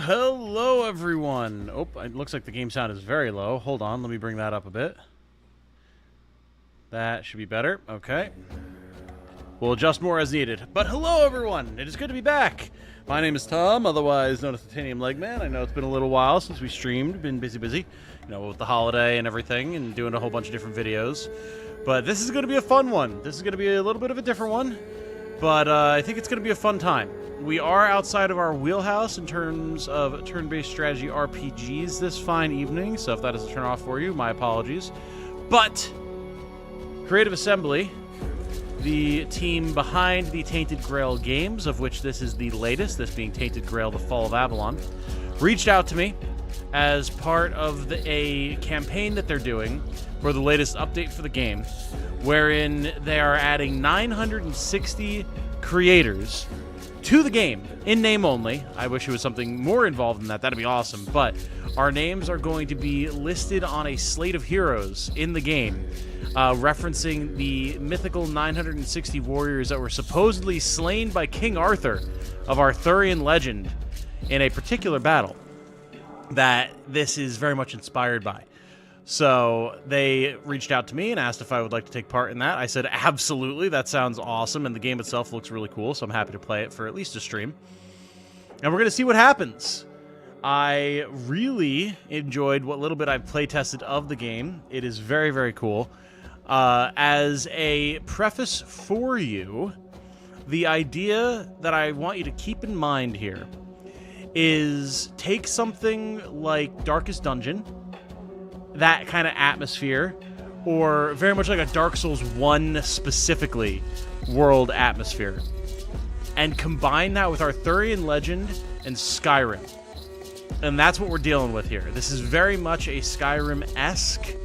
Hello everyone. Oh, it looks like the game sound is very low. Hold on, let me bring that up a bit. That should be better. Okay. We'll adjust more as needed. But hello everyone. It is good to be back. My name is Tom, otherwise known as Titanium Legman. I know it's been a little while since we streamed. Been busy, you know, with the holiday and everything, and doing a whole bunch of different videos. But this is going to be a fun one. This is going to be a little bit of a different one. But I think it's going to be a fun time. We are outside of our wheelhouse in terms of turn-based strategy RPGs this fine evening, so if that is a turn-off for you, my apologies. But Creative Assembly, the team behind the Tainted Grail games, of which this is the latest, this being Tainted Grail: The Fall of Avalon, reached out to me as part of a campaign that they're doing for the latest update for the game, wherein they are adding 960 creators to the game, in name only. I wish it was something more involved than that. That'd be awesome. But our names are going to be listed on a slate of heroes in the game, referencing the mythical 960 warriors that were supposedly slain by King Arthur of Arthurian legend in a particular battle that this is very much inspired by. So they reached out to me and asked if I would like to take part in that. I said, absolutely, that sounds awesome, and the game itself looks really cool, so I'm happy to play it for at least a stream. And we're going to see what happens. I really enjoyed what little bit I've play-tested of the game. It is very, very cool. As a preface for you, the idea that I want you to keep in mind here is take something like Darkest Dungeon, that kind of atmosphere, or very much like a Dark Souls 1 specifically world atmosphere, and combine that with Arthurian legend and Skyrim. And that's what we're dealing with here. This is very much a Skyrim-esque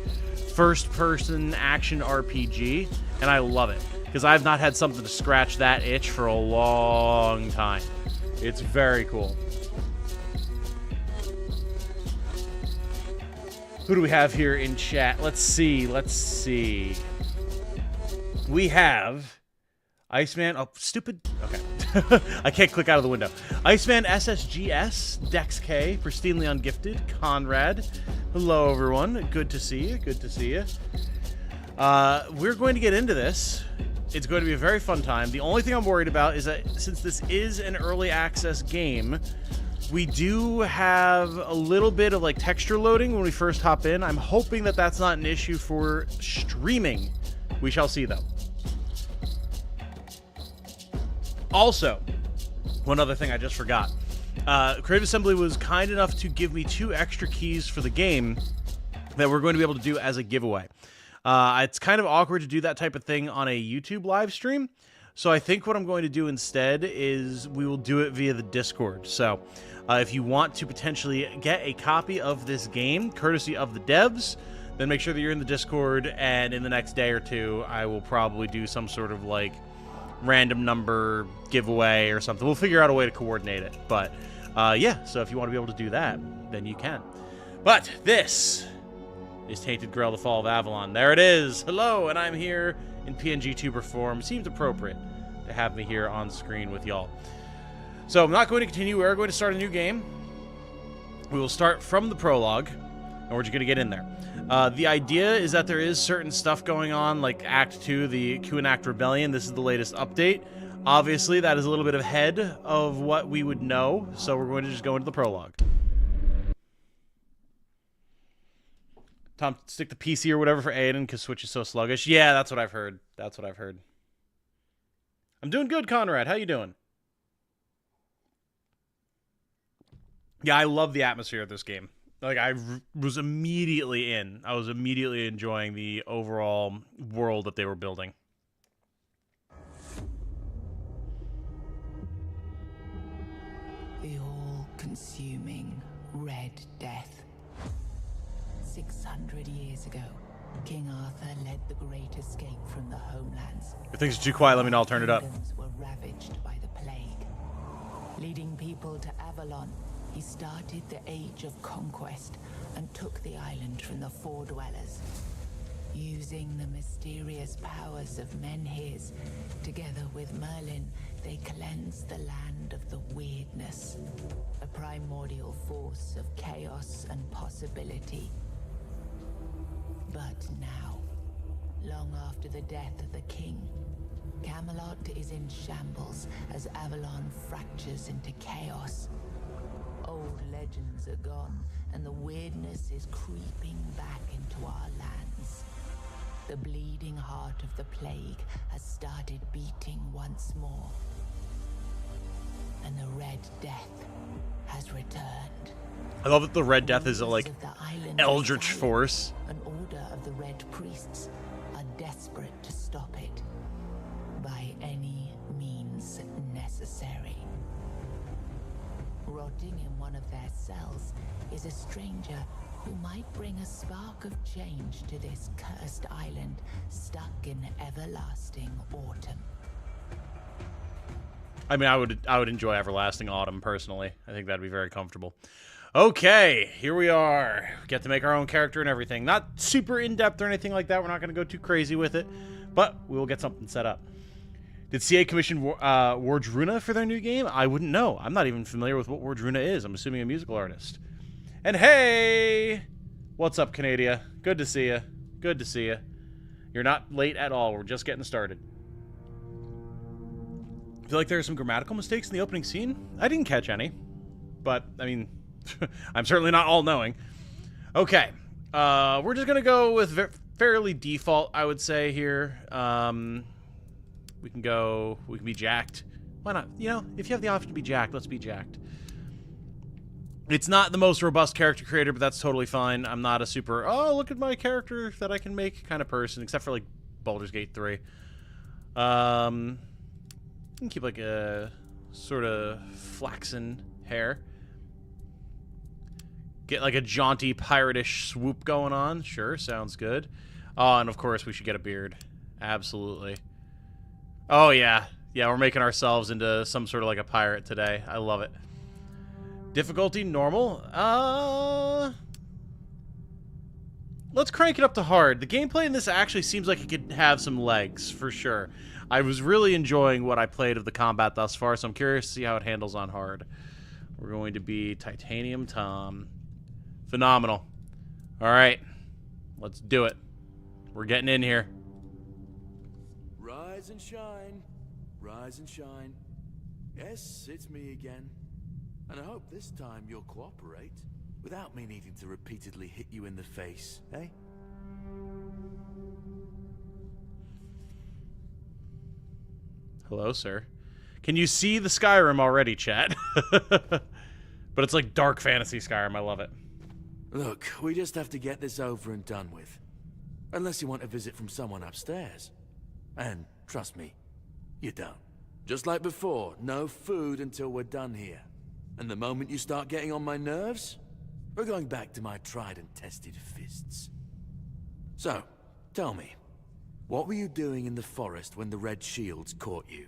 first-person action RPG, and I love it, because I've not had something to scratch that itch for a long time. It's very cool. Who do we have here in chat? Let's see. We have Iceman. Oh, stupid. Okay. I can't click out of the window. Iceman SSGS, Dex K, Pristinely Ungifted, Conrad. Hello, everyone. Good to see you. Good to see you. We're going to get into this. It's going to be a very fun time. The only thing I'm worried about is that since this is an early access game, we do have a little bit of like texture loading when we first hop in. I'm hoping that that's not an issue for streaming. We shall see, though. Also, one other thing I just forgot. Creative Assembly was kind enough to give me 2 extra keys for the game that we're going to be able to do as a giveaway. It's kind of awkward to do that type of thing on a YouTube live stream. So I think what I'm going to do instead is we will do it via the Discord. So if you want to potentially get a copy of this game, courtesy of the devs, then make sure that you're in the Discord, and in the next day or two, I will probably do some sort of like random number giveaway or something. We'll figure out a way to coordinate it. But yeah, so if you want to be able to do that, then you can. But this is Tainted Grail: The Fall of Avalon. There it is. Hello, and I'm here in PNG tuber form. Seems appropriate to have me here on screen with y'all. So I'm not going to continue. We are going to start a new game. We will start from the prologue, and we're just going to get in there. The idea is that there is certain stuff going on, like Act 2, the Kunacht Rebellion. This is the latest update. Obviously, that is a little bit ahead of what we would know, so we're going to just go into the prologue. Tom, stick the PC or whatever for Aiden, because Switch is so sluggish. Yeah, that's what I've heard. That's what I've heard. I'm doing good, Conrad. How you doing? Yeah, I love the atmosphere of this game. Like, I was immediately in. I was immediately enjoying the overall world that they were building. The all-consuming Red Death. 600 years ago, King Arthur led the great escape from the homelands. If things are too quiet, let me know. I'll turn it up. Kingdoms were ravaged by the plague. Leading people to Avalon, he started the Age of Conquest and took the island from the Four Dwellers. Using the mysterious powers of Menhirs, together with Merlin, they cleansed the land of the Weirdness, a primordial force of chaos and possibility. But now, long after the death of the king, Camelot is in shambles as Avalon fractures into chaos. Old legends are gone, and the Weirdness is creeping back into our lands. The bleeding heart of the plague has started beating once more. And the Red Death has returned. I love that the Red Death is a, like, Rulers of the island eldritch Asylum, force. An order of the Red Priests are desperate to stop it. By any means necessary. Rotting in one of their cells is a stranger who might bring a spark of change to this cursed island stuck in everlasting autumn. I mean, I would enjoy Everlasting Autumn, personally. I think that'd be very comfortable. Okay, here we are. We get to make our own character and everything. Not super in-depth or anything like that. We're not going to go too crazy with it. But we will get something set up. Did CA commission Wardruna for their new game? I wouldn't know. I'm not even familiar with what Wardruna is. I'm assuming a musical artist. And hey! What's up, Canadia? Good to see you. Good to see you. You're not late at all. We're just getting started. I feel like there are some grammatical mistakes in the opening scene. I didn't catch any. But, I mean, I'm certainly not all-knowing. Okay. We're just going to go with fairly default, I would say, here. We can be jacked. Why not? You know, if you have the option to be jacked, let's be jacked. It's not the most robust character creator, but that's totally fine. I'm not a super, oh, look at my character that I can make kind of person, except for, like, Baldur's Gate 3. You can keep, like, a sort of flaxen hair. Get, like, a jaunty, pirate-ish swoop going on. Sure, sounds good. Oh, and, of course, we should get a beard. Absolutely. Oh, yeah. Yeah, we're making ourselves into some sort of, like, a pirate today. I love it. Difficulty, normal. Let's crank it up to hard. The gameplay in this actually seems like it could have some legs, for sure. I was really enjoying what I played of the combat thus far, so I'm curious to see how it handles on hard. We're going to be Titanium Tom. Phenomenal. All right. Let's do it. We're getting in here. Rise and shine. Rise and shine. Yes, it's me again. And I hope this time you'll cooperate, without me needing to repeatedly hit you in the face, eh? Hello, sir. Can you see the Skyrim already, chat? But it's like dark fantasy Skyrim. I love it. Look, we just have to get this over and done with. Unless you want a visit from someone upstairs. And trust me, you don't. Just like before, no food until we're done here. And the moment you start getting on my nerves, we're going back to my tried and tested fists. So, tell me, what were you doing in the forest when the Red Shields caught you?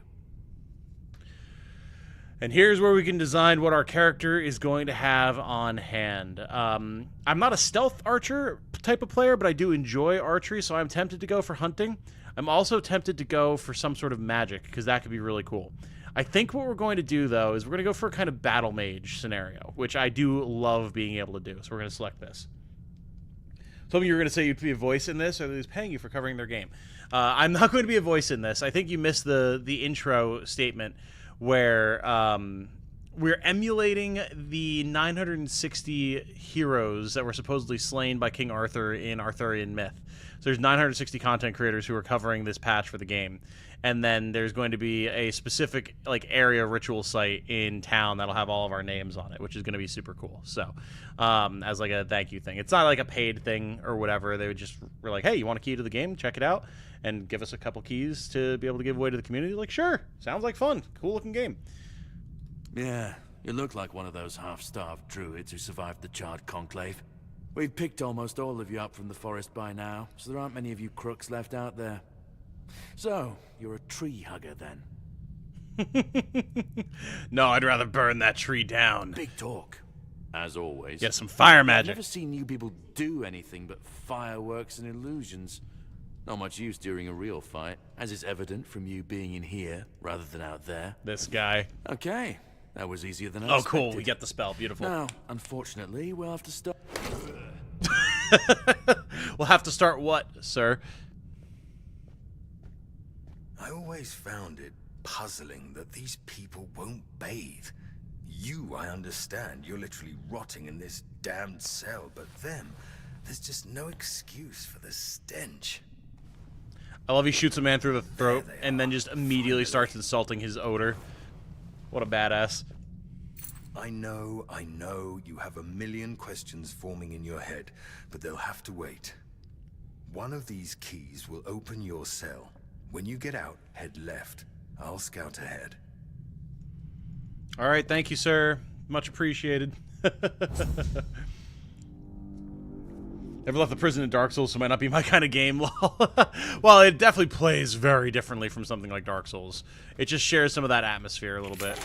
And here's where we can design what our character is going to have on hand. I'm not a stealth archer type of player, but I do enjoy archery, so I'm tempted to go for hunting. I'm also tempted to go for some sort of magic, because that could be really cool. I think what we're going to do, though, is we're going to go for a kind of battle mage scenario, which I do love being able to do. So we're going to select this. Some of you were going to say you'd be a voice in this, or they're paying you for covering their game. I'm not going to be a voice in this. I think you missed the intro statement where we're emulating the 960 heroes that were supposedly slain by King Arthur in Arthurian myth. So there's 960 content creators who are covering this patch for the game. And then there's going to be a specific like area ritual site in town that'll have all of our names on it, which is going to be super cool. So as like a thank you thing. It's not like a paid thing or whatever. They would just were like, hey, you want a key to the game? Check it out. And give us a couple keys to be able to give away to the community. Like, sure. Sounds like fun. Cool looking game. Yeah, you look like one of those half-starved druids who survived the Charred Conclave. We've picked almost all of you up from the forest by now, so there aren't many of you crooks left out there. So, you're a tree hugger then? No, I'd rather burn that tree down. Big talk, as always. Get some fire I've magic. never seen you people do anything but fireworks and illusions. Not much use during a real fight, as is evident from you being in here rather than out there. This guy. Okay, that was easier than I Oh, expected. cool. We get the spell. Beautiful. Now, unfortunately, we'll have to stop. We'll have to start what, sir? I always found it puzzling that these people won't bathe. You, I understand, you're literally rotting in this damned cell, but them, there's just no excuse for the stench. I love he shoots a man through the throat There they and then are, just immediately finally. starts insulting his odor. What a badass. I know, you have a million questions forming in your head, but they'll have to wait. One of these keys will open your cell. When you get out, head left. I'll scout ahead. All right, thank you, sir. Much appreciated. Never left the prison in Dark Souls, so it might not be my kind of game. Well, it definitely plays very differently from something like Dark Souls. It just shares some of that atmosphere a little bit.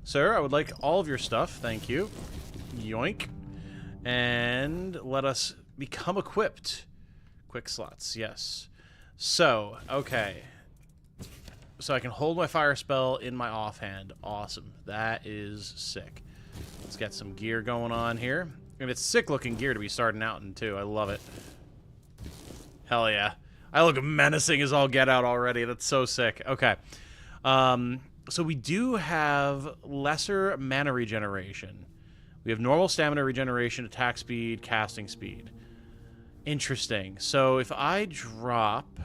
Sir, I would like all of your stuff. Thank you. Yoink. And let us become equipped. Quick slots, yes. So, okay. So I can hold my fire spell in my offhand. Awesome. That is sick. Let's get some gear going on here. And it's sick looking gear to be starting out in, too. I love it. Hell yeah. I look menacing as all get out already. That's so sick. Okay. So we do have lesser mana regeneration. We have normal stamina regeneration, attack speed, casting speed. Interesting. So if I drop...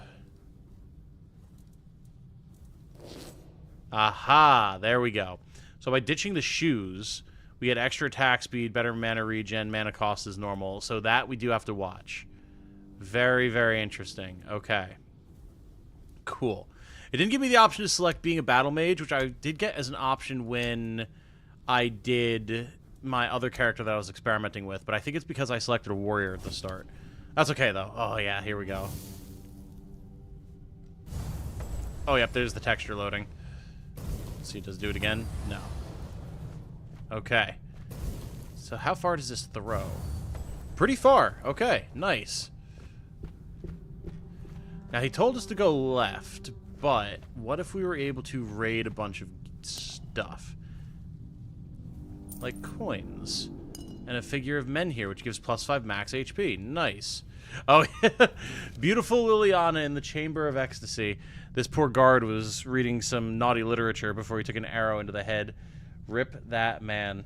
Aha, there we go. So by ditching the shoes, we get extra attack speed, better mana regen, mana cost is normal. So that we do have to watch. Very, very interesting. Okay. Cool. It didn't give me the option to select being a battle mage, which I did get as an option when I did my other character that I was experimenting with, but I think it's because I selected a warrior at the start. That's okay, though. Oh, yeah, here we go. Oh, yep, there's the texture loading. Let's see, does it do it again? No. Okay. So how far does this throw? Pretty far. Okay, nice. Now, he told us to go left, but what if we were able to raid a bunch of stuff? Like coins. And a figure of men here, which gives +5 max HP. Nice. Oh, beautiful Liliana in the Chamber of Ecstasy. This poor guard was reading some naughty literature before he took an arrow into the head. Rip that man.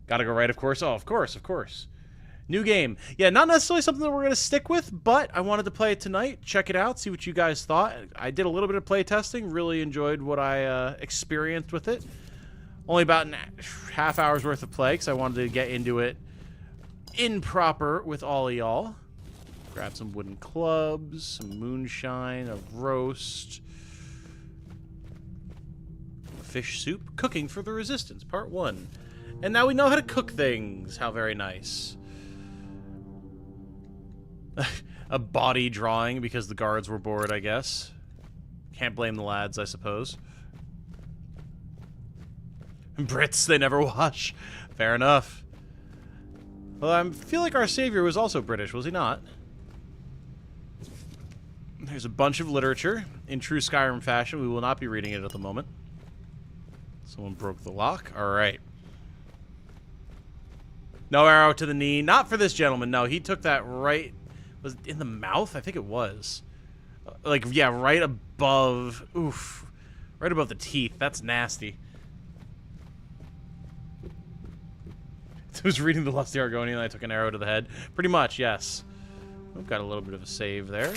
Gotta go right, of course. Oh, of course, of course. New game. Yeah, not necessarily something that we're going to stick with, but I wanted to play it tonight. Check it out, see what you guys thought. I did a little bit of play testing. Really enjoyed what I experienced with it. Only about a half hour's worth of play, because I wanted to get into it in proper with all of y'all. Grab some wooden clubs, some moonshine, a roast. Fish soup, cooking for the resistance, part 1. And now we know how to cook things. How very nice. A body drawing because the guards were bored, I guess. Can't blame the lads, I suppose. Brits, they never wash. Fair enough. Well, I feel like our savior was also British, was he not? There's a bunch of literature. In true Skyrim fashion, we will not be reading it at the moment. Someone broke the lock. All right. No arrow to the knee. Not for this gentleman. No, he took that right... Was it in the mouth? I think it was. Like, yeah, right above... Oof. Right above the teeth. That's nasty. I was reading the Lusty Argonian and I took an arrow to the head. Pretty much, yes. I've got a little bit of a save there.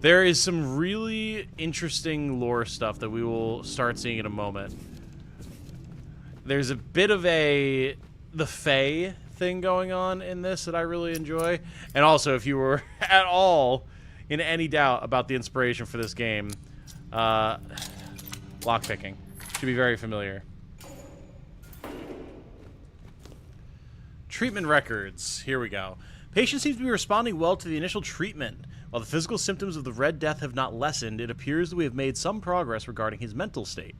There is some really interesting lore stuff that we will start seeing in a moment. There's a bit of the Fae thing going on in this that I really enjoy. And also, if you were at all in any doubt about the inspiration for this game, lockpicking should be very familiar. Treatment records. Here we go. Patient seems to be responding well to the initial treatment. While the physical symptoms of the Red Death have not lessened, it appears that we have made some progress regarding his mental state.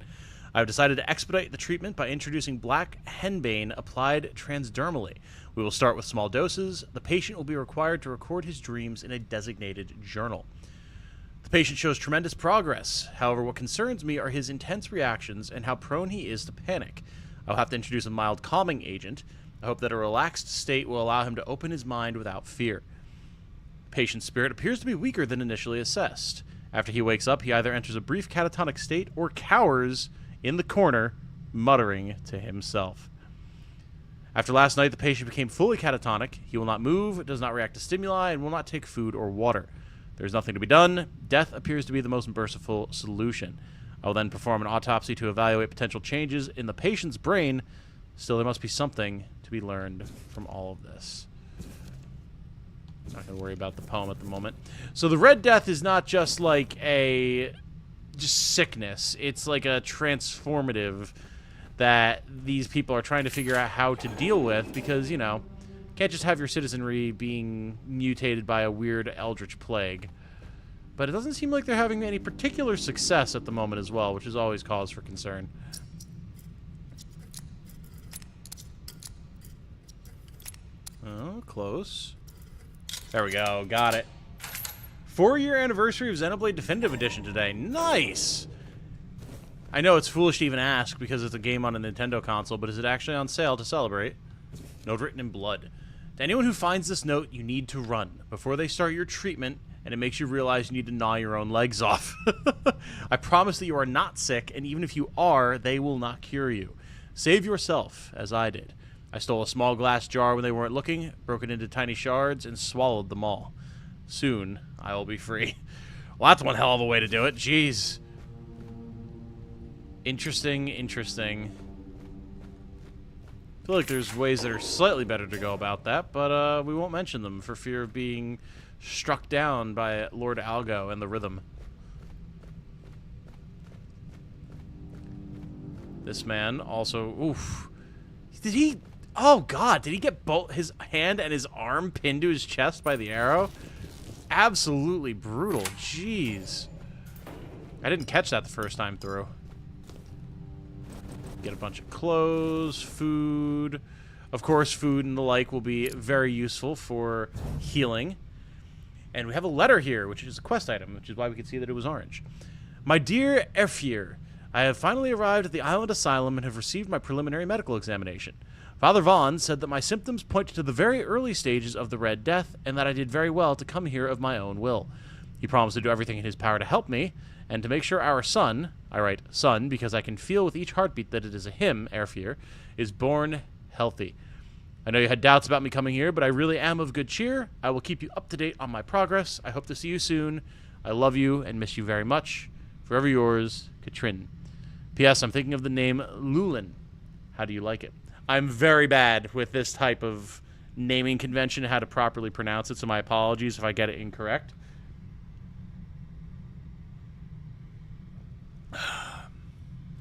I have decided to expedite the treatment by introducing black henbane applied transdermally. We will start with small doses. The patient will be required to record his dreams in a designated journal. The patient shows tremendous progress. However, what concerns me are his intense reactions and how prone he is to panic. I'll have to introduce a mild calming agent. I hope that a relaxed state will allow him to open his mind without fear. The patient's spirit appears to be weaker than initially assessed. After he wakes up, he either enters a brief catatonic state or cowers in the corner, muttering to himself. After last night, the patient became fully catatonic. He will not move, does not react to stimuli, and will not take food or water. There is nothing to be done. Death appears to be the most merciful solution. I will then perform an autopsy to evaluate potential changes in the patient's brain. Still, there must be something to be learned from all of this. I'm not going to worry about the poem at the moment. So the Red Death is not just like just sickness. It's like a transformative that these people are trying to figure out how to deal with because, you know, can't just have your citizenry being mutated by a weird eldritch plague. But it doesn't seem like they're having any particular success at the moment as well, which is always cause for concern. Oh, close. There we go. Got it. 4-year anniversary of Xenoblade Definitive Edition today. Nice! I know it's foolish to even ask because it's a game on a Nintendo console, but is it actually on sale to celebrate? Note written in blood. To anyone who finds this note, you need to run before they start your treatment, and it makes you realize you need to gnaw your own legs off. I promise that you are not sick, and even if you are, they will not cure you. Save yourself, as I did. I stole a small glass jar when they weren't looking, broke it into tiny shards, and swallowed them all. Soon, I will be free. Well, that's one hell of a way to do it. Jeez. Interesting, interesting. I feel like there's ways that are slightly better to go about that, but we won't mention them for fear of being struck down by Lord Algo and the rhythm. This man also... Oof. Did he... Oh, God. Did he get both his hand and his arm pinned to his chest by the arrow? Absolutely brutal. Jeez. I didn't catch that the first time through. Get a bunch of clothes, food. Of course, food and the like will be very useful for healing. And we have a letter here, which is a quest item, which is why we could see that it was orange. My dear Erfir, I have finally arrived at the island asylum and have received my preliminary medical examination. Father Vaughn said that my symptoms point to the very early stages of the Red Death and that I did very well to come here of my own will. He promised to do everything in his power to help me, and to make sure our son, I write son because I can feel with each heartbeat that it is a him, Erfir, is born healthy. I know you had doubts about me coming here, but I really am of good cheer. I will keep you up to date on my progress. I hope to see you soon. I love you and miss you very much. Forever yours, Katrin. P.S. I'm thinking of the name Lulin. How do you like it? I'm very bad with this type of naming convention, how to properly pronounce it, so my apologies if I get it incorrect.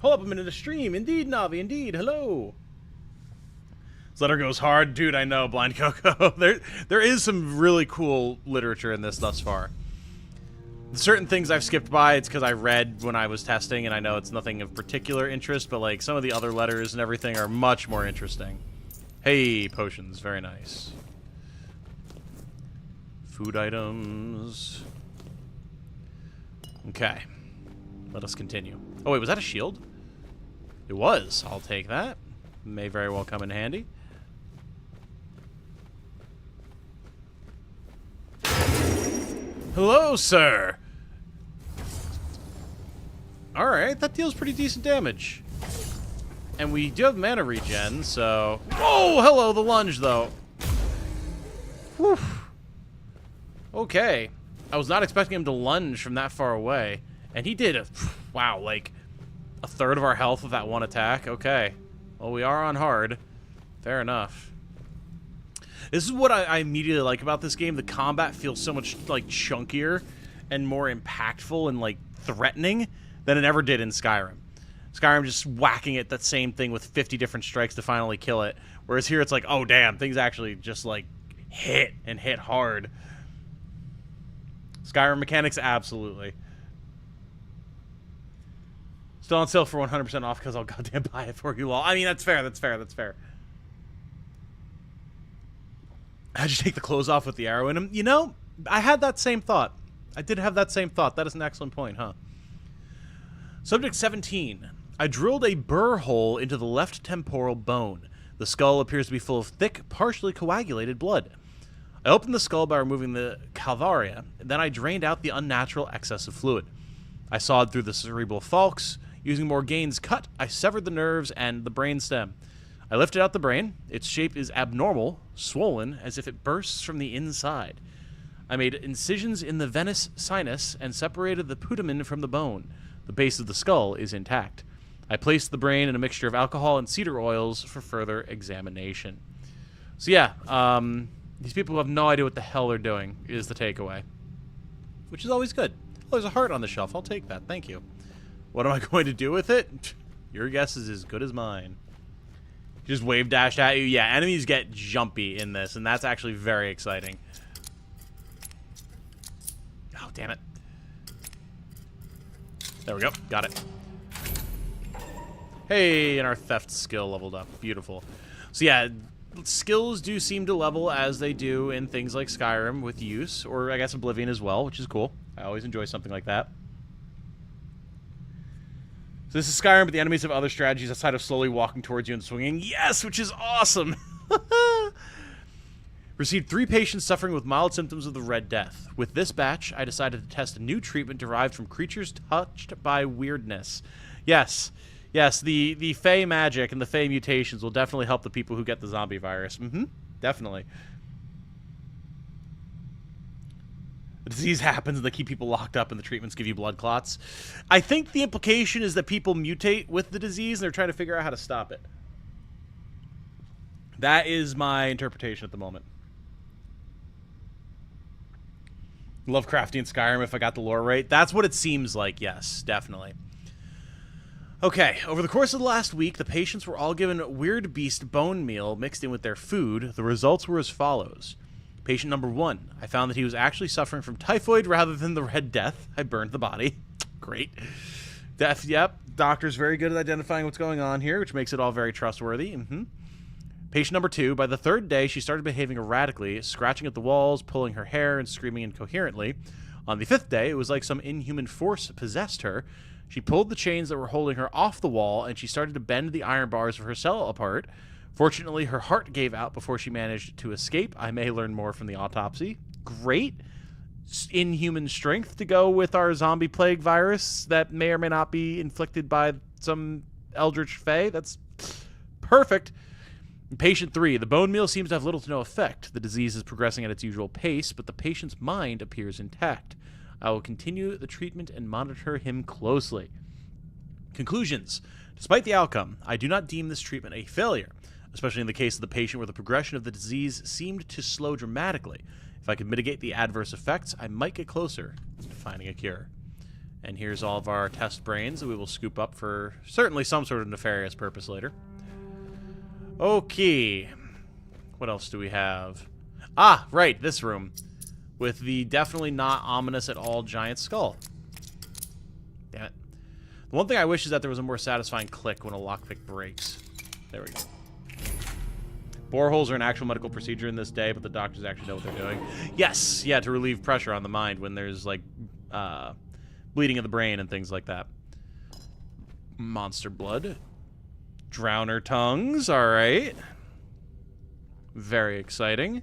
Hold up a minute, a stream. Indeed, Navi, indeed. Hello. This letter goes hard. Dude, I know, Blind Coco. There is some really cool literature in this thus far. Certain things I've skipped by, it's because I read when I was testing, and I know it's nothing of particular interest, but like some of the other letters and everything are much more interesting. Hey, potions. Very nice. Food items. Okay. Let us continue. Oh, wait, was that a shield? It was. I'll take that. May very well come in handy. Hello, sir. Alright, that deals pretty decent damage. And we do have mana regen, so... Whoa, hello, the lunge, though. Whew. Okay. I was not expecting him to lunge from that far away. And he did, wow, like a third of our health with that one attack. Okay. Well, we are on hard. Fair enough. This is what I immediately like about this game. The combat feels so much, like, chunkier and more impactful and, like, threatening than it ever did in Skyrim. Skyrim just whacking at that same thing with 50 different strikes to finally kill it. Whereas here it's like, oh, damn, things actually just, like, hit, and hit hard. Skyrim mechanics, absolutely. Still on sale for 100% off because I'll goddamn buy it for you all. I mean, that's fair, that's fair, that's fair. How'd you take the clothes off with the arrow in them? You know, I had that same thought. I did have that same thought. That is an excellent point, huh? Subject 17. I drilled a burr hole into the left temporal bone. The skull appears to be full of thick, partially coagulated blood. I opened the skull by removing the calvaria, then I drained out the unnatural excess of fluid. I sawed through the cerebral falx. Using Morgaine's cut, I severed the nerves and the brain stem. I lifted out the brain. Its shape is abnormal, swollen, as if it bursts from the inside. I made incisions in the venous sinus and separated the putamen from the bone. The base of the skull is intact. I placed the brain in a mixture of alcohol and cedar oils for further examination. So yeah, these people who have no idea what the hell they're doing is the takeaway. Which is always good. Oh, there's a heart on the shelf. I'll take that. Thank you. What am I going to do with it? Your guess is as good as mine. Just wave dashed at you. Yeah, enemies get jumpy in this, and that's actually very exciting. Oh, damn it. There we go. Got it. Hey, and our theft skill leveled up. Beautiful. So yeah, skills do seem to level as they do in things like Skyrim with use, or I guess Oblivion as well, which is cool. I always enjoy something like that. So this is Skyrim, but the enemies have other strategies outside of slowly walking towards you and swinging. Yes, which is awesome! Received 3 patients suffering with mild symptoms of the Red Death. With this batch, I decided to test a new treatment derived from creatures touched by weirdness. Yes, yes, the Fey magic and the Fey mutations will definitely help the people who get the zombie virus. Definitely. The disease happens and they keep people locked up and the treatments give you blood clots. I think the implication is that people mutate with the disease and they're trying to figure out how to stop it. That is my interpretation at the moment. Lovecraftian Skyrim, if I got the lore right. That's what it seems like, yes, definitely. Okay, over the course of the last week, the patients were all given Weird Beast bone meal mixed in with their food. The results were as follows. Patient number 1, I found that he was actually suffering from typhoid rather than the Red Death. I burned the body. Great. Death, yep. Doctor's very good at identifying what's going on here, which makes it all very trustworthy. Patient number 2, by the 3rd day, she started behaving erratically, scratching at the walls, pulling her hair, and screaming incoherently. On the 5th day, it was like some inhuman force possessed her. She pulled the chains that were holding her off the wall, and she started to bend the iron bars of her cell apart. Fortunately, her heart gave out before she managed to escape. I may learn more from the autopsy. Great. Inhuman strength to go with our zombie plague virus that may or may not be inflicted by some eldritch fae. That's perfect. Patient 3, the bone meal seems to have little to no effect. The disease is progressing at its usual pace, but the patient's mind appears intact. I will continue the treatment and monitor him closely. Conclusions. Despite the outcome, I do not deem this treatment a failure, especially in the case of the patient where the progression of the disease seemed to slow dramatically. If I could mitigate the adverse effects, I might get closer to finding a cure. And here's all of our test brains that we will scoop up for certainly some sort of nefarious purpose later. Okay. What else do we have? Ah, right, this room. With the definitely not ominous at all giant skull. Damn it. The one thing I wish is that there was a more satisfying click when a lockpick breaks. There we go. Boreholes are an actual medical procedure in this day, but the doctors actually know what they're doing. Yes, yeah, to relieve pressure on the mind when there's, like, bleeding of the brain and things like that. Monster blood. Drowner tongues, alright. Very exciting.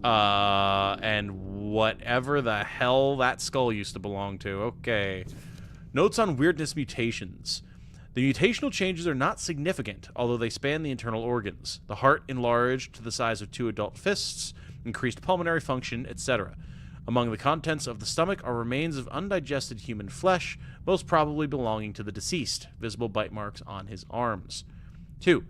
And whatever the hell that skull used to belong to. Okay. Notes on weirdness mutations. The mutational changes are not significant, although they span the internal organs. The heart enlarged to the size of 2 adult fists, increased pulmonary function, etc. Among the contents of the stomach are remains of undigested human flesh, most probably belonging to the deceased, visible bite marks on his arms. 2.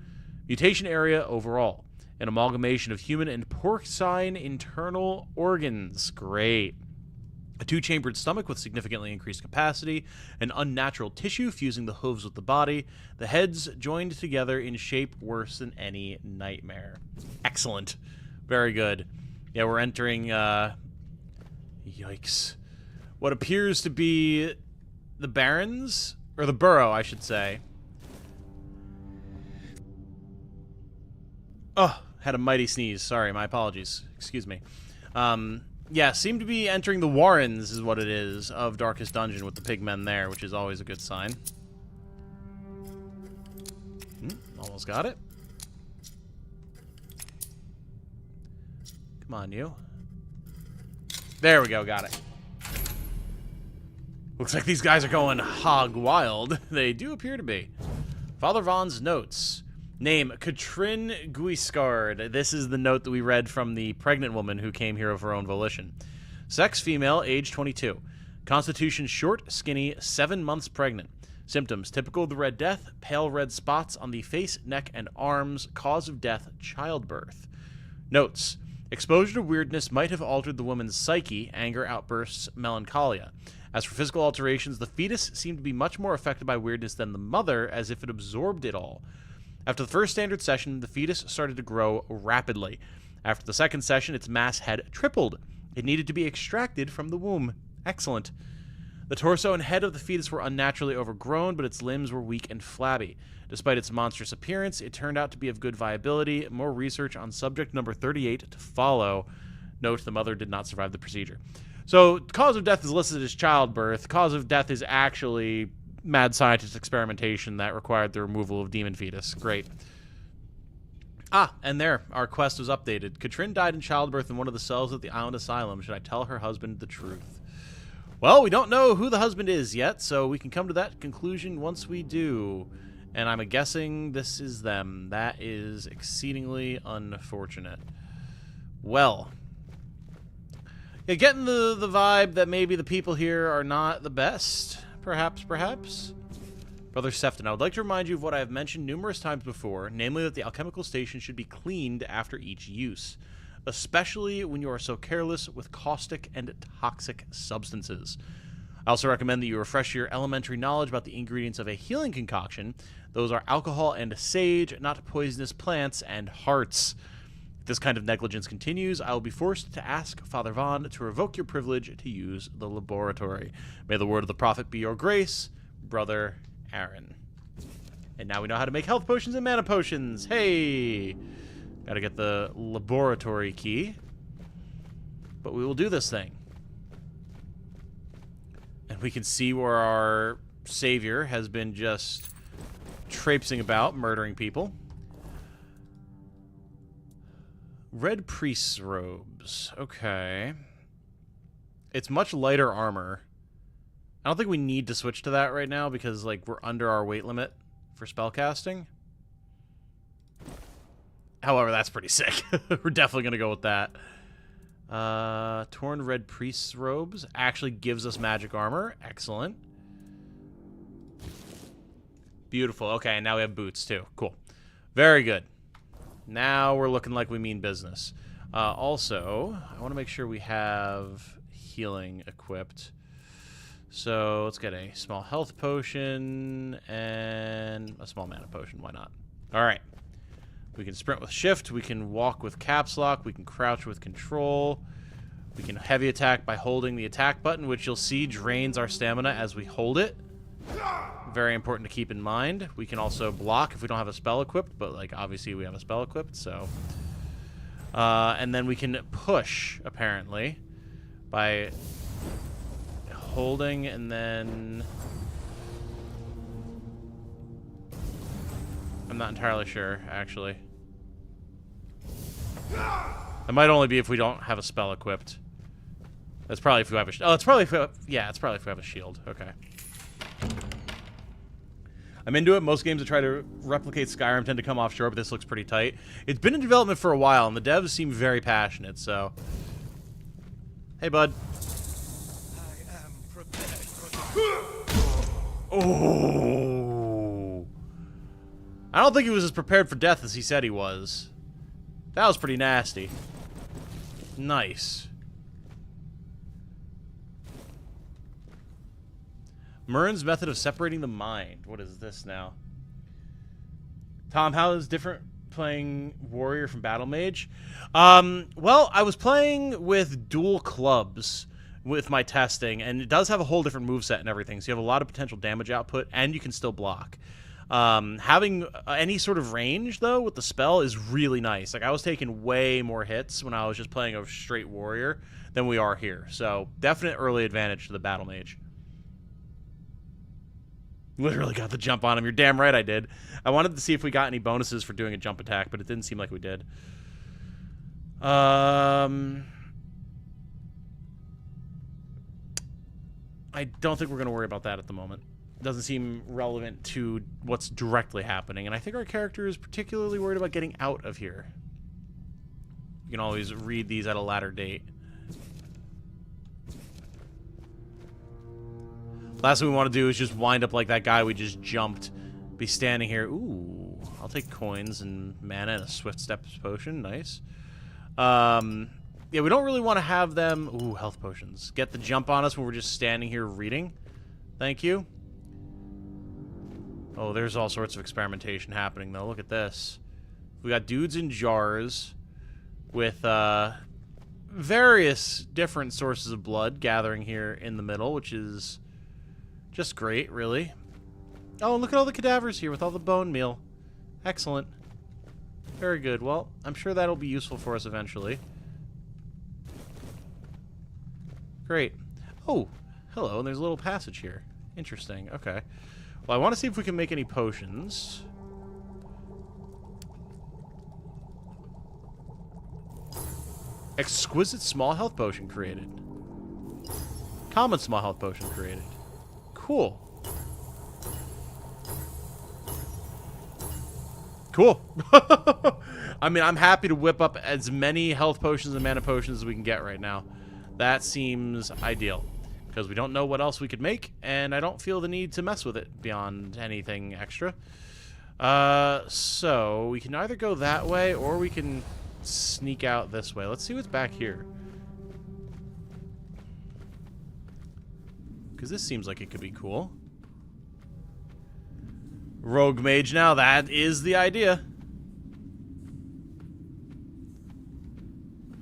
Mutation area overall. An amalgamation of human and porcine internal organs. Great. A 2-chambered stomach with significantly increased capacity, an unnatural tissue fusing the hooves with the body, the heads joined together in shape worse than any nightmare. Excellent. Very good. Yeah, we're entering, yikes. What appears to be the Barrens? Or the Burrow, I should say. Oh, had a mighty sneeze. Sorry, my apologies. Excuse me. Yeah, seem to be entering the Warrens is what it is, of Darkest Dungeon with the pigmen there, which is always a good sign. Almost got it. Come on, you. There we go, got it. Looks like these guys are going hog wild. They do appear to be. Father Vaughn's notes. Name, Katrin Guiscard. This is the note that we read from the pregnant woman who came here of her own volition. Sex, female, age 22. Constitution, short, skinny, 7 months pregnant. Symptoms, typical of the Red Death, pale red spots on the face, neck, and arms. Cause of death, childbirth. Notes, exposure to weirdness might have altered the woman's psyche, anger, outbursts, melancholia. As for physical alterations, the fetus seemed to be much more affected by weirdness than the mother, as if it absorbed it all. After the first standard session, the fetus started to grow rapidly. After the second session, its mass had tripled. It needed to be extracted from the womb. Excellent. The torso and head of the fetus were unnaturally overgrown, but its limbs were weak and flabby. Despite its monstrous appearance, it turned out to be of good viability. More research on subject number 38 to follow. Note, the mother did not survive the procedure. So, cause of death is listed as childbirth. Cause of death is actually mad scientist experimentation that required the removal of demon fetus. Great. Ah, and there, our quest was updated. Katrin died in childbirth in one of the cells at the island asylum. Should I tell her husband the truth? Well, we don't know who the husband is yet, so we can come to that conclusion once we do. And I'm guessing this is them. That is exceedingly unfortunate. Well, yeah, getting the vibe that maybe the people here are not the best. Perhaps. Brother Sefton, I would like to remind you of what I have mentioned numerous times before, namely that the alchemical station should be cleaned after each use, especially when you are so careless with caustic and toxic substances. I also recommend that you refresh your elementary knowledge about the ingredients of a healing concoction. Those are alcohol and sage, not poisonous plants and hearts. If this kind of negligence continues, I will be forced to ask Father Vaughn to revoke your privilege to use the laboratory. May the word of the prophet be your grace, Brother Aaron. And now we know how to make health potions and mana potions. Hey! Gotta get the laboratory key. But we will do this thing. And we can see where our savior has been just traipsing about, murdering people. Red priest's robes. Okay. It's much lighter armor. I don't think we need to switch to that right now because, like, we're under our weight limit for spellcasting. However, that's pretty sick. We're definitely going to go with that. Torn red priest's robes actually gives us magic armor. Excellent. Beautiful. Okay, and now we have boots, too. Cool. Very good. Now we're looking like we mean business. Also, I want to make sure we have healing equipped. So let's get a small health potion and a small mana potion. Why not? All right. We can sprint with shift. We can walk with caps lock. We can crouch with control. We can heavy attack by holding the attack button, which you'll see drains our stamina as we hold it. Very important to keep in mind. We can also block if we don't have a spell equipped, but like obviously we have a spell equipped, so. And then we can push, apparently, by holding and then... I'm not entirely sure, actually. It might only be if we don't have a spell equipped. That's probably if we have a... Oh, it's probably if we have... Yeah, it's probably if we have a shield. Okay. I'm into it. Most games that try to replicate Skyrim tend to come offshore, but this looks pretty tight. It's been in development for a while, and the devs seem very passionate, so... Hey, bud. I am prepared for Oh! I don't think he was as prepared for death as he said he was. That was pretty nasty. Nice. Murn's method of separating the mind. What is this now? Tom, how is different playing warrior from Battle Mage? Well, I was playing with dual clubs with my testing, and it does have a whole different moveset and everything, so you have a lot of potential damage output, and you can still block. Having any sort of range, though, with the spell is really nice. Like, I was taking way more hits when I was just playing a straight warrior than we are here, so definite early advantage to the Battle Mage. Literally got the jump on him. You're damn right I did. I wanted to see if we got any bonuses for doing a jump attack, but it didn't seem like we did. I don't think we're going to worry about that at the moment. It doesn't seem relevant to what's directly happening, and I think our character is particularly worried about getting out of here. You can always read these at a later date. Last thing we want to do is just wind up like that guy we just jumped. Be standing here. Ooh, I'll take coins and mana and a Swift Steps potion. Nice. Yeah, we don't really want to have them... Ooh, health potions. Get the jump on us when we're just standing here reading. Thank you. Oh, there's all sorts of experimentation happening, though. Look at this. We got dudes in jars with various different sources of blood gathering here in the middle, which is... just great, really. Oh, and look at all the cadavers here with all the bone meal. Excellent. Very good. Well, I'm sure that'll be useful for us eventually. Great. Oh, hello, and there's a little passage here. Interesting. Okay. Well, I want to see if we can make any potions. Exquisite small health potion created. Common small health potion created. Cool. Cool. I mean, I'm happy to whip up as many health potions and mana potions as we can get right now. That seems ideal. Because we don't know what else we could make, and I don't feel the need to mess with it beyond anything extra. So, we can either go that way, or we can sneak out this way. Let's see what's back here. Because this seems like it could be cool. Rogue Mage now, that is the idea.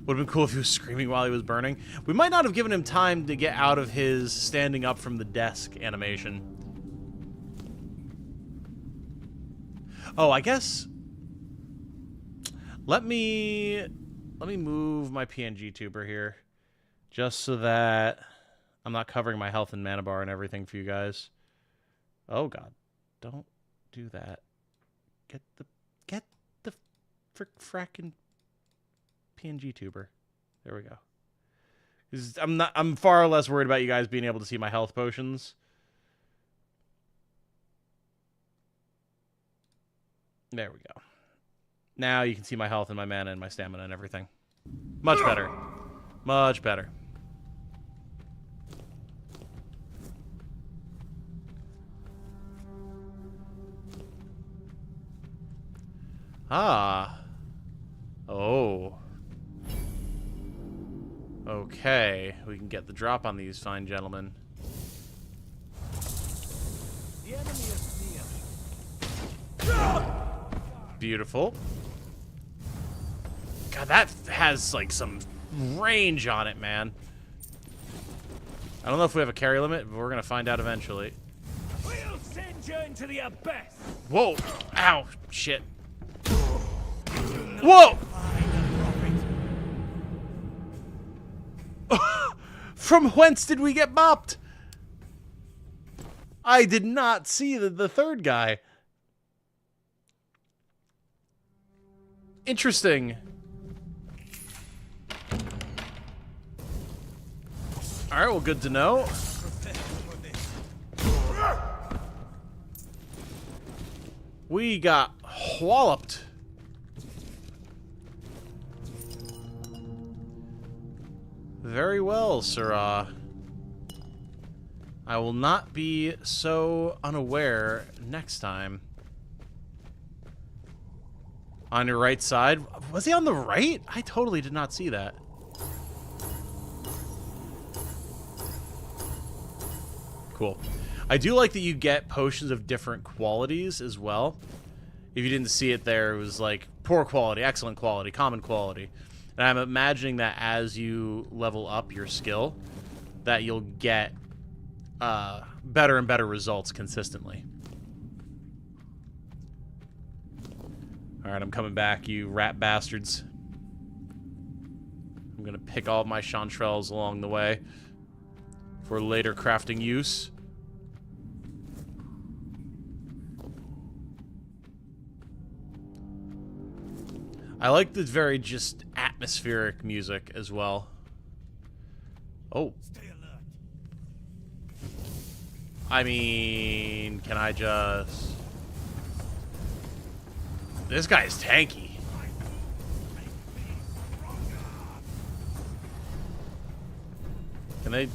Would have been cool if he was screaming while he was burning. We might not have given him time to get out of his standing up from the desk animation. Oh, I guess... Let me move my PNG tuber here. Just so that I'm not covering my health and mana bar and everything for you guys. Oh, God. Don't do that. Get the frackin' PNG tuber. There we go. I'm far less worried about you guys being able to see my health potions. There we go. Now you can see my health and my mana and my stamina and everything. Much better. Much better. Ah. Oh. Okay. We can get the drop on these fine gentlemen. The enemy is near. Beautiful. God, that has, like, some range on it, man. I don't know if we have a carry limit, but we're going to find out eventually. We'll send you into the abyss. Whoa. Ow. Shit. Whoa! From whence did we get bopped? I did not see the third guy. Interesting. Alright, well, good to know. We got walloped. Very well, Sirrah. I will not be so unaware next time. On your right side? Was he on the right? I totally did not see that. Cool. I do like that you get potions of different qualities as well. If you didn't see it there, it was like poor quality, excellent quality, common quality. And I'm imagining that as you level up your skill, that you'll get better and better results consistently. Alright, I'm coming back, you rat bastards. I'm gonna pick all of my chanterelles along the way for later crafting use. I like the very just atmospheric music as well. Oh. Stay alert. I mean, can I just... This guy's tanky. Can they...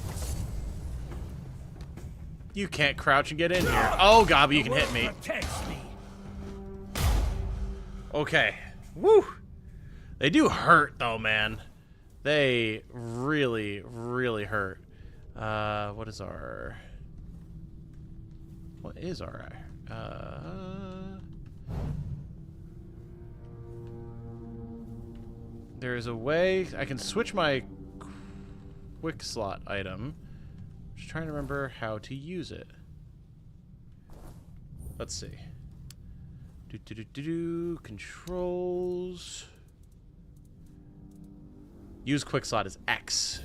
You can't crouch and get in here. Oh god, but you can hit me. Protects me. Okay. Woo! They do hurt, though, man. They really, really hurt. What is our... What is our... There's a way... I can switch my quick slot item. Just trying to remember how to use it. Let's see. Controls. Use quick slot is X.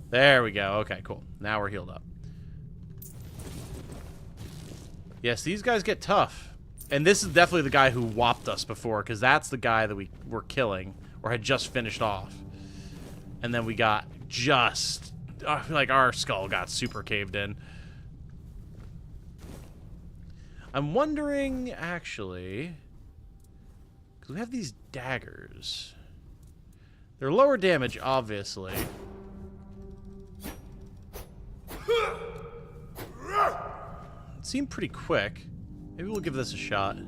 There we go. Okay, cool. Now we're healed up. Yes, these guys get tough. And this is definitely the guy who whopped us before, because that's the guy that we were killing, or had just finished off. And then we got just... like, our skull got super caved in. I'm wondering, actually... Because we have these daggers. They're lower damage, obviously. It seemed pretty quick. Maybe we'll give this a shot. I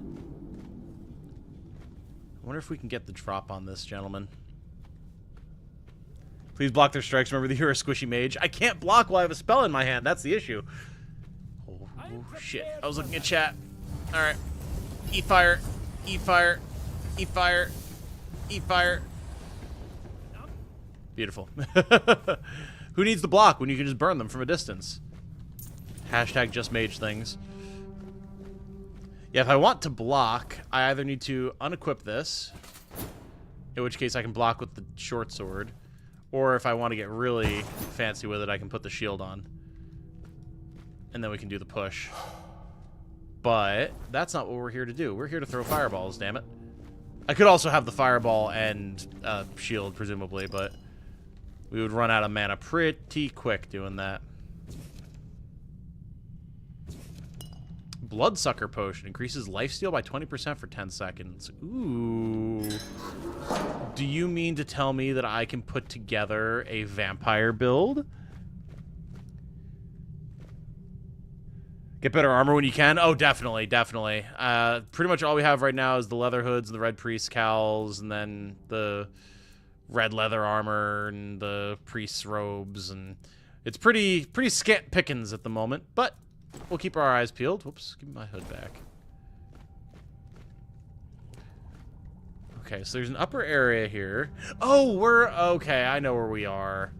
wonder if we can get the drop on this, gentleman. Please block their strikes. Remember that you're a squishy mage. I can't block while I have a spell in my hand. That's the issue. Oh, shit. I was looking at chat. Alright. E-fire. E-fire. E-fire. E-fire. Beautiful. Who needs the block when you can just burn them from a distance? Hashtag just mage things. Yeah, if I want to block, I either need to unequip this, in which case I can block with the short sword, or if I want to get really fancy with it, I can put the shield on. And then we can do the push. But that's not what we're here to do. We're here to throw fireballs, damn it. I could also have the fireball and shield, presumably, but we would run out of mana pretty quick doing that. Bloodsucker potion increases lifesteal by 20% for 10 seconds. Ooh. Do you mean to tell me that I can put together a vampire build? Get better armor when you can? Oh, definitely, definitely. Pretty much all we have right now is the leather hoods and the red priest cowls, and then the red leather armor and the priest's robes, and it's pretty scant pickings at the moment, but we'll keep our eyes peeled. Whoops, give me my hood back. Okay, so there's an upper area here. Oh, okay, I know where we are.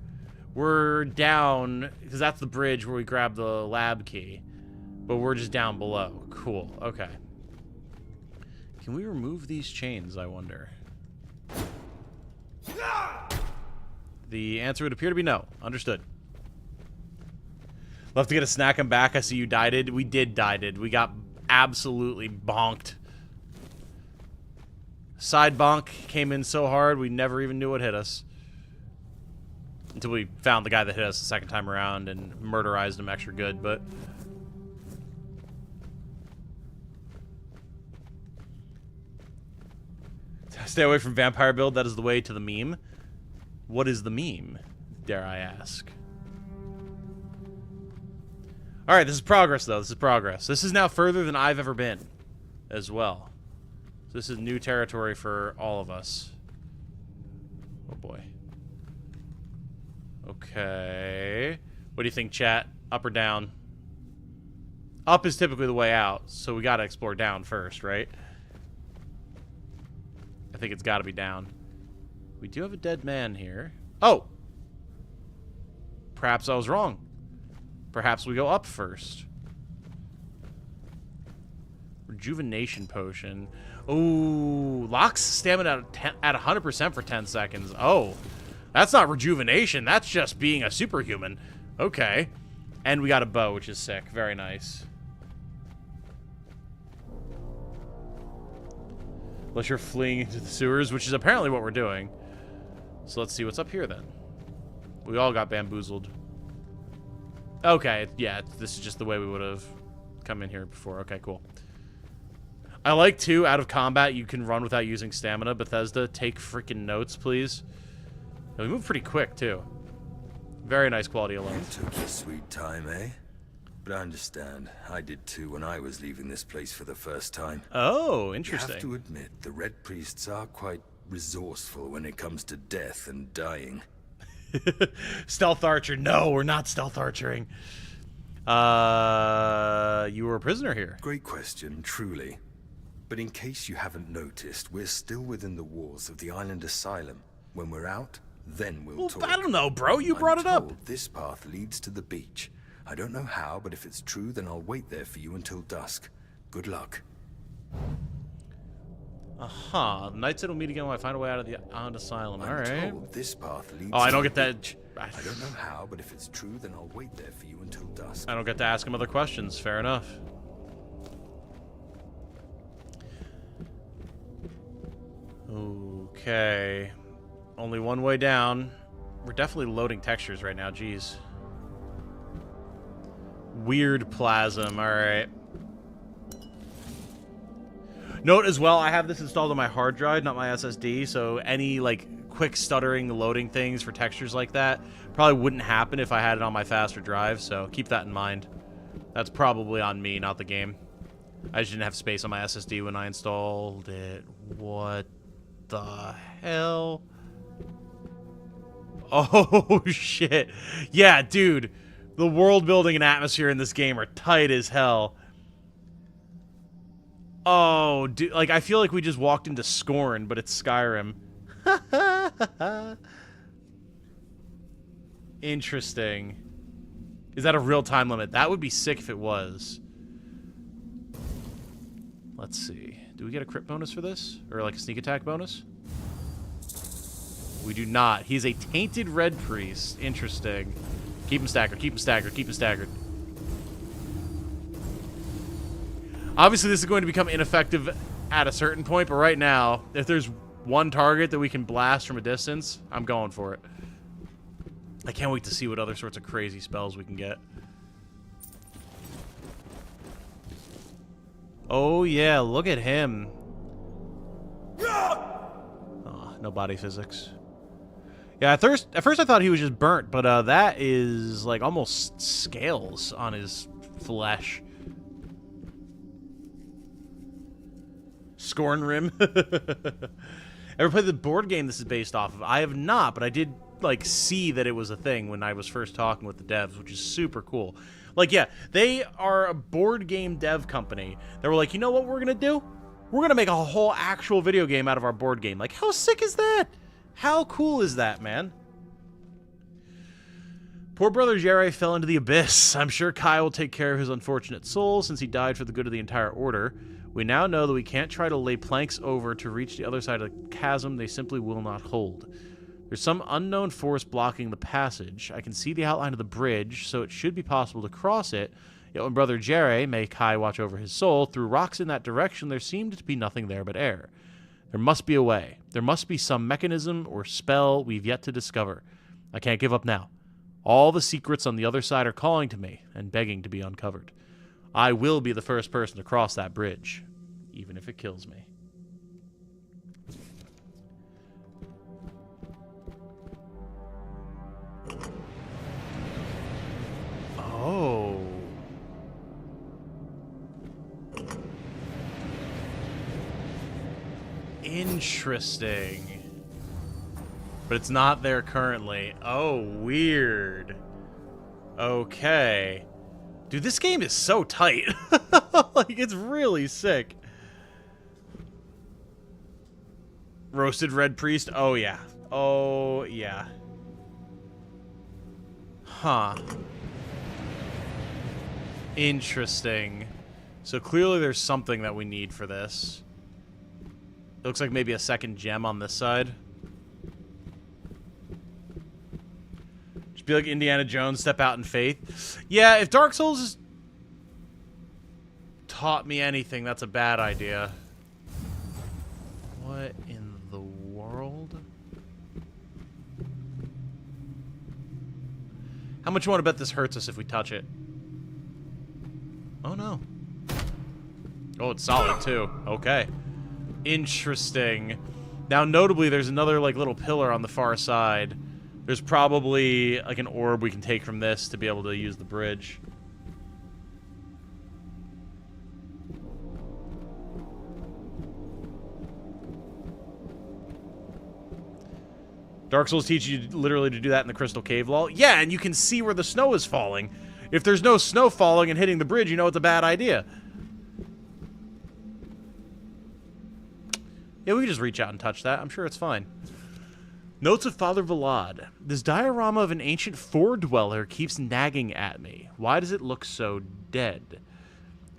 We're down, because that's the bridge where we grabbed the lab key. But we're just down below. Cool, okay. Can we remove these chains, I wonder? The answer would appear to be no. Understood. Love to get a snack and back. I see you dieted. We did dieted. We got absolutely bonked. Side bonk came in so hard we never even knew what hit us. Until we found the guy that hit us the second time around and murderized him extra good, but... Stay away from vampire build. That is the way to the meme. What is the meme, dare I ask? Alright, this is progress, though. This is progress. This is now further than I've ever been, as well. So this is new territory for all of us. Oh, boy. Okay. What do you think, chat? Up or down? Up is typically the way out, so we gotta explore down first, right? I think it's gotta be down. We do have a dead man here. Oh! Perhaps I was wrong. Perhaps we go up first. Rejuvenation potion. Ooh, locks stamina at 100% for 10 seconds. Oh, that's not rejuvenation. That's just being a superhuman. Okay. And we got a bow, which is sick. Very nice. Unless you're fleeing into the sewers, which is apparently what we're doing. So let's see what's up here then. We all got bamboozled. Okay, yeah, this is just the way we would have come in here before. Okay, cool. I like, too, out of combat, you can run without using stamina. Bethesda, take freaking notes, please. And we move pretty quick, too. Very nice quality of life. You took your sweet time, eh? But I understand. I did, too, when I was leaving this place for the first time. Oh, interesting. You have to admit, the Red Priests are quite resourceful when it comes to death and dying. Stealth archer. No, we're not stealth archering. You were a prisoner here. Great question, truly. But in case you haven't noticed, we're still within the walls of the island Asylum. When we're out, then we'll talk. I don't know, bro. You brought it up. This path leads to the beach. I don't know how, but if it's true, then I'll wait there for you until dusk. Good luck. The Knights will meet again when I find a way out of the island Asylum. All right. This path leads. Oh, I don't get that. I don't know how, but if it's true, then I'll wait there for you until dusk. I don't get to ask him other questions. Fair enough. Okay. Only one way down. We're definitely loading textures right now. Jeez. Weird plasm. All right. Note as well, I have this installed on my hard drive, not my SSD, so any, like, quick stuttering loading things for textures like that probably wouldn't happen if I had it on my faster drive, so keep that in mind. That's probably on me, not the game. I just didn't have space on my SSD when I installed it. What the hell? Oh, shit. Yeah, dude. The world building and atmosphere in this game are tight as hell. Oh, dude. Like, I feel like we just walked into Scorn, but it's Skyrim. Interesting. Is that a real time limit? That would be sick if it was. Let's see. Do we get a crit bonus for this? Or like a sneak attack bonus? We do not. He's a tainted red priest. Interesting. Keep him staggered, keep him staggered, keep him staggered. Obviously, this is going to become ineffective at a certain point, but right now, if there's one target that we can blast from a distance, I'm going for it. I can't wait to see what other sorts of crazy spells we can get. Oh, yeah, look at him. Oh, no body physics. Yeah, at first I thought he was just burnt, but that is, like, almost scales on his flesh. Scorn Rim. Ever played the board game this is based off of? I have not, but I did, like, see that it was a thing when I was first talking with the devs, which is super cool. Like, yeah, they are a board game dev company that were like, you know what we're gonna do? We're gonna make a whole actual video game out of our board game. Like, how sick is that? How cool is that, man? Poor brother Jerry fell into the abyss. I'm sure Kai will take care of his unfortunate soul since he died for the good of the entire order. We now know that we can't try to lay planks over to reach the other side of the chasm. They simply will not hold. There's some unknown force blocking the passage. I can see the outline of the bridge, so it should be possible to cross it. Yet when Brother Jerry, may Kai watch over his soul, threw rocks in that direction, there seemed to be nothing there but air. There must be a way. There must be some mechanism or spell we've yet to discover. I can't give up now. All the secrets on the other side are calling to me and begging to be uncovered. I will be the first person to cross that bridge, even if it kills me. Oh. Interesting. But it's not there currently. Oh, weird. Okay. Dude, this game is so tight. Like, it's really sick. Roasted Red Priest? Oh, yeah. Oh, yeah. Huh. Interesting. So clearly there's something that we need for this. It looks like maybe a second gem on this side. Just be like Indiana Jones, step out in faith. Yeah, if Dark Souls has taught me anything, that's a bad idea. What in the world? How much you want to bet this hurts us if we touch it? Oh, no. Oh, it's solid, too. Okay. Interesting. Now, notably, there's another, like, little pillar on the far side. There's probably, like, an orb we can take from this to be able to use the bridge. Dark Souls teaches you literally to do that in the Crystal Cave lol. Yeah, and you can see where the snow is falling. If there's no snow falling and hitting the bridge, you know it's a bad idea. Yeah, we can just reach out and touch that. I'm sure it's fine. Notes of Father Vlad. This diorama of an ancient fore-dweller keeps nagging at me. Why does it look so dead?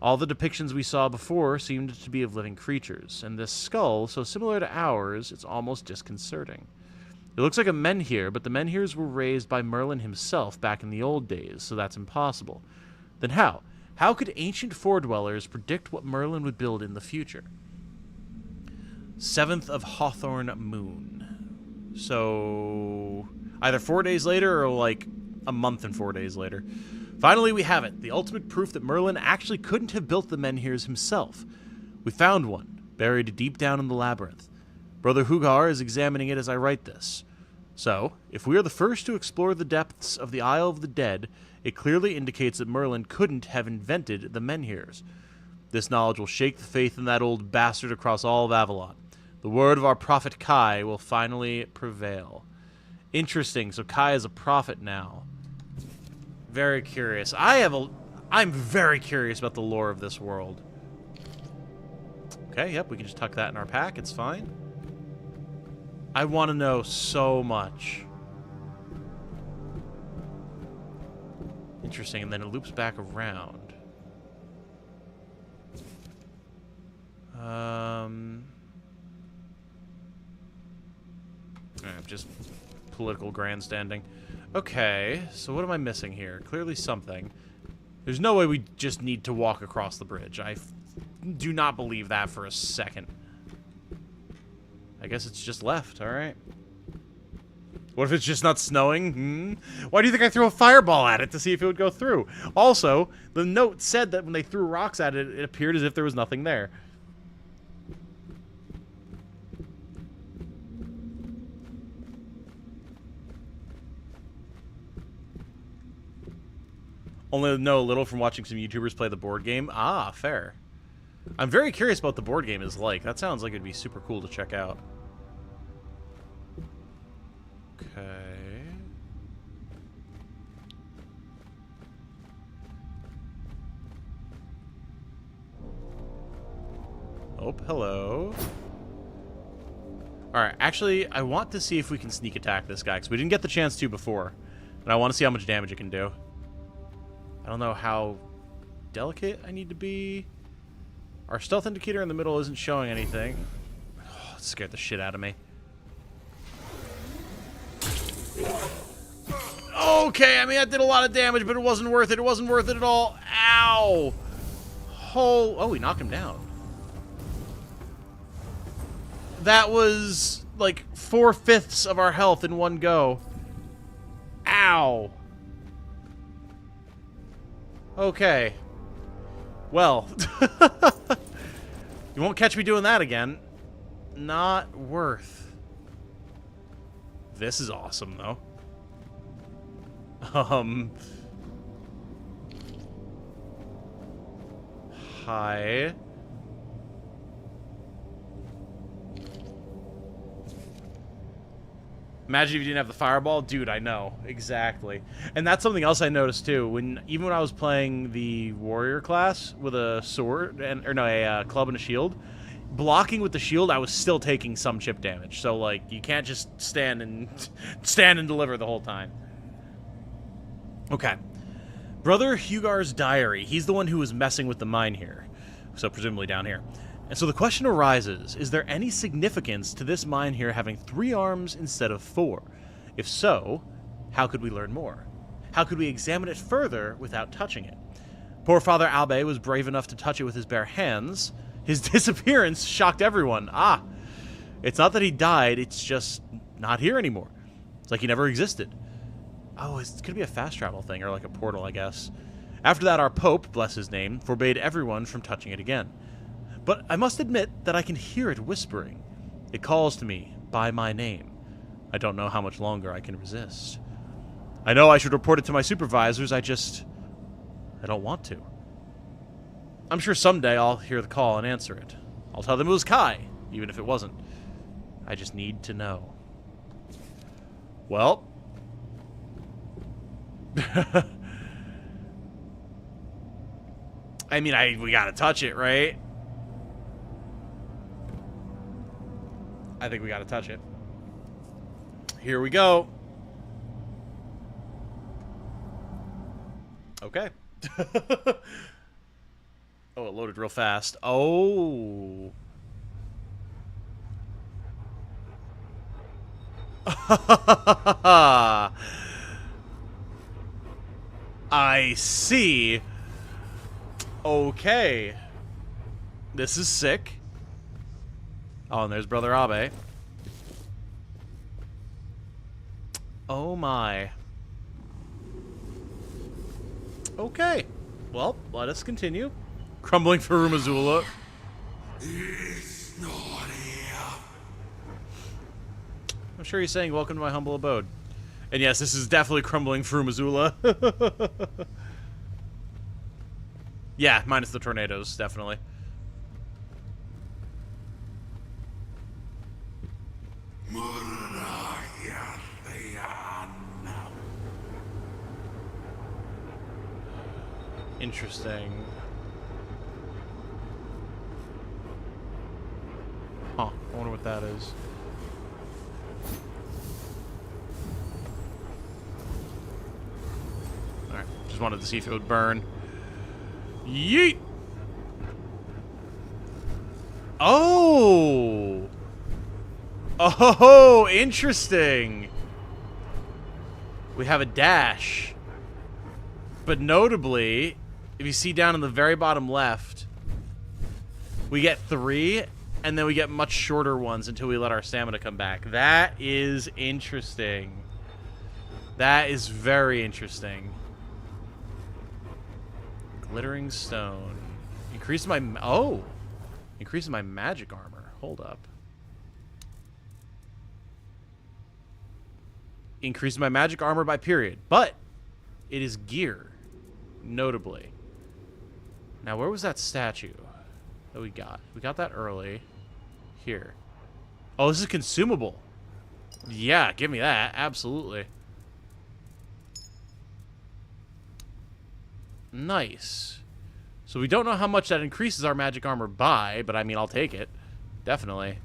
All the depictions we saw before seemed to be of living creatures, and this skull, so similar to ours, it's almost disconcerting. It looks like a menhir, but the menhirs were raised by Merlin himself back in the old days, so that's impossible. Then how? How could ancient fore-dwellers predict what Merlin would build in the future? 7th of Hawthorn Moon. So, either 4 days later or like a month and 4 days later. Finally, we have it. The ultimate proof that Merlin actually couldn't have built the menhirs himself. We found one, buried deep down in the labyrinth. Brother Hugar is examining it as I write this. So, if we are the first to explore the depths of the Isle of the Dead, it clearly indicates that Merlin couldn't have invented the menhirs. This knowledge will shake the faith in that old bastard across all of Avalon. The word of our prophet Kai will finally prevail. Interesting, so Kai is a prophet now. Very curious. I'm very curious about the lore of this world. Okay, yep, we can just tuck that in our pack, it's fine. I want to know so much. Interesting, and then it loops back around. Just political grandstanding. Okay, so what am I missing here? Clearly something. There's no way we just need to walk across the bridge. I do not believe that for a second. I guess it's just left, alright. What if it's just not snowing? Why do you think I threw a fireball at it to see if it would go through? Also, the note said that when they threw rocks at it, it appeared as if there was nothing there. Only know a little from watching some YouTubers play the board game. Ah, fair. I'm very curious about what the board game is like. That sounds like it'd be super cool to check out. Okay. Oh, hello. Alright, actually, I want to see if we can sneak attack this guy, because we didn't get the chance to before. And I want to see how much damage it can do. I don't know how delicate I need to be. Our stealth indicator in the middle isn't showing anything. Oh, it scared the shit out of me. Okay, I mean, that did a lot of damage, but it wasn't worth it. It wasn't worth it at all. Ow! Oh, we knocked him down. That was, like, 4/5 of our health in one go. Ow! Okay. Well. You won't catch me doing that again. Not worth. This is awesome, though. Hi. Imagine if you didn't have the fireball. Dude, I know. Exactly. And that's something else I noticed, too. Even when I was playing the warrior class with a sword, a club and a shield, blocking with the shield, I was still taking some chip damage. So, like, you can't just stand and deliver the whole time. Okay. Brother Hugar's diary. He's the one who was messing with the mine here. So, presumably down here. And so the question arises, is there any significance to this mine here having 3 arms instead of 4? If so, how could we learn more? How could we examine it further without touching it? Poor Father Albe was brave enough to touch it with his bare hands. His disappearance shocked everyone. Ah, it's not that he died, it's just not here anymore. It's like he never existed. Oh, it's going to be a fast travel thing, or like a portal, I guess. After that, our Pope, bless his name, forbade everyone from touching it again. But I must admit that I can hear it whispering. It calls to me by my name. I don't know how much longer I can resist. I know I should report it to my supervisors, I don't want to. I'm sure someday I'll hear the call and answer it. I'll tell them it was Kai, even if it wasn't. I just need to know. Well. I mean, we gotta touch it, right? I think we gotta touch it. Here we go. Okay. Oh, it loaded real fast. Oh. I see. Okay. This is sick. Oh, and there's Brother Abe. Oh my. Okay. Well, let us continue. Crumbling for Rumazula. It's not here. I'm sure he's saying, welcome to my humble abode. And yes, this is definitely crumbling for Rumazula. Yeah, minus the tornadoes, definitely. Interesting. Huh, I wonder what that is. Alright, just wanted to see if it would burn. Yeet! Oh! Oh, interesting! We have a dash. But notably, if you see down in the very bottom left, we get 3, and then we get much shorter ones until we let our stamina come back. That is interesting. That is very interesting. Glittering stone. Increases my... Oh! Increases my magic armor. Hold up. Increases my magic armor by period. But it is gear. Notably. Now, where was that statue that we got? We got that early. Here. Oh, this is consumable. Yeah, give me that. Absolutely. Nice. So we don't know how much that increases our magic armor by, but I mean, I'll take it. Definitely.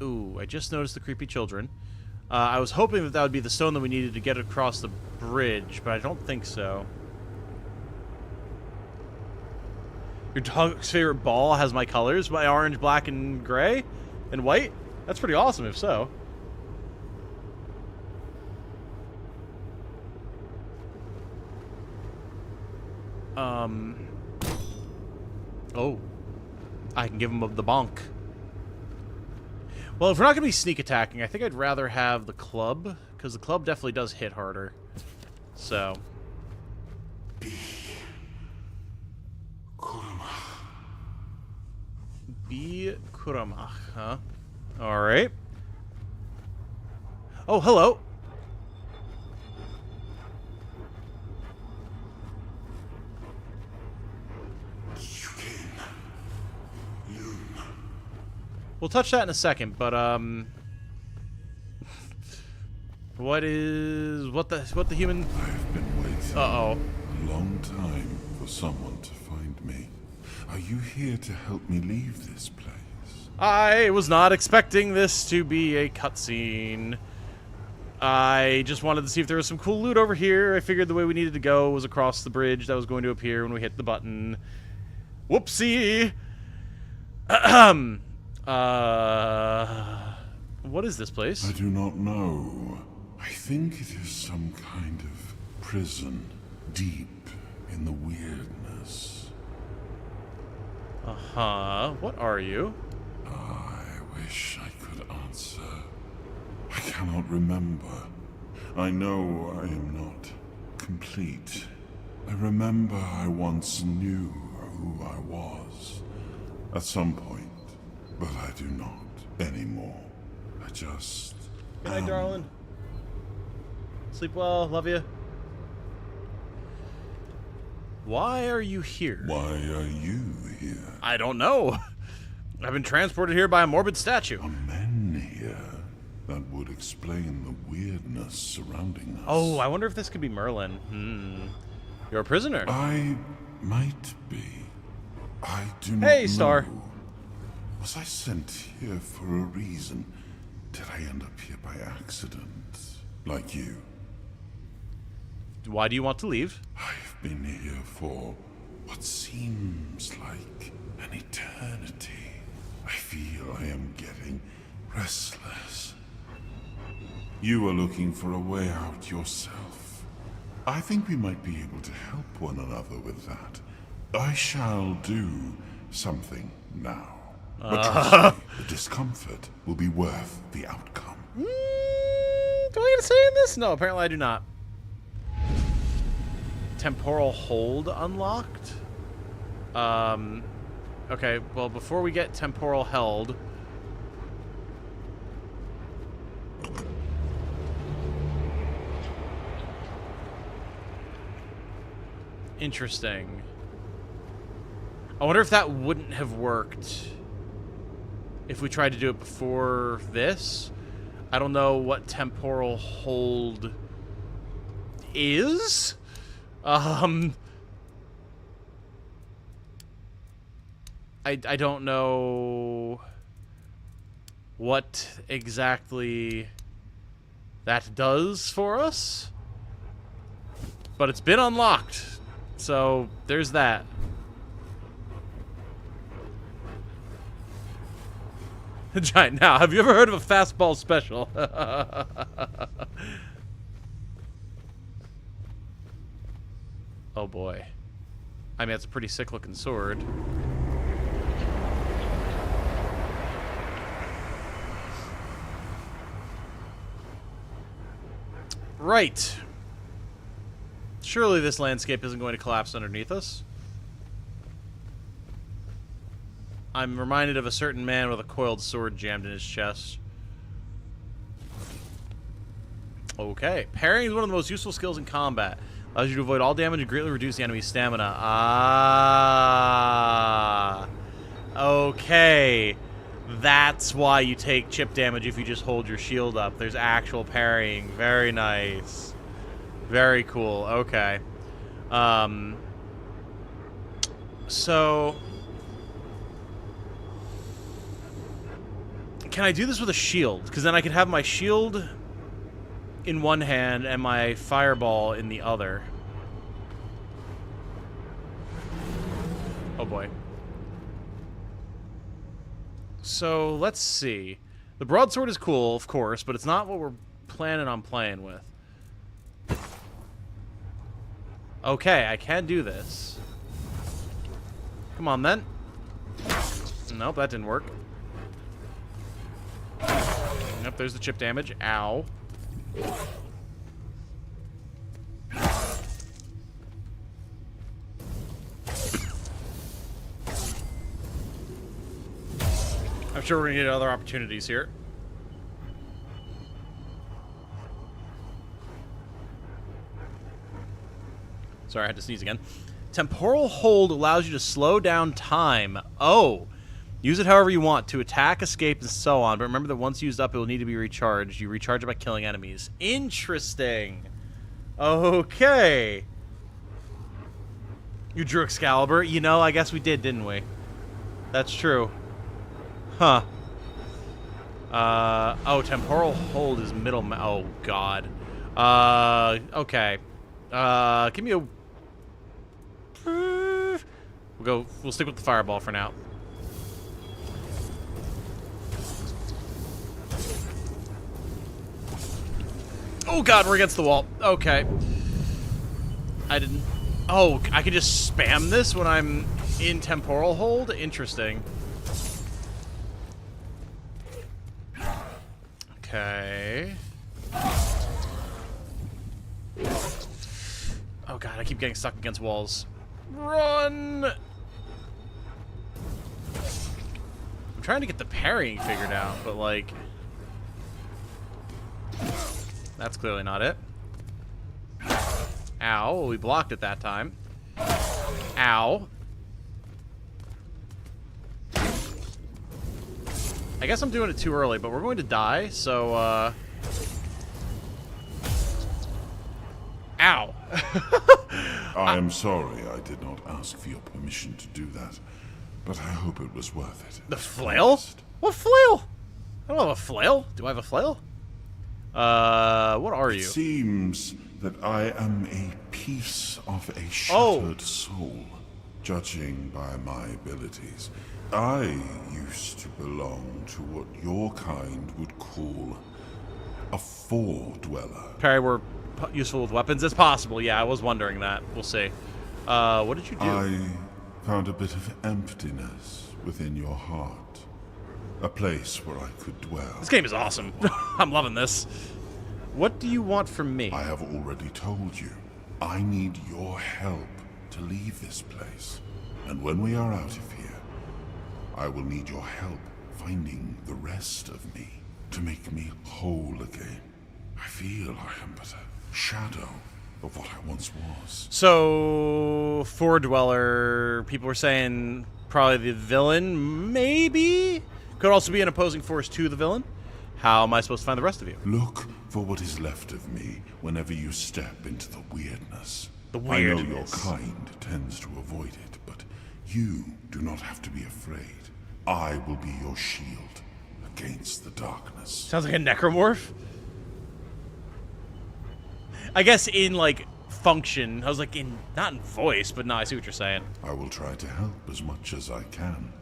Ooh, I just noticed the creepy children. I was hoping that that would be the stone that we needed to get across the bridge, but I don't think so. Your dog's favorite ball has my colors, my orange, black, and gray, and white? That's pretty awesome, if so. Oh. I can give him the bonk. Well, if we're not going to be sneak attacking, I think I'd rather have the club, because the club definitely does hit harder. So. B. Kuramach, huh? Alright. Oh, hello. We'll touch that in a second, but, What the human? I've been waiting Uh-oh. a long time for someone to find me. Are you here to help me leave this place? I was not expecting this to be a cutscene. I just wanted to see if there was some cool loot over here. I figured the way we needed to go was across the bridge that was going to appear when we hit the button. Whoopsie! What is this place? I do not know. I think it is some kind of prison, deep in the weirdness. Uh-huh. What are you? I wish I could answer. I cannot remember. I know I am not complete. I remember I once knew who I was at some point, but I do not anymore. I just Good night, darling. Sleep well. Love you. Why are you here? Why are you here? I don't know. I've been transported here by a morbid statue. Are men here? That would explain the weirdness surrounding us. Oh, I wonder if this could be Merlin. You're a prisoner. I might be. I do not Hey, know. Star. Was I sent here for a reason? Did I end up here by accident? Like you? Why do you want to leave? I've been here for what seems like an eternity. I feel I am getting restless. You are looking for a way out yourself. I think we might be able to help one another with that. I shall do something now. But trust me, the discomfort will be worth the outcome. Do I get a say in this? No, apparently I do not. Temporal hold unlocked? Okay, well, before we get temporal held... Interesting. I wonder if that wouldn't have worked if we tried to do it before this. I don't know what temporal hold is. I don't know what exactly that does for us, but it's been unlocked, so there's that. Giant. Now, have you ever heard of a fastball special? Oh boy. I mean, it's a pretty sick looking sword. Right. Surely this landscape isn't going to collapse underneath us. I'm reminded of a certain man with a coiled sword jammed in his chest. Okay. Parrying is one of the most useful skills in combat. Allows you to avoid all damage and greatly reduce the enemy's stamina. Ah. Okay. That's why you take chip damage if you just hold your shield up. There's actual parrying. Very nice. Very cool. Okay. So... Can I do this with a shield? Because then I could have my shield in one hand and my fireball in the other. Oh boy. So, let's see. The broadsword is cool, of course, but it's not what we're planning on playing with. Okay, I can do this. Come on, then. Nope, that didn't work. Yep, there's the chip damage. Ow. I'm sure we're gonna get other opportunities here. Sorry, I had to sneeze again. Temporal hold allows you to slow down time. Oh, Use it however you want to attack, escape, and so on. But remember that once used up, it will need to be recharged. You recharge it by killing enemies. Interesting. Okay. You drew Excalibur. You know, I guess we did, didn't we? That's true. Huh. Oh, temporal hold is middle. Oh, God. Okay. Give me a... We'll stick with the fireball for now. Oh, God, we're against the wall. Okay. I didn't... Oh, I can just spam this when I'm in temporal hold? Interesting. Okay. Oh, God, I keep getting stuck against walls. Run! I'm trying to get the parrying figured out, but, like... That's clearly not it. Ow, we blocked it that time. Ow. I guess I'm doing it too early, but we're going to die, so, Ow. I am sorry I did not ask for your permission to do that, but I hope it was worth it. The flail? What flail? I don't have a flail. Do I have a flail? What are you? It seems that I am a piece of a shattered soul, judging by my abilities. I used to belong to what your kind would call a four-dweller. Parry were useful with weapons. It's possible, yeah, I was wondering that. We'll see. What did you do? I found a bit of emptiness within your heart. A place where I could dwell. This game is awesome. I'm loving this. What do you want from me? I have already told you. I need your help to leave this place. And when we are out of here, I will need your help finding the rest of me to make me whole again. I feel I am but a shadow of what I once was. So, Four Dweller, people were saying probably the villain, maybe? Could also be an opposing force to the villain. How am I supposed to find the rest of you? Look for what is left of me whenever you step into the weirdness. The weirdness. I know your kind tends to avoid it, but you do not have to be afraid. I will be your shield against the darkness. Sounds like a necromorph. I guess in, like, function. I was like, not in voice, but no, I see what you're saying. I will try to help as much as I can.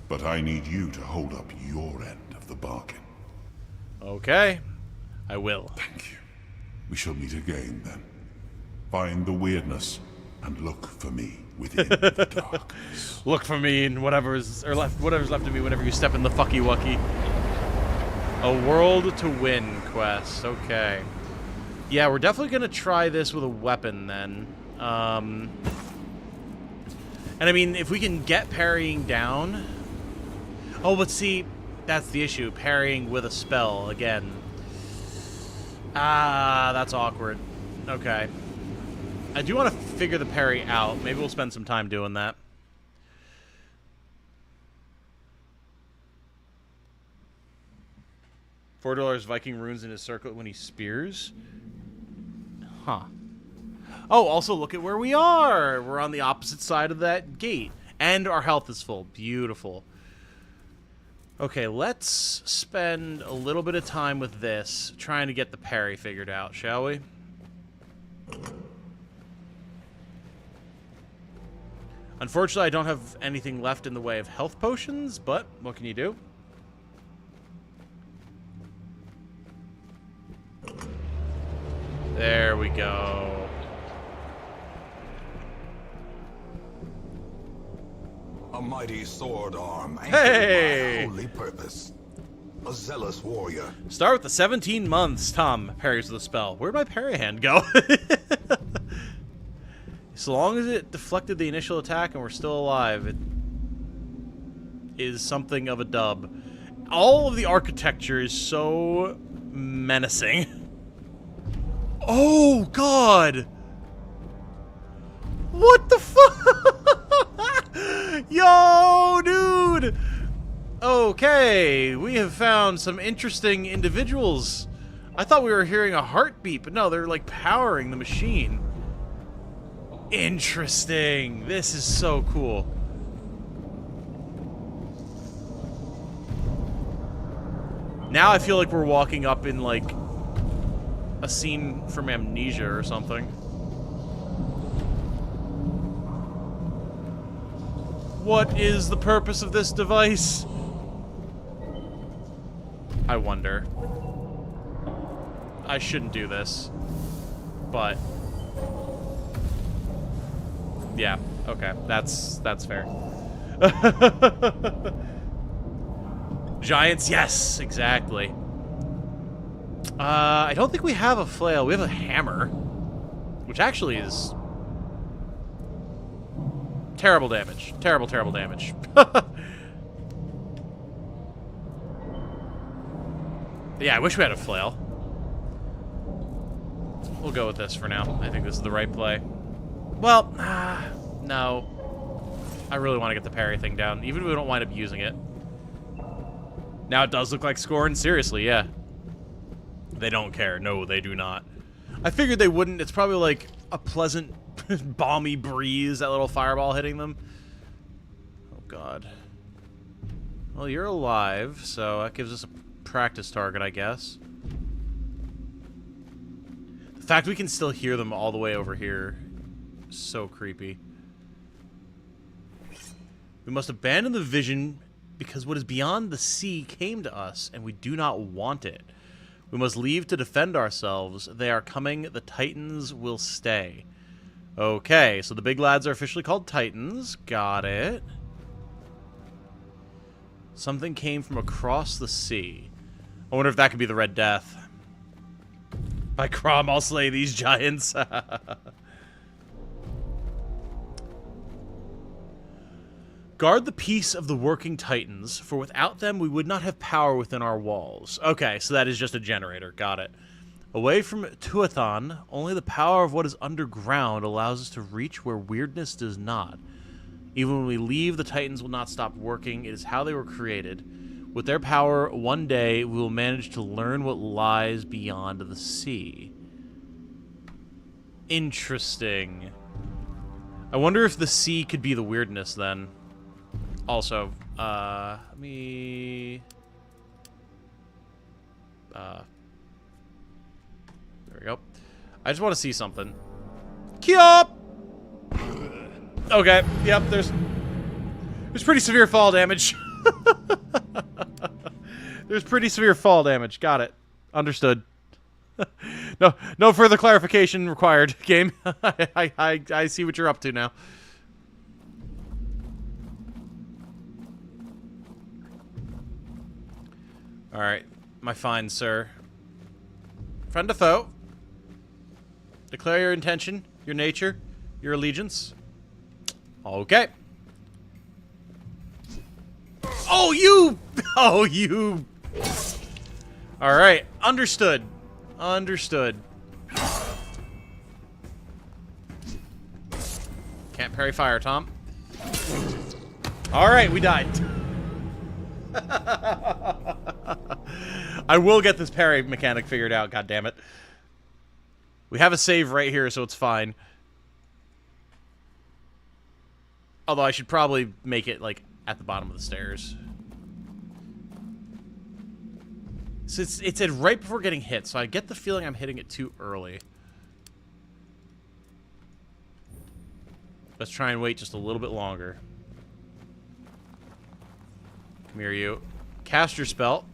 But I need you to hold up your end of the bargain. Okay. I will. Thank you. We shall meet again, then. Find the weirdness and look for me within the darkness. Look for me in whatever's left of me whenever you step in the fucky wucky. A world to win quest. Okay. Yeah, we're definitely gonna try this with a weapon then. And I mean, if we can get parrying down. Oh, but see, that's the issue. Parrying with a spell again. Ah, that's awkward. Okay. I do want to figure the parry out. Maybe we'll spend some time doing that. $4 Viking runes in his circlet when he spears. Huh. Oh, also look at where we are. We're on the opposite side of that gate. And our health is full. Beautiful. Okay, let's spend a little bit of time with this, trying to get the parry figured out, shall we? Unfortunately, I don't have anything left in the way of health potions, but what can you do? There we go. A mighty sword arm anchored Hey! by holy purpose. A zealous warrior. Start with the 17 months, Tom parries with a spell. Where'd my parry hand go? So long as it deflected the initial attack and we're still alive, it is something of a dub. All of the architecture is so menacing. Oh, God! What the fuck? Yo, dude! Okay, we have found some interesting individuals. I thought we were hearing a heartbeat, but no, they're like powering the machine. Interesting. This is so cool. Now I feel like we're walking up in like a scene from Amnesia or something. What is the purpose of this device? I wonder. I shouldn't do this. But yeah, okay. That's fair. Giants, yes, exactly. I don't think we have a flail. We have a hammer, which actually is terrible damage. Terrible, terrible damage. Yeah, I wish we had a flail. We'll go with this for now. I think this is the right play. Well, no. I really want to get the parry thing down, even if we don't wind up using it. Now it does look like Scorn. Seriously, yeah. They don't care. No, they do not. I figured they wouldn't. It's probably like a pleasant, balmy breeze, that little fireball hitting them. Oh, God. Well, you're alive, so that gives us a practice target, I guess. The fact we can still hear them all the way over here is so creepy. We must abandon the vision because what is beyond the sea came to us, and we do not want it. We must leave to defend ourselves. They are coming. The Titans will stay. Okay, so the big lads are officially called Titans. Got it. Something came from across the sea. I wonder if that could be the Red Death. By Crom, I'll slay these giants. Guard the peace of the working Titans, for without them we would not have power within our walls. Okay, so that is just a generator. Got it. Away from Tuathan, only the power of what is underground allows us to reach where weirdness does not. Even when we leave, the Titans will not stop working. It is how they were created. With their power, one day we will manage to learn what lies beyond the sea. Interesting. I wonder if the sea could be the weirdness then. Also, let me... there we go. I just want to see something. Kyop! Okay, yep, there's pretty severe fall damage. There's pretty severe fall damage. Got it. Understood. No further clarification required, game. I see what you're up to now. Alright, my fine sir. Friend or foe? Declare your intention, your nature, your allegiance. Okay. Oh, you! Oh, you! Alright, understood. Understood. Can't parry fire, Tom. Alright, we died. I will get this parry mechanic figured out, goddammit. We have a save right here, so it's fine. Although I should probably make it, like, at the bottom of the stairs. So it's at right before getting hit, so I get the feeling I'm hitting it too early. Let's try and wait just a little bit longer. Come here, you. Cast your spell.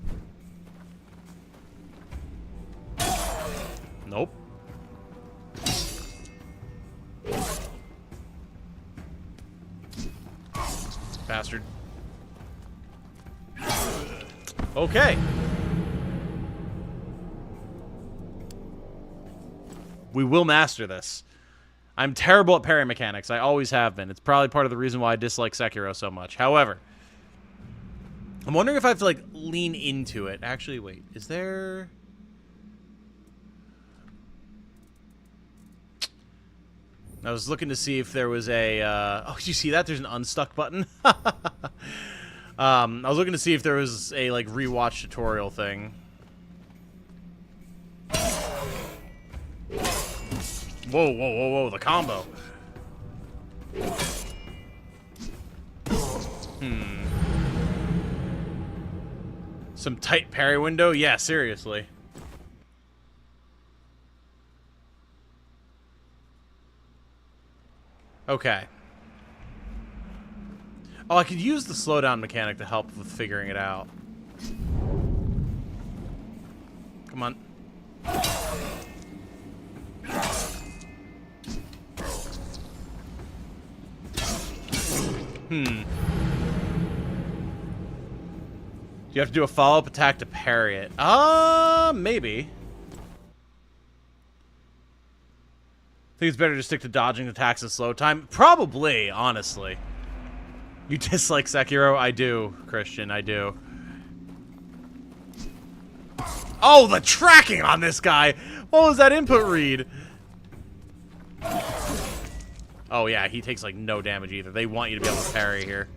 Nope. Bastard. Okay. We will master this. I'm terrible at parry mechanics. I always have been. It's probably part of the reason why I dislike Sekiro so much. However, I'm wondering if I have to, like, lean into it. Actually, wait. Is there... I was looking to see if there was a... Oh, did you see that? There's an unstuck button. I was looking to see if there was a, like, rewatch tutorial thing. Whoa, whoa, whoa, whoa, the combo. Some tight parry window? Yeah, seriously. Okay. Oh, I could use the slowdown mechanic to help with figuring it out. Come on. Do you have to do a follow-up attack to parry it? Maybe. Think it's better to stick to dodging attacks in slow time? Probably, honestly. You dislike Sekiro? I do, Christian, I do. Oh, the tracking on this guy! What was that input read? Oh yeah, he takes like no damage either. They want you to be able to parry here.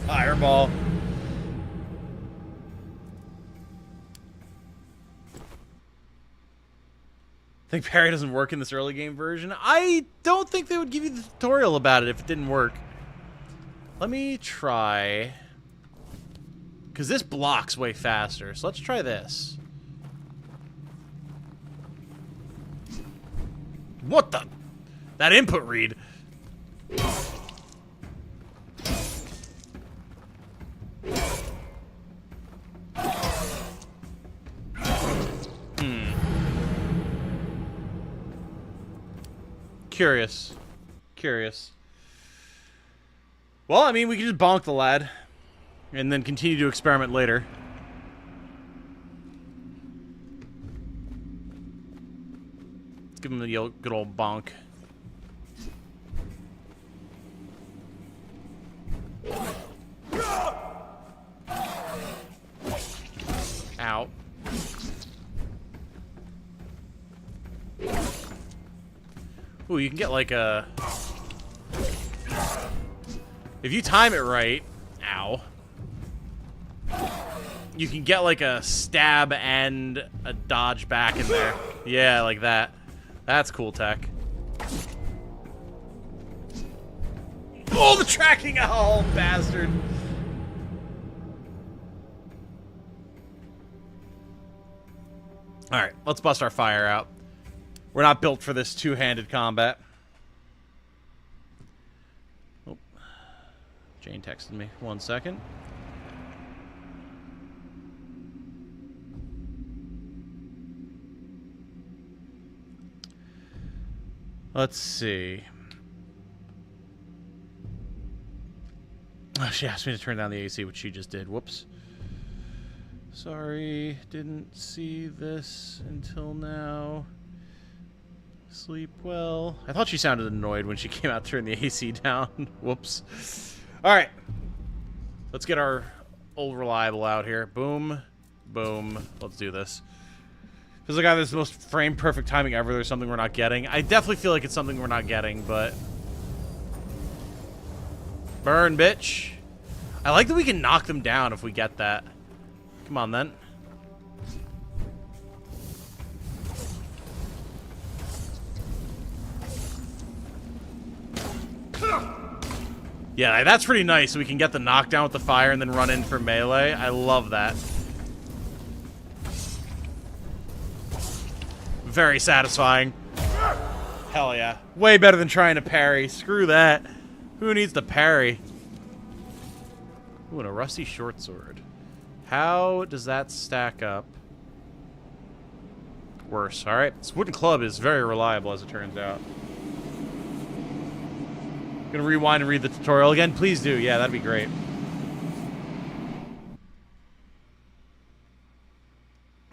Fireball. Think parry doesn't work in this early game version? I don't think they would give you the tutorial about it if it didn't work. Let me try. Because this blocks way faster. So let's try this. What the? That input read. Curious. Curious. Well, I mean, we can just bonk the lad. And then continue to experiment later. Let's give him the good old bonk. Ow. Ooh, you can get like a... If you time it right... Ow. You can get like a stab and a dodge back in there. Yeah, like that. That's cool tech. Oh, the tracking! Oh, bastard. Alright, let's bust our fire out. We're not built for this two-handed combat. Oh. Jane texted me. 1 second. Let's see. Oh, she asked me to turn down the AC, which she just did. Whoops. Sorry, didn't see this until now. Sleep well. I thought she sounded annoyed when she came out to turn the AC down. Whoops. Alright. Let's get our old reliable out here. Boom. Boom. Let's do this. Feels like either this is the most frame perfect timing ever. There's something we're not getting. I definitely feel like it's something we're not getting, but... Burn, bitch. I like that we can knock them down if we get that. Come on, then. Yeah, that's pretty nice. We can get the knockdown with the fire and then run in for melee. I love that. Very satisfying. Hell yeah. Way better than trying to parry. Screw that. Who needs to parry? Ooh, and a rusty short sword. How does that stack up? Worse. Alright. This wooden club is very reliable, as it turns out. Gonna rewind and read the tutorial again? Please do. Yeah, that'd be great.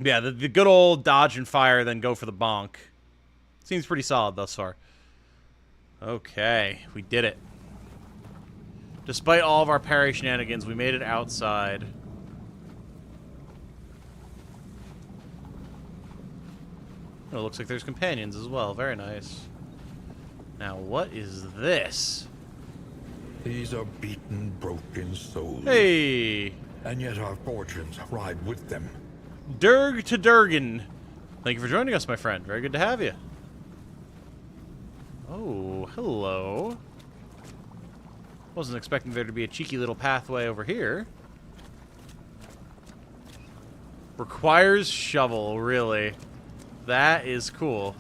Yeah, the good old dodge and fire, then go for the bonk. Seems pretty solid thus far. Okay, we did it. Despite all of our parry shenanigans, we made it outside. Oh, it looks like there's companions as well. Very nice. Now, what is this? These are beaten, broken souls. Hey! And yet our fortunes ride with them. Durg to Durgan. Thank you for joining us, my friend. Very good to have you. Oh, hello. Wasn't expecting there to be a cheeky little pathway over here. Requires shovel, really. That is cool.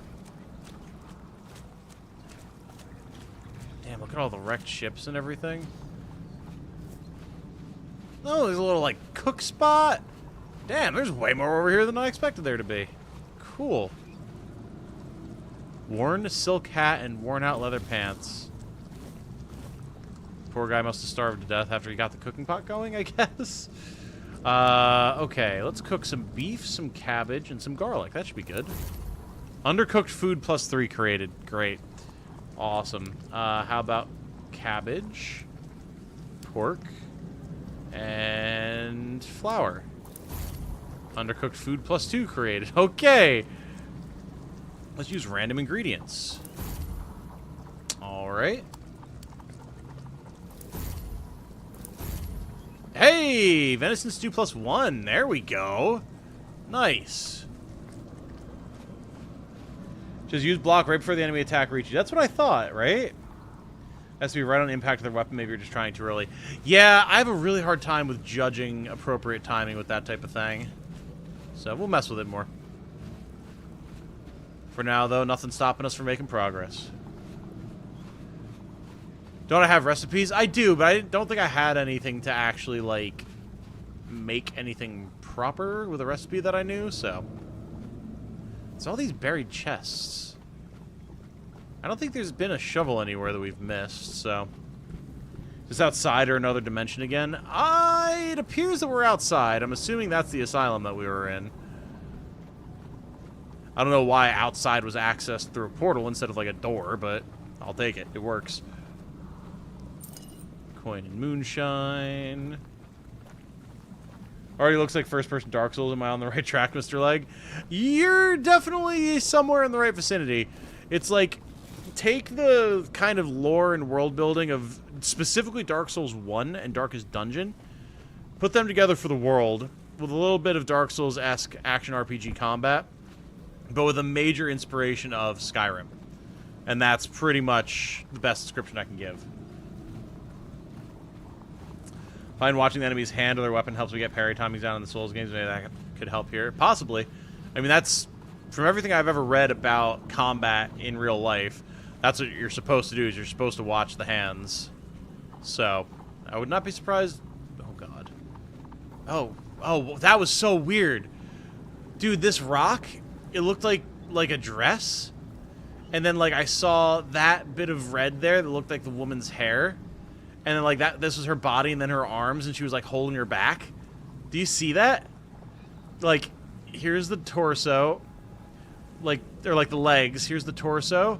Damn, look at all the wrecked ships and everything. Oh, there's a little, like, cook spot. Damn, there's way more over here than I expected there to be. Cool. Worn silk hat and worn out leather pants. Poor guy must have starved to death after he got the cooking pot going, I guess. Okay, let's cook some beef, some cabbage, and some garlic. That should be good. Undercooked food plus 3 created. Great. Awesome. How about cabbage, pork, and flour? Undercooked food plus 2 created. Okay. Let's use random ingredients. Alright. Hey! Venison stew plus 1. There we go. Nice. Just use block right before the enemy attack reaches you. That's what I thought, right? Has to be right on impact of their weapon. Maybe you're just trying too early. Yeah, I have a really hard time with judging appropriate timing with that type of thing. So we'll mess with it more. For now, though, nothing's stopping us from making progress. Don't I have recipes? I do, but I don't think I had anything to actually, like, make anything proper with a recipe that I knew, so. It's all these buried chests. I don't think there's been a shovel anywhere that we've missed, so. Just outside or another dimension again? It appears that we're outside. I'm assuming that's the asylum that we were in. I don't know why outside was accessed through a portal instead of like a door, but I'll take it. It works. Coin and moonshine. Already looks like first-person Dark Souls. Am I on the right track, Mr. Leg? You're definitely somewhere in the right vicinity. It's like, take the kind of lore and world building of specifically Dark Souls 1 and Darkest Dungeon, put them together for the world with a little bit of Dark Souls-esque action RPG combat, but with a major inspiration of Skyrim. And that's pretty much the best description I can give. Find watching the enemy's hand or their weapon helps me get parry timings down in the Souls games. Maybe that could help here. Possibly. I mean, that's, from everything I've ever read about combat in real life, that's what you're supposed to do, is you're supposed to watch the hands. So, I would not be surprised. Oh, God. Oh, that was so weird. Dude, this rock, it looked like a dress. And then, like, I saw that bit of red there that looked like the woman's hair. And then, like, this was her body and then her arms, and she was, like, holding her back. Do you see that? Like, here's the torso. Like, or, like, the legs. Here's the torso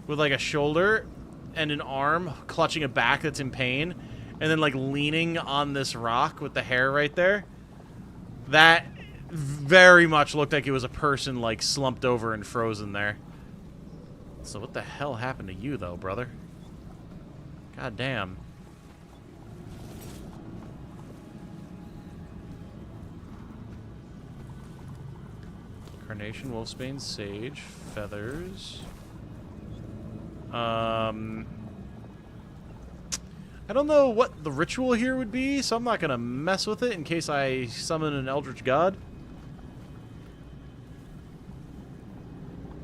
with, like, a shoulder and an arm clutching a back that's in pain. And then, like, leaning on this rock with the hair right there. That very much looked like it was a person, like, slumped over and frozen there. So what the hell happened to you, though, brother? God damn. Carnation, wolfsbane, sage, feathers. I don't know what the ritual here would be, so I'm not gonna mess with it in case I summon an eldritch god.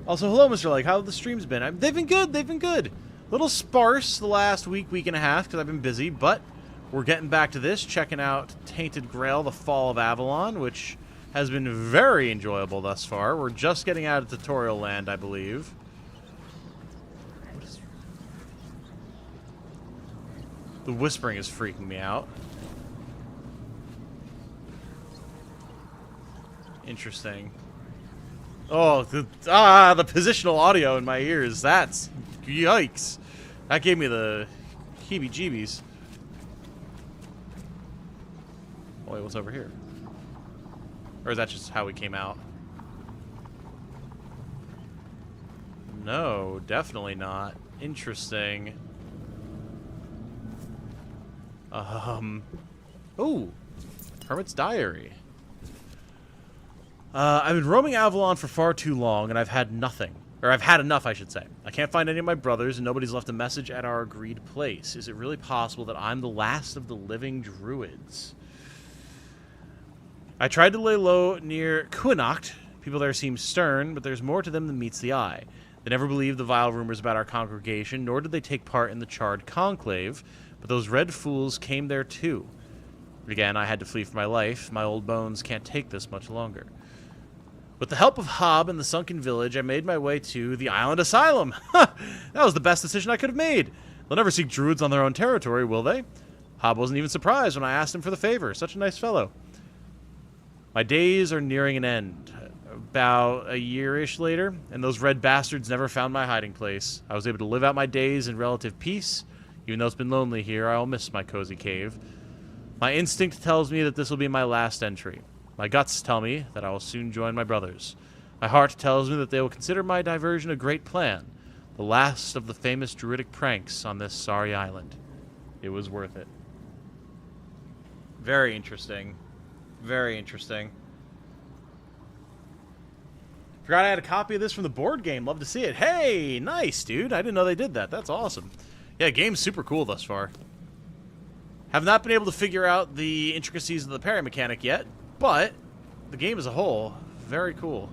Also, hello, Mr. Leg. How have the streams been? They've been good. They've been good. A little sparse the last week and a half because I've been busy, but we're getting back to this, checking out Tainted Grail, The Fall of Avalon, which has been very enjoyable thus far. We're just getting out of tutorial land, I believe. The whispering is freaking me out. Interesting. Oh, the positional audio in my ears. That's... yikes. That gave me the heebie-jeebies. Oh, wait, what's over here? Or is that just how we came out? No, definitely not. Interesting. Ooh. Hermit's Diary. I've been roaming Avalon for far too long, and I've had nothing. Or I've had enough, I should say. I can't find any of my brothers, and nobody's left a message at our agreed place. Is it really possible that I'm the last of the living druids? I tried to lay low near Kuinacht. People there seem stern, but there's more to them than meets the eye. They never believed the vile rumors about our congregation, nor did they take part in the charred conclave, but those red fools came there too. Again, I had to flee for my life. My old bones can't take this much longer. With the help of Hob and the sunken village, I made my way to the island Asylum. That was the best decision I could have made. They'll never seek druids on their own territory, will they? Hob wasn't even surprised when I asked him for the favor. Such a nice fellow. My days are nearing an end. About a year-ish later, and those red bastards never found my hiding place. I was able to live out my days in relative peace. Even though it's been lonely here, I'll miss my cozy cave. My instinct tells me that this will be my last entry. My guts tell me that I will soon join my brothers. My heart tells me that they will consider my diversion a great plan. The last of the famous druidic pranks on this sorry island. It was worth it. Very interesting. Very interesting. Forgot I had a copy of this from the board game. Love to see it. Hey, nice, dude. I didn't know they did that. That's awesome. Yeah, game's super cool thus far. Have not been able to figure out the intricacies of the parry mechanic yet, but the game as a whole, very cool.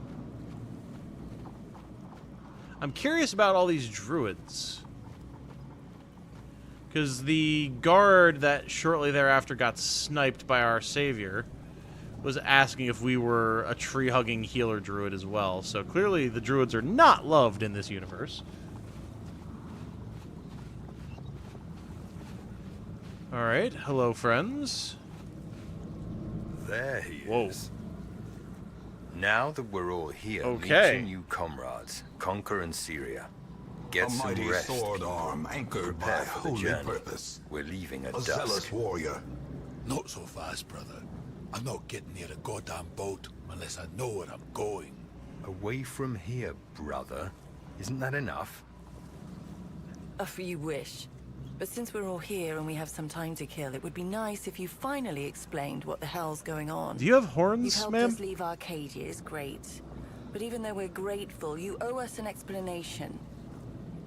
I'm curious about all these druids. Because the guard that shortly thereafter got sniped by our savior was asking if we were a tree-hugging healer druid as well. So clearly the druids are not loved in this universe. Alright, hello friends. There he Whoa. is. Now that we're all here, meet Okay. your new comrades. Conquer in Syria. Get A some mighty rest. sword arm anchored by Prepare for the holy journey. purpose. We're leaving at A dusk. zealous warrior. Not so fast, brother. I'm not getting near a goddamn boat unless I know where I'm going. Away from here, brother. Isn't that enough? If you wish. But since we're all here and we have some time to kill, it would be nice if you finally explained what the hell's going on. Do you have You've horns, helped ma'am? us leave Arcadia is great. But even though we're grateful, you owe us an explanation.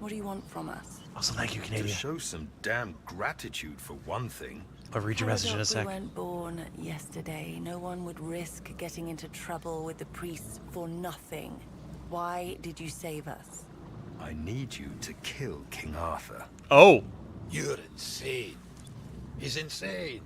What do you want from us? Also, thank you, To Canadian. show some damn gratitude for one thing. I'll read your message in a Paradox, sec. We weren't born yesterday. No one would risk getting into trouble with the priests for nothing. Why did you save us? I need you to kill King Arthur. Oh! You're insane. He's insane.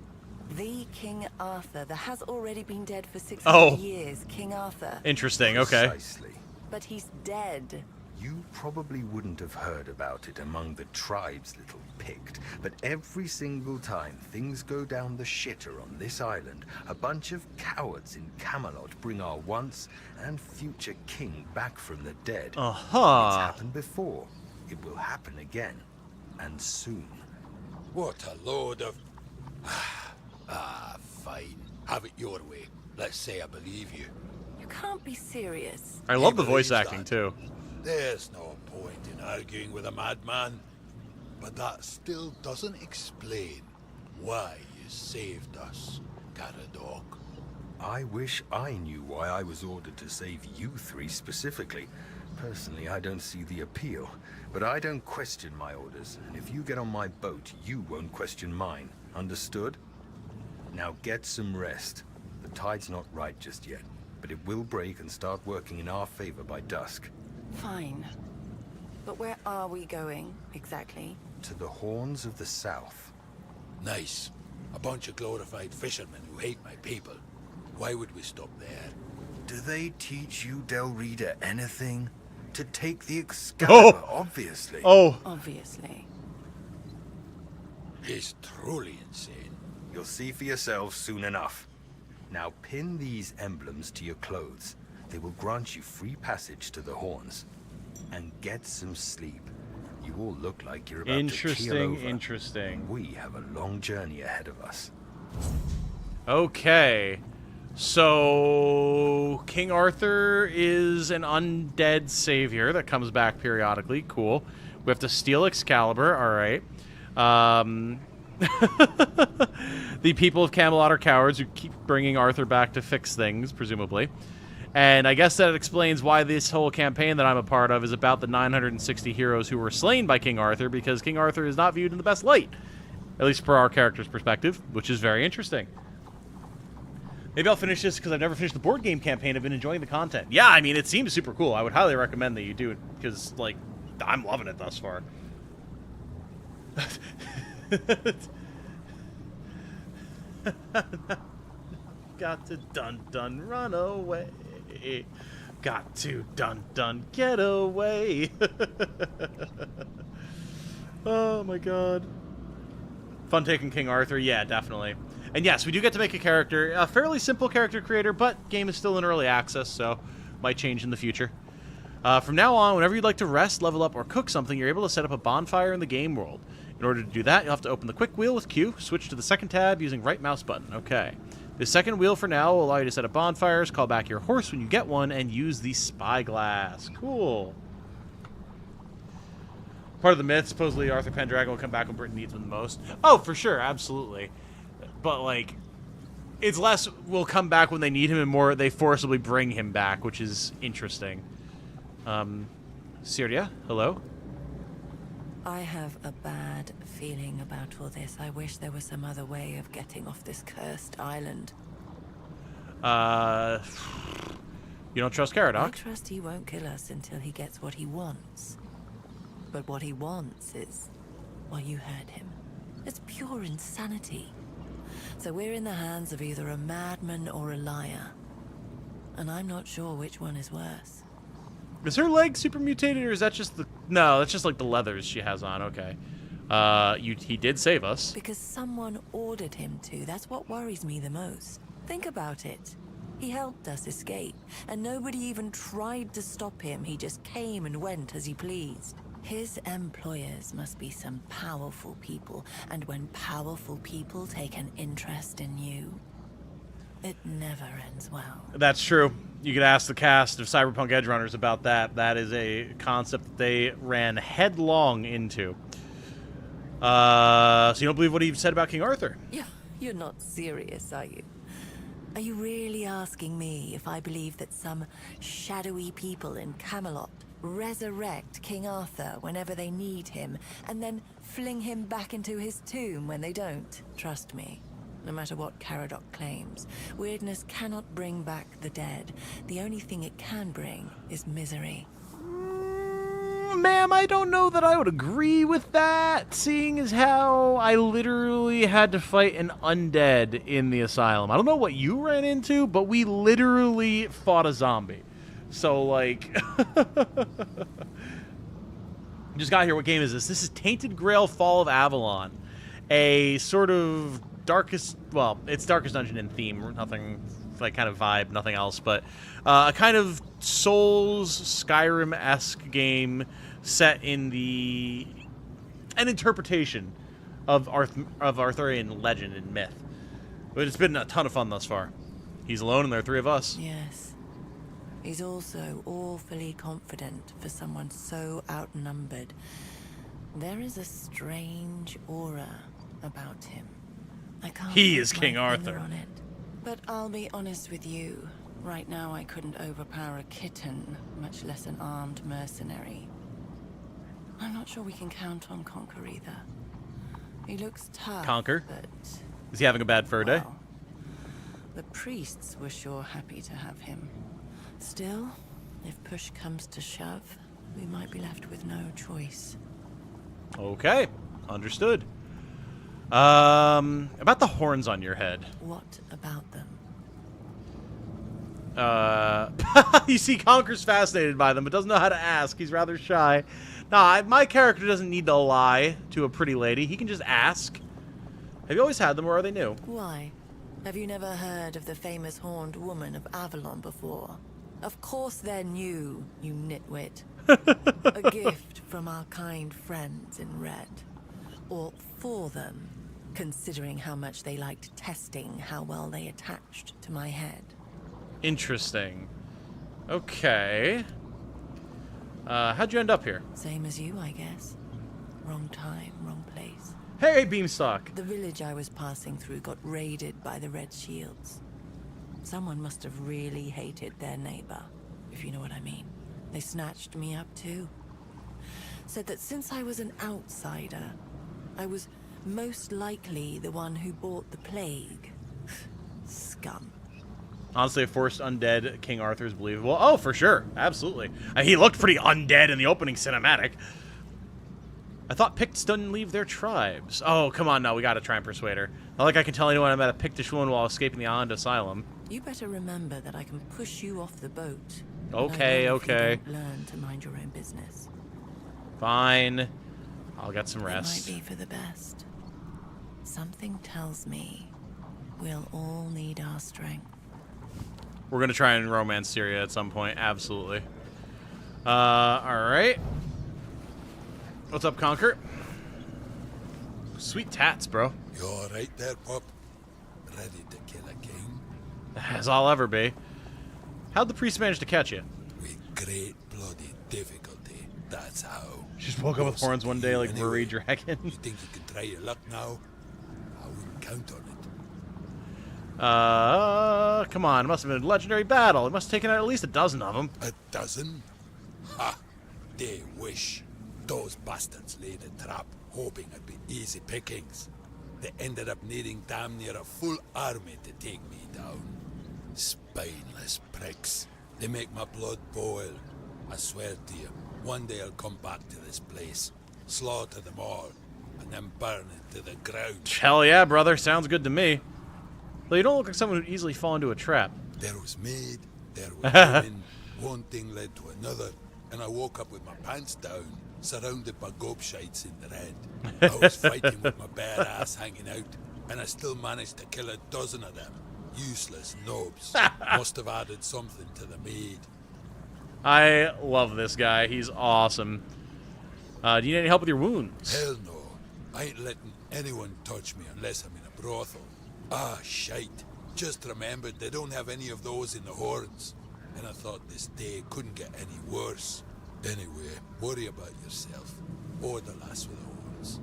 The King Arthur that has already been dead for 600 Oh. years. King Arthur. Interesting, okay. Precisely. But he's dead. You probably wouldn't have heard about it among the tribes, little Pict, but every single time things go down the shitter on this island, a bunch of cowards in Camelot bring our once and future king back from the dead. It's Uh-huh. happened before. It will happen again. And soon. What a load of... fine. Have it your way. Let's say I believe you. You can't be serious. I love He the voice believes acting, that. too. There's no point in arguing with a madman. But that still doesn't explain why you saved us, Caradoc. I wish I knew why I was ordered to save you three specifically. Personally, I don't see the appeal, but I don't question my orders, and if you get on my boat, you won't question mine. Understood? Now get some rest. The tide's not right just yet, but it will break and start working in our favor by dusk. Fine. But where are we going, exactly? To the Horns of the South. Nice. A bunch of glorified fishermen who hate my people. Why would we stop there? Do they teach you, Del Rita, anything? To take the Excalibur, obviously. Oh! Obviously. He's truly insane. You'll see for yourselves soon enough. Now pin these emblems to your clothes. They will grant you free passage to the Horns. And get some sleep. You all look like you're about to keel Interesting, over. interesting. We have a long journey ahead of us. Okay. So, King Arthur is an undead savior that comes back periodically. Cool. We have to steal Excalibur. All right. The people of Camelot are cowards who keep bringing Arthur back to fix things, presumably. And I guess that explains why this whole campaign that I'm a part of is about the 960 heroes who were slain by King Arthur, because King Arthur is not viewed in the best light, at least per our character's perspective, which is very interesting. Maybe I'll finish this because I've never finished the board game campaign. I've been enjoying the content. Yeah, I mean, it seems super cool. I would highly recommend that you do it because, like, I'm loving it thus far. Got to dun run away. Got to dun get away. Oh my god. Fun taking King Arthur, yeah, definitely. And yes, we do get to make a character, a fairly simple character creator, but game is still in early access, so might change in the future. From now on, whenever you'd like to rest, level up, or cook something, you're able to set up a bonfire in the game world. In order to do that, you'll have to open the quick wheel with Q, switch to the second tab using right mouse button. Okay. The second wheel for now will allow you to set up bonfires, call back your horse when you get one, and use the spyglass. Cool. Part of the myth, supposedly Arthur Pendragon will come back when Britain needs him the most. Oh, for sure, absolutely. But, like, it's less will come back when they need him and more they forcibly bring him back, which is interesting. Syria, hello? I have a bad feeling about all this. I wish there was some other way of getting off this cursed island. You don't trust I Caradoc? trust he won't kill us until he gets what he wants. But what he wants is, well, you heard him. It's pure insanity. So we're in the hands of either a madman or a liar. And I'm not sure which one is worse. Is her leg super mutated, or is that just the... No, that's just like the leathers she has on. Okay. He did save us. Because someone ordered him to. That's what worries me the most. Think about it. He helped us escape, and nobody even tried to stop him. He just came and went as he pleased. His employers must be some powerful people, and when powerful people take an interest in you, it never ends well. That's true. You could ask the cast of Cyberpunk Edge Runners about that. That is a concept that they ran headlong into. So you don't believe what he said about King Arthur? Yeah, you're not serious, are you? Are you really asking me if I believe that some shadowy people in Camelot resurrect King Arthur whenever they need him, and then fling him back into his tomb when they don't? Trust me. No matter what Caradoc claims, weirdness cannot bring back the dead. The only thing it can bring is misery. Ma'am, I don't know that I would agree with that, seeing as how I literally had to fight an undead in the Asylum. I don't know what you ran into, but we literally fought a zombie. So, like... Just got here. What game is this? This is Tainted Grail Fall of Avalon. A sort of... darkest, well, it's Darkest Dungeon in theme, nothing, like, kind of vibe, nothing else, but a kind of Souls, Skyrim-esque game set in an interpretation of Arthurian legend and myth. But it's been a ton of fun thus far. He's alone and there are three of us. Yes. He's also awfully confident for someone so outnumbered. There is a strange aura about him. I can't He is put King my finger Arthur. on it. But I'll be honest with you. Right now I couldn't overpower a kitten, much less an armed mercenary. I'm not sure we can count on Conquer either. He looks tough, Conquer? but... Is he having a bad fur day? well, the priests were sure happy to have him. Still, if push comes to shove, we might be left with no choice. Okay, understood. About the horns on your head. What about them? You see, Conker's fascinated by them, but doesn't know how to ask. He's rather shy. Nah, my character doesn't need to lie to a pretty lady. He can just ask. Have you always had them, or are they new? Why? Have you never heard of the famous horned woman of Avalon before? Of course they're new, you nitwit. A gift from our kind friends in red. Or for them, considering how much they liked testing how well they attached to my head. Interesting. Okay. How'd you end up here? Same as you, I guess. Wrong time, wrong place. Hey, Beanstalk! The village I was passing through got raided by the Red Shields. Someone must have really hated their neighbor, if you know what I mean. They snatched me up too. Said that since I was an outsider, I was most likely the one who brought the plague. Scum. Honestly, a forced undead King Arthur is believable. Oh, for sure. Absolutely. He looked pretty undead in the opening cinematic. I thought Picts didn't leave their tribes. Oh, come on now. We gotta try and persuade her. Not like I can tell anyone I met a Pictish woman while escaping the island Asylum. You better remember that I can push you off the boat. Okay, okay. If you don't learn to mind your own business. Fine. I'll get some It rest. might be for the best. Something tells me we'll all need our strength. We're gonna try and romance Syria at some point. Absolutely. Alright. What's up, Conquer? Sweet tats, bro. You alright there, pup? Ready to kill a king? As I'll ever be. How'd the priest manage to catch you? With great bloody difficulty, that's how. She just woke up with horns one day like Marie You Dragon. think you can try your luck now? I wouldn't count on it. Come on. It must have been a legendary battle. It must have taken out at least a dozen of them. A dozen? Ha! They wish. Those bastards laid a trap, hoping it'd be easy pickings. They ended up needing damn near a full army to take me down. Spineless pricks. They make my blood boil. I swear to you, one day I'll come back to this place, slaughter them all, and then burn it to the ground. Hell yeah, brother. Sounds good to me. Well, you don't look like someone who'd easily fall into a trap. There was maid, there was women, one thing led to another, and I woke up with my pants down, surrounded by gobshites in the red. I was fighting with my bare ass hanging out, and I still managed to kill a dozen of them. Useless nobs. Must have added something to the maid. I love this guy. He's awesome. Do you need any help with your wounds? Hell no. I ain't letting anyone touch me unless I'm in a brothel. Ah, shite. Just remembered they don't have any of those in the horns. And I thought this day couldn't get any worse. Anyway, worry about yourself. Or the lass with the horns.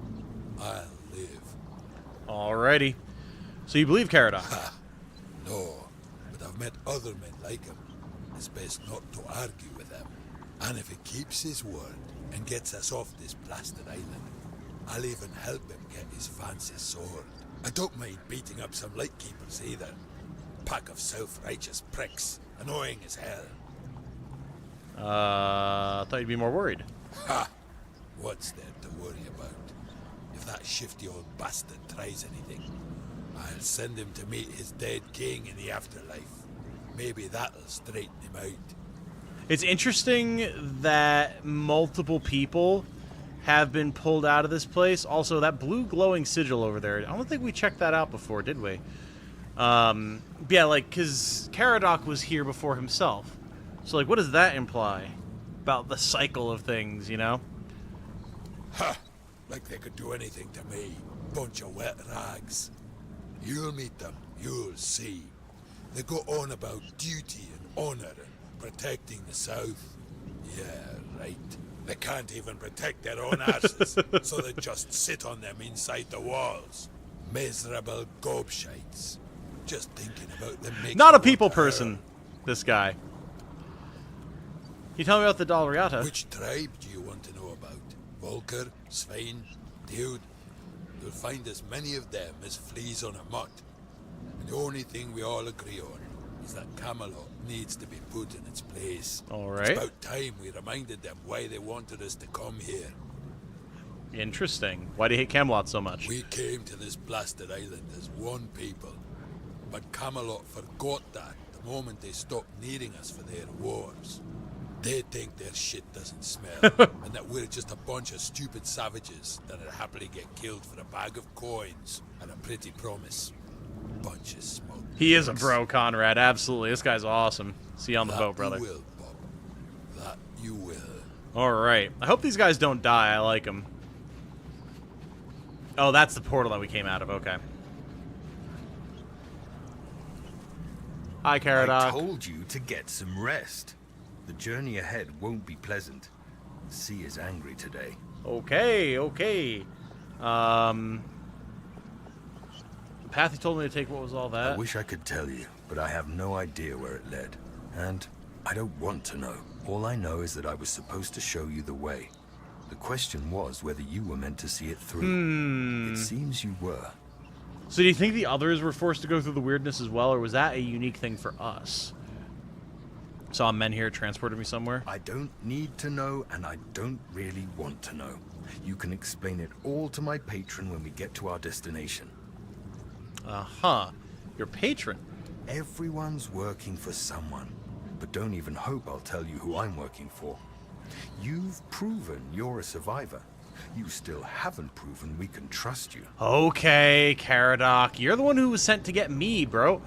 I'll live. Alrighty. So you believe Caradoc? Ha! No, but I've met other men like him. It's best not to argue with him. And if he keeps his word and gets us off this blasted island, I'll even help him get his fancy sword. I don't mind beating up some lightkeepers either. Pack of self-righteous pricks, annoying as hell. I thought you'd be more worried. Ha! What's there to worry about? If that shifty old bastard tries anything, I'll send him to meet his dead king in the afterlife. Maybe that'll straighten him out. It's interesting that multiple people have been pulled out of this place. Also, that blue glowing sigil over there, I don't think we checked that out before, did we? Yeah, like, because Caradoc was here before himself. So, like, what does that imply about the cycle of things, you know? Ha! Like they could do anything to me. Bunch of wet rags. You'll meet them, you'll see. They go on about duty and honor and protecting the South. Yeah, right. They can't even protect their own asses, so they just sit on them inside the walls. Miserable gobshites. Just thinking about them makes Not a me people want to person, hurl. this guy. You tell me about the Dalriata. Which tribe do you want to know about? Volker, Svein, Dude? You'll find as many of them as fleas on a mutt. And the only thing we all agree on is that Camelot needs to be put in its place. All It's right. about time we reminded them why they wanted us to come here. Interesting. Why do you hate Camelot so much? We came to this blasted island as one people. But Camelot forgot that the moment they stopped needing us for their wars. They think their shit doesn't smell, and that we're just a bunch of stupid savages that'd happily get killed for a bag of coins and a pretty promise. Bunch of smoke. He is a bro, Conrad. Absolutely. This guy's awesome. See you on the That boat, brother. You will, Bob. That you will. All right. I hope these guys don't die. I like them. Oh, that's the portal that we came out of. Okay. Hi, I Caradoc. told you to get some rest. The journey ahead won't be pleasant. The sea is angry today. Okay, okay. The path he told me to take, what was all that? I wish I could tell you, but I have no idea where it led. And I don't want to know. All I know is that I was supposed to show you the way. The question was whether you were meant to see it through. It seems you were. So do you think the others were forced to go through the weirdness as well, or was that a unique thing for us? Saw men here transported me somewhere? I don't need to know, and I don't really want to know. You can explain it all to my patron when we get to our destination. Uh-huh. Your patron? Everyone's working for someone, but don't even hope I'll tell you who I'm working for. You've proven you're a survivor. You still haven't proven we can trust you. Okay, Caradoc. You're the one who was sent to get me, bro.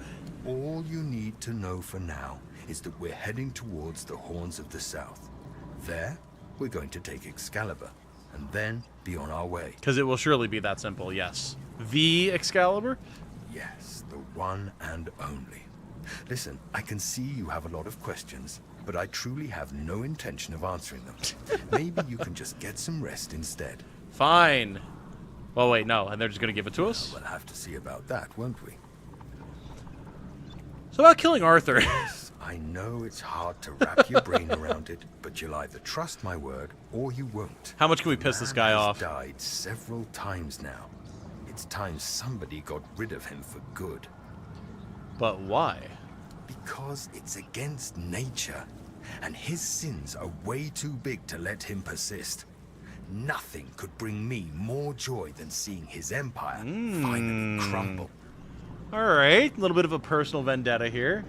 All you need to know for now is that we're heading towards the Horns of the South. There, we're going to take Excalibur, and then be on our way. Because it will surely be that simple, yes. The Excalibur? Yes, the one and only. Listen, I can see you have a lot of questions, but I truly have no intention of answering them. Maybe you can just get some rest instead. Fine. Well, wait, no. And they're just going to give it to us? We'll have to see about that, won't we? So about killing Arthur. Yes, I know it's hard to wrap your brain around it, but you'll either trust my word or you won't. How much can we piss this guy off? He's died several times now. It's time somebody got rid of him for good. But why? Because it's against nature, and his sins are way too big to let him persist. Nothing could bring me more joy than seeing his empire finally crumble. Alright, a little bit of a personal vendetta here.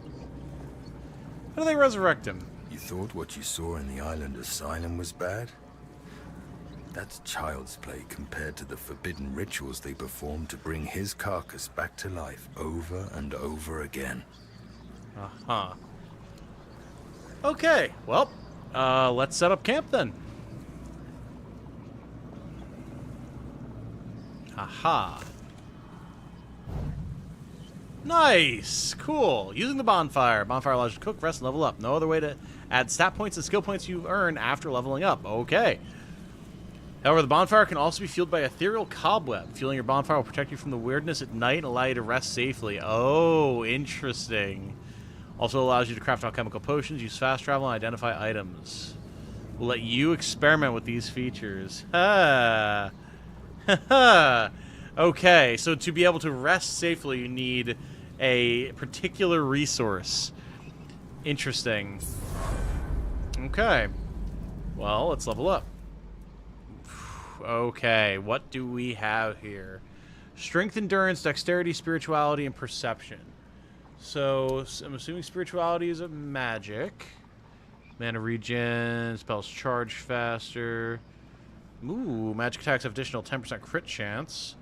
How do they resurrect him? You thought what you saw in the island Asylum was bad? That's child's play compared to the forbidden rituals they perform to bring his carcass back to life over and over again. Uh-huh. Okay, well, let's set up camp then. Aha. Nice! Cool. Using the bonfire. Bonfire allows you to cook, rest, and level up. No other way to add stat points and skill points you earn after leveling up. Okay. However, the bonfire can also be fueled by ethereal cobweb. Fueling your bonfire will protect you from the weirdness at night and allow you to rest safely. Oh, interesting. Also allows you to craft alchemical potions, use fast travel, and identify items. We'll let you experiment with these features. Ha! Ha! Okay, so to be able to rest safely, you need a particular resource. Interesting. Okay. Well, let's level up. Okay, what do we have here? Strength, endurance, dexterity, spirituality, and perception. So, I'm assuming spirituality is a magic. Mana regen, spells charge faster. Ooh, magic attacks have additional 10% crit chance.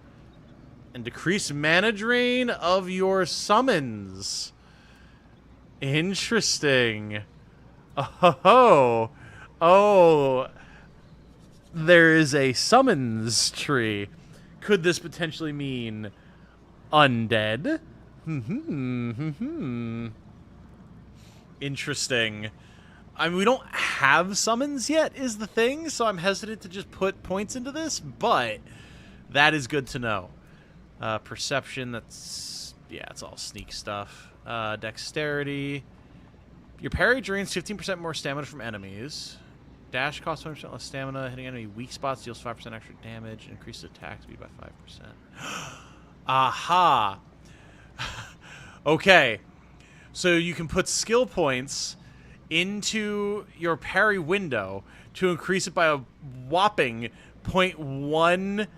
And decrease mana drain of your summons. Interesting. Oh, oh. There is a summons tree. Could this potentially mean undead? Interesting. I mean, we don't have summons yet, is the thing, so I'm hesitant to just put points into this, but that is good to know. Perception, that's... yeah, it's all sneak stuff. Dexterity. Your parry drains 15% more stamina from enemies. Dash costs 20% less stamina. Hitting enemy weak spots deals 5% extra damage. Increases attack speed by 5%. Aha! Okay. So you can put skill points into your parry window to increase it by a whopping 0.1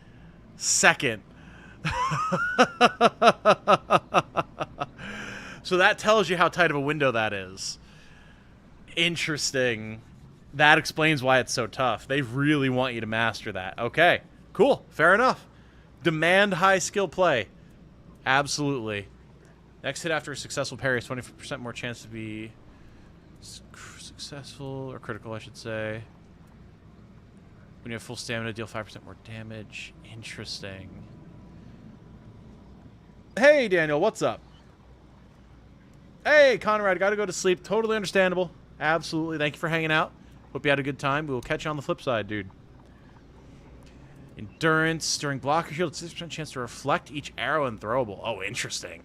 second. So that tells you how tight of a window that is. Interesting. That explains why it's so tough. They really want you to master that. Okay, cool. Fair enough. Demand high skill play. Absolutely. Next hit after a successful parry is 20% more chance to be successful, or critical, I should say. When you have full stamina, deal 5% more damage. Interesting. Hey, Daniel, what's up? Hey, Conrad, gotta go to sleep. Totally understandable. Absolutely. Thank you for hanging out. Hope you had a good time. We will catch you on the flip side, dude. Endurance. During blocker shield, 6% chance to reflect each arrow and throwable. Oh, interesting.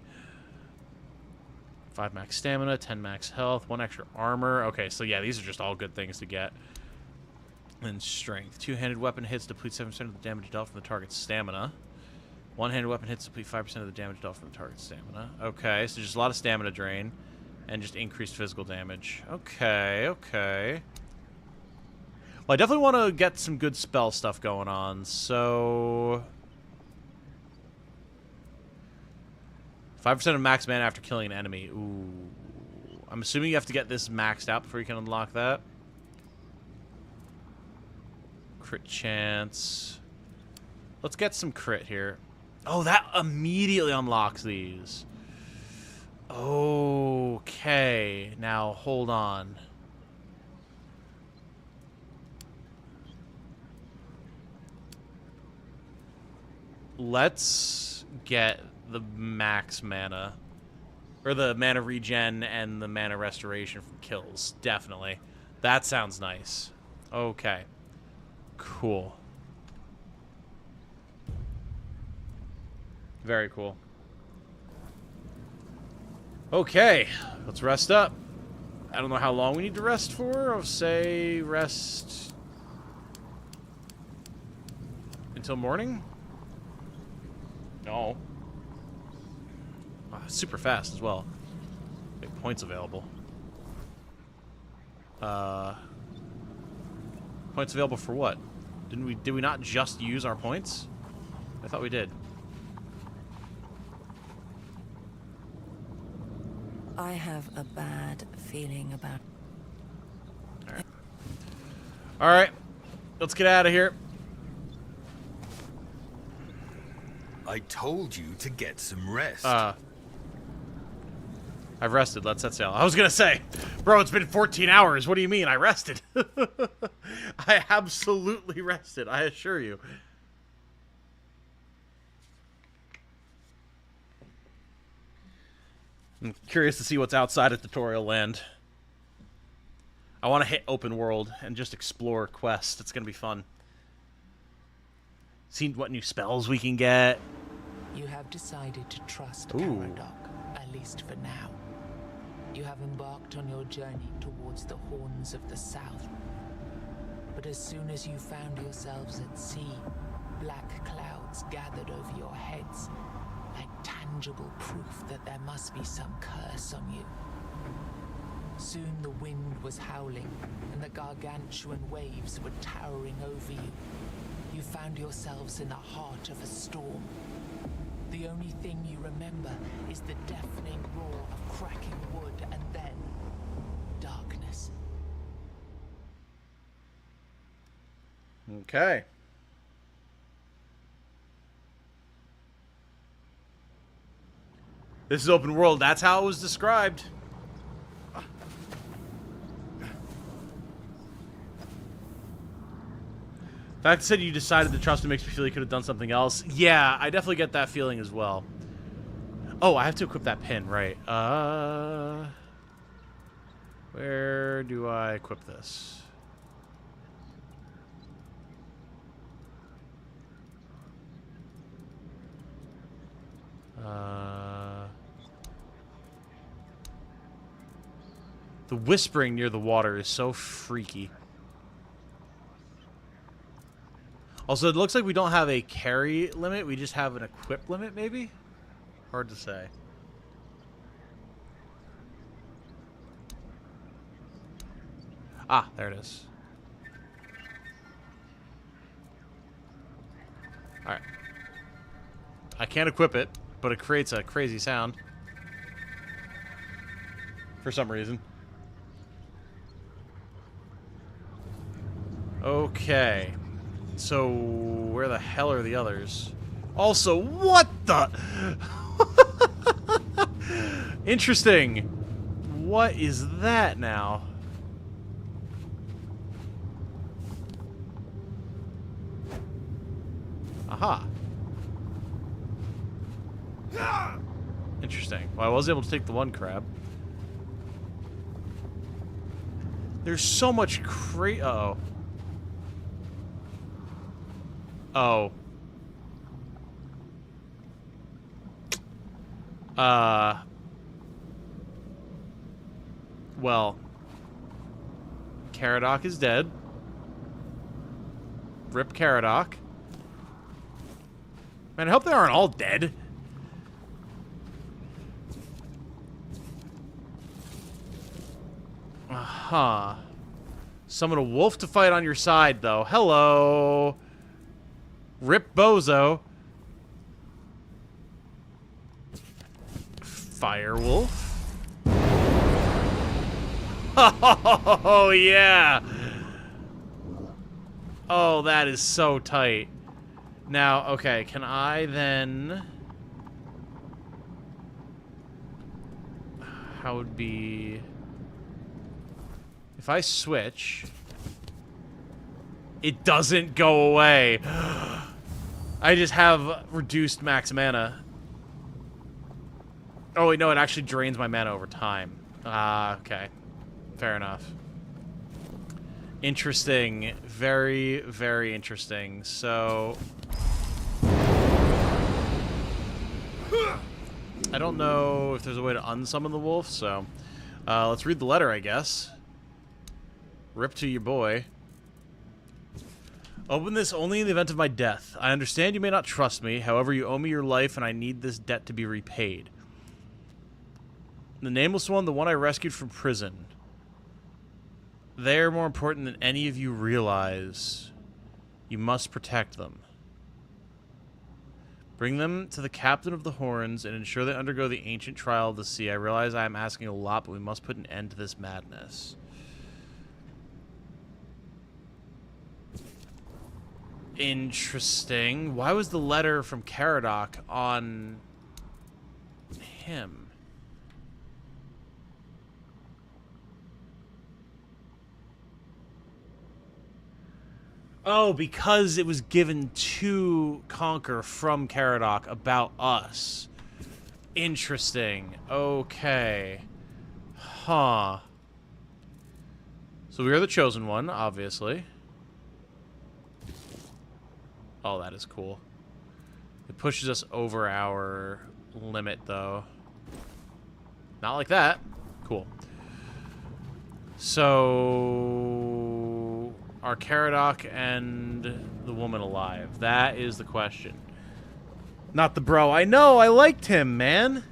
5 max stamina, 10 max health, 1 extra armor. Okay, so yeah, these are just all good things to get. And strength. Two-handed weapon hits deplete 7% of the damage dealt from the target's stamina. One-handed weapon hits deplete 5% of the damage dealt from the target's stamina. Okay, so just a lot of stamina drain. And just increased physical damage. Okay, okay. Well, I definitely want to get some good spell stuff going on, so... 5% of max mana after killing an enemy. Ooh. I'm assuming you have to get this maxed out before you can unlock that. Crit chance. Let's get some crit here. Oh, that immediately unlocks these. Okay. Now, hold on. Let's get the max mana. Or the mana regen and the mana restoration from kills. Definitely. That sounds nice. Okay. Cool. Very cool. Okay. Let's rest up. I don't know how long we need to rest for. I'll say rest until morning? No. Super fast as well. Big points available. Points available for what? Did we not just use our points? I thought we did. I have a bad feeling about... Alright. Alright. Let's get out of here. I told you to get some rest. I've rested. Let's set sail. I was gonna say, bro, it's been 14 hours. What do you mean? I rested. I absolutely rested. I assure you. I'm curious to see what's outside of tutorial land. I want to hit open world and just explore quests. It's gonna be fun. See what new spells we can get. You have decided to trust Ooh. Caradoc, at least for now. You have embarked on your journey towards the horns of the south. But as soon as you found yourselves at sea, black clouds gathered over your heads, like tangible proof that there must be some curse on you. Soon the wind was howling, and the gargantuan waves were towering over you. You found yourselves in the heart of a storm. The only thing you remember is the deafening roar of cracking wood, and then darkness. Okay. This is open world. That's how it was described. The fact that you decided to trust him makes me feel you could have done something else. Yeah, I definitely get that feeling as well. Oh, I have to equip that pin, right. Where do I equip this? The whispering near the water is so freaky. Also, it looks like we don't have a carry limit. We just have an equip limit, maybe? Hard to say. Ah, there it is. Alright. I can't equip it, but it creates a crazy sound. For some reason. Okay. So, where the hell are the others? Also, what the... Interesting. What is that now? Aha. Interesting. Well, I was able to take the one crab. There's so much uh-oh. Oh. Well. Caradoc is dead. Rip Caradoc. Man, I hope they aren't all dead. Huh. Summon a wolf to fight on your side, though. Hello. Rip Bozo. Firewolf. Oh, yeah. Oh, that is so tight. Now, okay, can I then... How would be... If I switch... It doesn't go away. I just have reduced max mana. Oh, wait, no, it actually drains my mana over time. Okay. Fair enough. Interesting. Very, very interesting. So... I don't know if there's a way to unsummon the wolf, so... let's read the letter, I guess. Rip to your boy. Open this only in the event of my death. I understand you may not trust me. However, you owe me your life, and I need this debt to be repaid. The nameless one, the one I rescued from prison. They are more important than any of you realize. You must protect them. Bring them to the captain of the Horns and ensure they undergo the ancient trial of the sea. I realize I am asking a lot, but we must put an end to this madness. Interesting. Why was the letter from Caradoc on him? Oh, because it was given to Conquer from Caradoc about us. Interesting. Okay. Huh. So we are the chosen one, obviously. Oh, that is cool. It pushes us over our limit, though. Not like that. Cool. So... Are Caradoc and the woman alive? That is the question. Not the bro. I know! I liked him, man!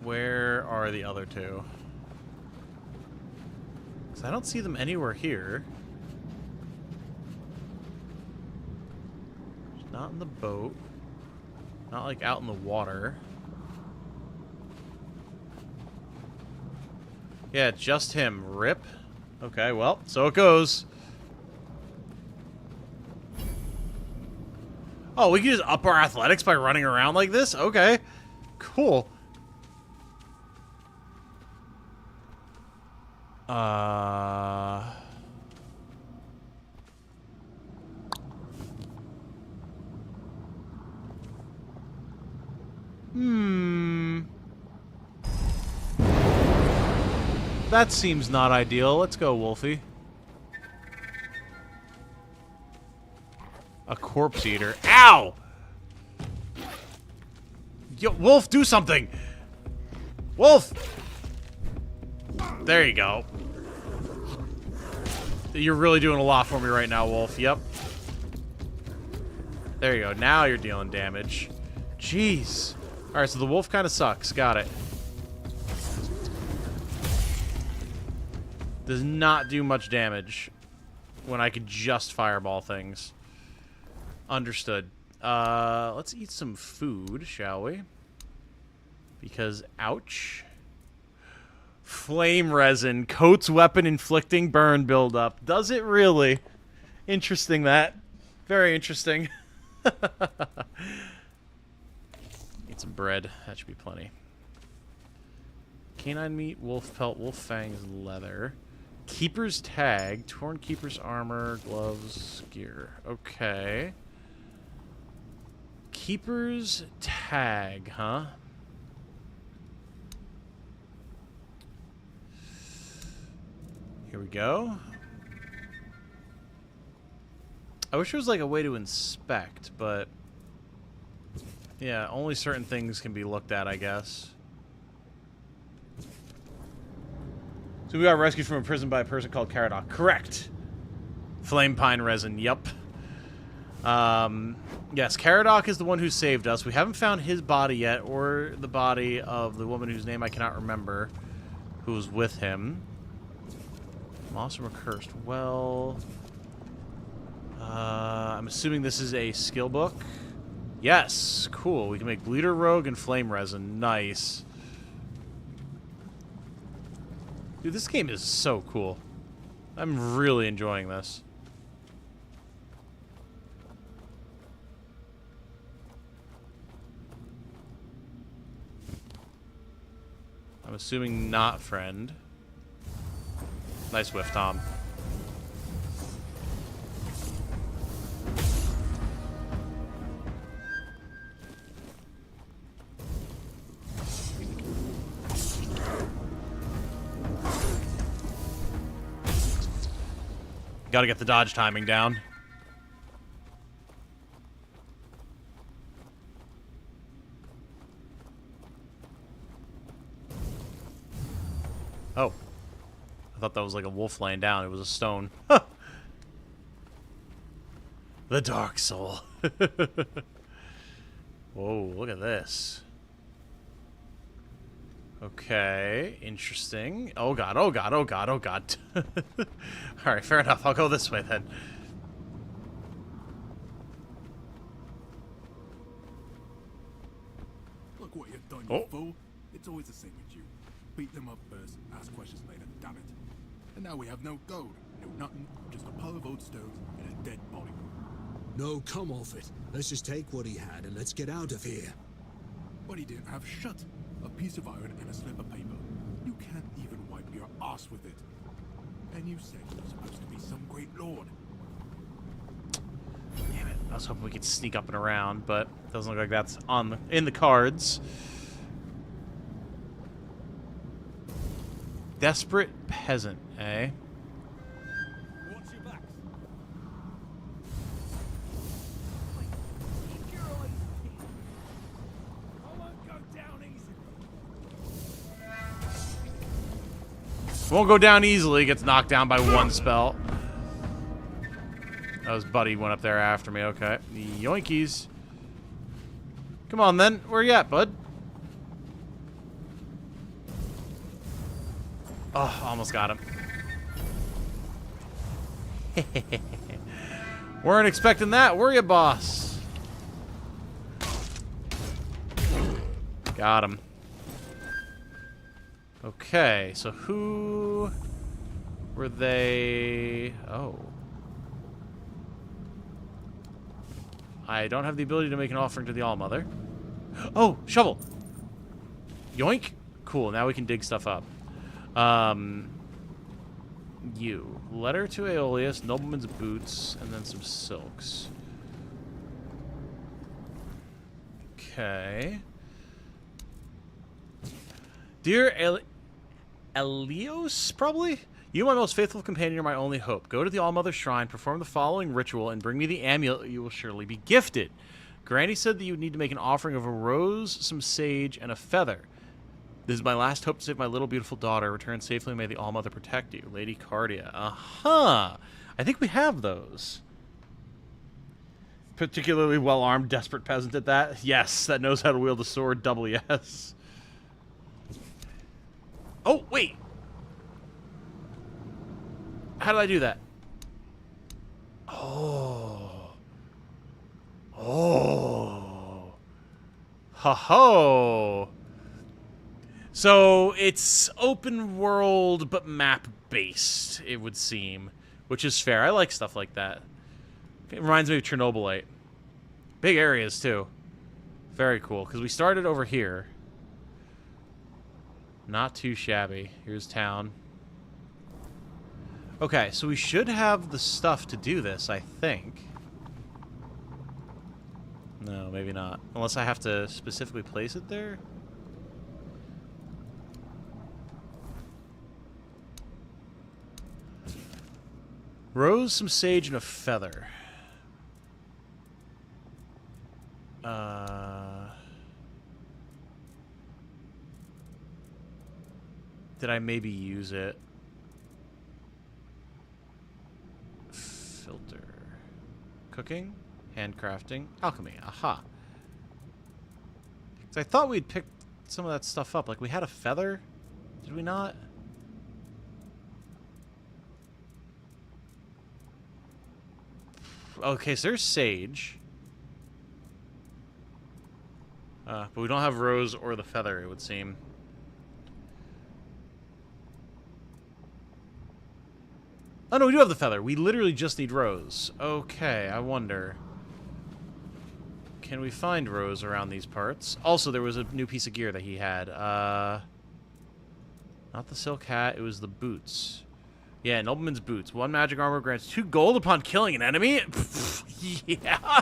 Where are the other two? Because I don't see them anywhere here. Not in the boat. Not like out in the water. Yeah, just him. Rip. Okay, well, so it goes. Oh, we can just up our athletics by running around like this? Okay. Cool. That seems not ideal. Let's go, Wolfie. A corpse eater. Ow! Yo, Wolf, do something! Wolf! There you go. You're really doing a lot for me right now, Wolf. Yep. There you go. Now you're dealing damage. Jeez. Alright, so the wolf kind of sucks. Got it. Does not do much damage when I could just fireball things. Understood. Let's eat some food, shall we? Because, ouch. Flame resin. Coats weapon inflicting burn buildup. Does it really? Interesting, that. Very interesting. Eat some bread. That should be plenty. Canine meat, wolf pelt, wolf fangs, leather. Keeper's tag, torn keeper's armor, gloves, gear. Okay. Keeper's tag, huh? Here we go. I wish there was like a way to inspect, but yeah, only certain things can be looked at, I guess. So we got rescued from a prison by a person called Caradoc. Correct. Flame pine resin. Yup. Yes, Caradoc is the one who saved us. We haven't found his body yet, or the body of the woman whose name I cannot remember, who was with him. Moss from a cursed well. I'm assuming this is a skill book. Yes, cool. We can make bleeder rogue and flame resin. Nice. Dude, this game is so cool. I'm really enjoying this. I'm assuming not friend. Nice whiff, Tom. Gotta get the dodge timing down. Oh. I thought that was like a wolf laying down. It was a stone. The Dark Soul. Whoa, look at this. Okay, interesting. Oh god, oh god, oh god, oh god. Alright, fair enough. I'll go this way then. Look what you've done, you fool. It's always the same with you. Beat them up first, ask questions later, damn it. And now we have no gold, no nothing, just a pile of old stones and a dead body. No, come off it. Let's just take what he had and let's get out of here. What he didn't have shut. A piece of iron and a slip of paper. You can't even wipe your ass with it. And you said you were supposed to be some great lord. Damn it. I was hoping we could sneak up and around, but doesn't look like that's in the cards. Desperate peasant, eh? Watch your backs. Keep your eyes peeled. I won't go down easily. Won't go down easily. Gets knocked down by one spell. Oh, his buddy went up there after me. Okay. Yoinkies. Come on, then. Where you at, bud? Oh, almost got him. Weren't expecting that, were you, boss? Got him. Okay, so who were they? Oh. I don't have the ability to make an offering to the Allmother. Oh, shovel. Yoink. Cool, now we can dig stuff up. You. Letter to Aeolus, nobleman's boots, and then some silks. Okay. Dear Elios, probably? You, my most faithful companion, are my only hope. Go to the Allmother Shrine, perform the following ritual, and bring me the amulet you will surely be gifted. Granny said that you would need to make an offering of a rose, some sage, and a feather. This is my last hope to save my little beautiful daughter. Return safely and may the Allmother protect you. Lady Cardia. Uh-huh. I think we have those. Particularly well-armed, desperate peasant at that. Yes, that knows how to wield a sword. Double yes. Oh, wait. How did I do that? Oh. Oh. Ho-ho. So it's open world, but map-based, it would seem. Which is fair. I like stuff like that. It reminds me of Chernobylite. Big areas, too. Very cool, because we started over here. Not too shabby. Here's town. Okay, so we should have the stuff to do this, I think. No, maybe not. Unless I have to specifically place it there? Rose, some sage, and a feather. Did I maybe use it? Filter. Cooking? Handcrafting? Alchemy. Aha. Because I thought we'd picked some of that stuff up. Like, we had a feather? Did we not? Okay, so there's sage. But we don't have rose or the feather, it would seem. Oh, no, we do have the feather. We literally just need rose. Okay, I wonder. Can we find rose around these parts? Also, there was a new piece of gear that he had. Not the silk hat, it was the boots. Yeah, nobleman's boots. 1 magic armor grants 2 gold upon killing an enemy. Yeah.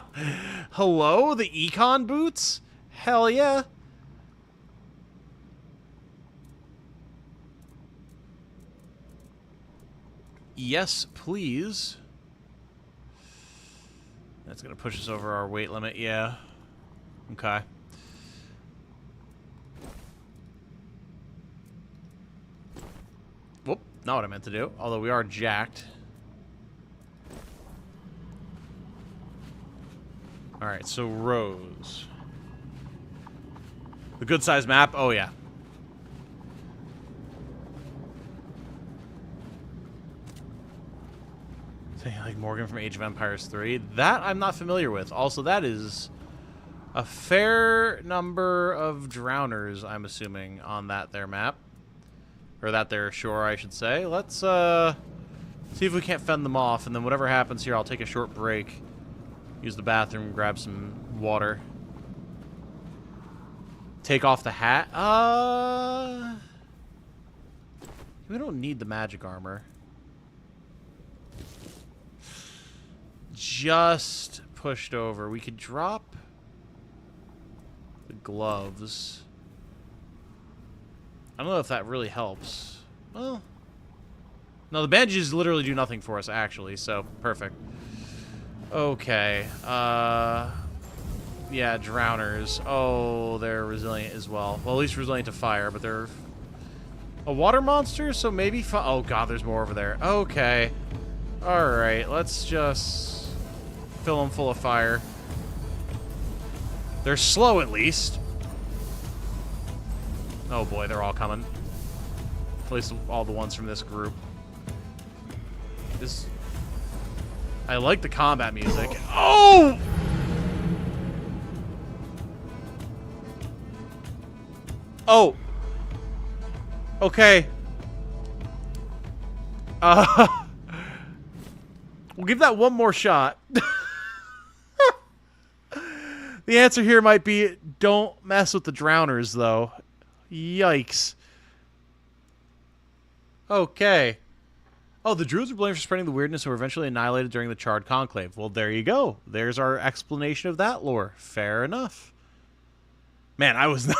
Hello, the econ boots? Hell yeah. Yes, please. That's going to push us over our weight limit, yeah. Okay. Whoop, not what I meant to do. Although we are jacked. Alright, so Rose. The good size map? Oh, yeah. Like Morgan from Age of Empires 3. That I'm not familiar with. Also, that is a fair number of drowners, I'm assuming, on that there map. Or that there shore, I should say. Let's see if we can't fend them off, and then whatever happens here, I'll take a short break. Use the bathroom, grab some water. Take off the hat. We don't need the magic armor. Just pushed over. We could drop the gloves. I don't know if that really helps. Well, no, the bandages literally do nothing for us, actually, so perfect. Okay. Yeah, drowners. Oh, they're resilient as well. Well, at least resilient to fire, but they're a water monster, so maybe oh god, there's more over there. Okay. Alright, let's just fill them full of fire. They're slow, at least. Oh boy, they're all coming. At least all the ones from this group. I like the combat music. Oh! Oh! Okay. We'll give that one more shot. The answer here might be don't mess with the drowners, though. Yikes. Okay. Oh, the druids were blamed for spreading the weirdness and were eventually annihilated during the Charred Conclave. Well, there you go. There's our explanation of that lore. Fair enough. Man, I was not,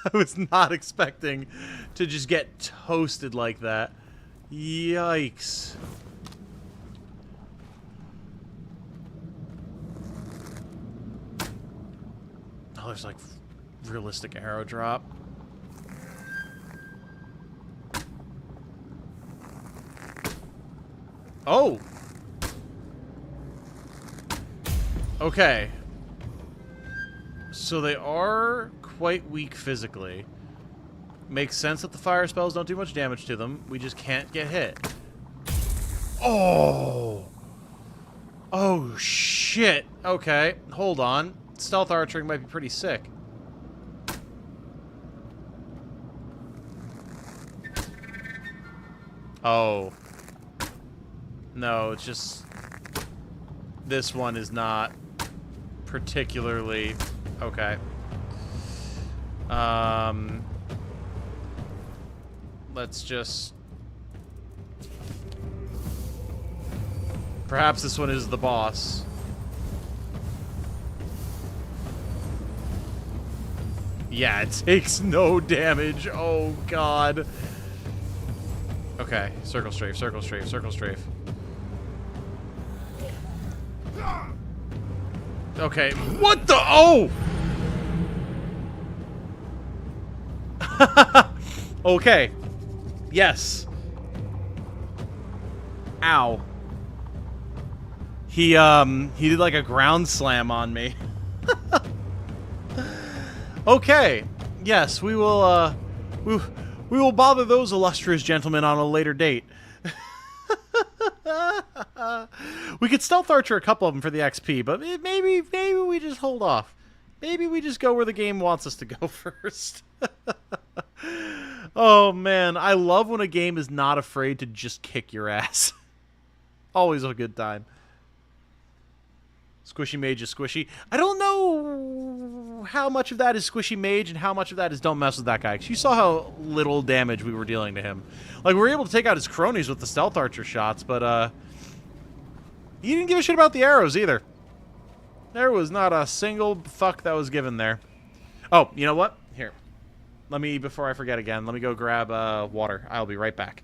I was not expecting to just get toasted like that. Yikes. Oh, there's like realistic arrow drop. Oh! Okay. So they are quite weak physically. Makes sense that the fire spells don't do much damage to them. We just can't get hit. Oh! Oh, shit. Okay, hold on. Stealth archery might be pretty sick. Oh. No, it's just... This one is not particularly... Okay. Let's just... Perhaps this one is the boss. Yeah, it takes no damage. Oh, God. Okay, circle strafe, circle strafe, circle strafe. Okay, what the? Oh! Okay. Yes. Ow. He did like a ground slam on me. Okay. Yes, we will we will bother those illustrious gentlemen on a later date. We could stealth archer a couple of them for the XP, but maybe we just hold off. Maybe we just go where the game wants us to go first. Oh man, I love when a game is not afraid to just kick your ass. Always a good time. Squishy mage is squishy. I don't know how much of that is squishy mage and how much of that is don't mess with that guy. Because you saw how little damage we were dealing to him. Like, we were able to take out his cronies with the stealth archer shots, but he didn't give a shit about the arrows either. There was not a single fuck that was given there. Oh, you know what? Here. Let me, before I forget again, let me go grab water. I'll be right back.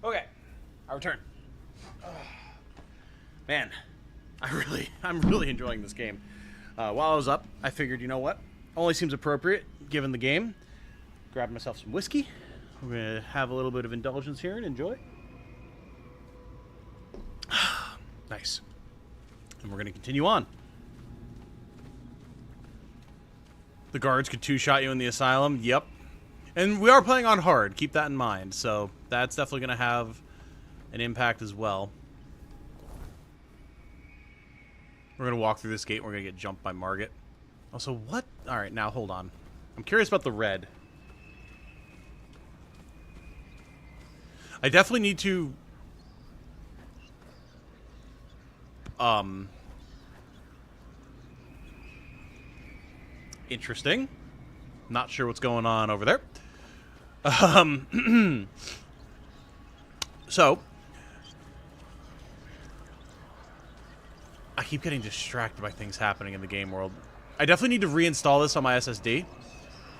Okay, I return. Man, I'm really enjoying this game. While I was up, I figured, you know what? Only seems appropriate, given the game. Grabbed myself some whiskey. We're going to have a little bit of indulgence here and enjoy. Nice. And we're going to continue on. The guards could two-shot you in the asylum. Yep. And we are playing on hard. Keep that in mind. So that's definitely going to have an impact as well. We're going to walk through this gate. We're going to get jumped by Margit. Also, what? All right, now hold on. I'm curious about the red. I definitely need to... Interesting. Not sure what's going on over there. So, I keep getting distracted by things happening in the game world. I definitely need to reinstall this on my SSD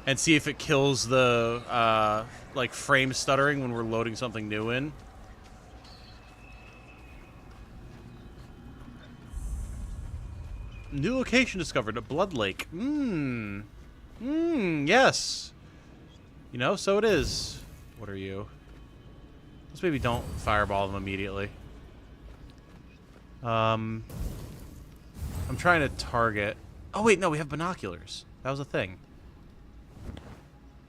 and see if it kills the, like, frame stuttering when we're loading something new in. New location discovered, a blood lake. Yes. You know, so it is. What are you? Let's maybe don't fireball them immediately. I'm trying to target... Oh, wait, no, we have binoculars. That was a thing.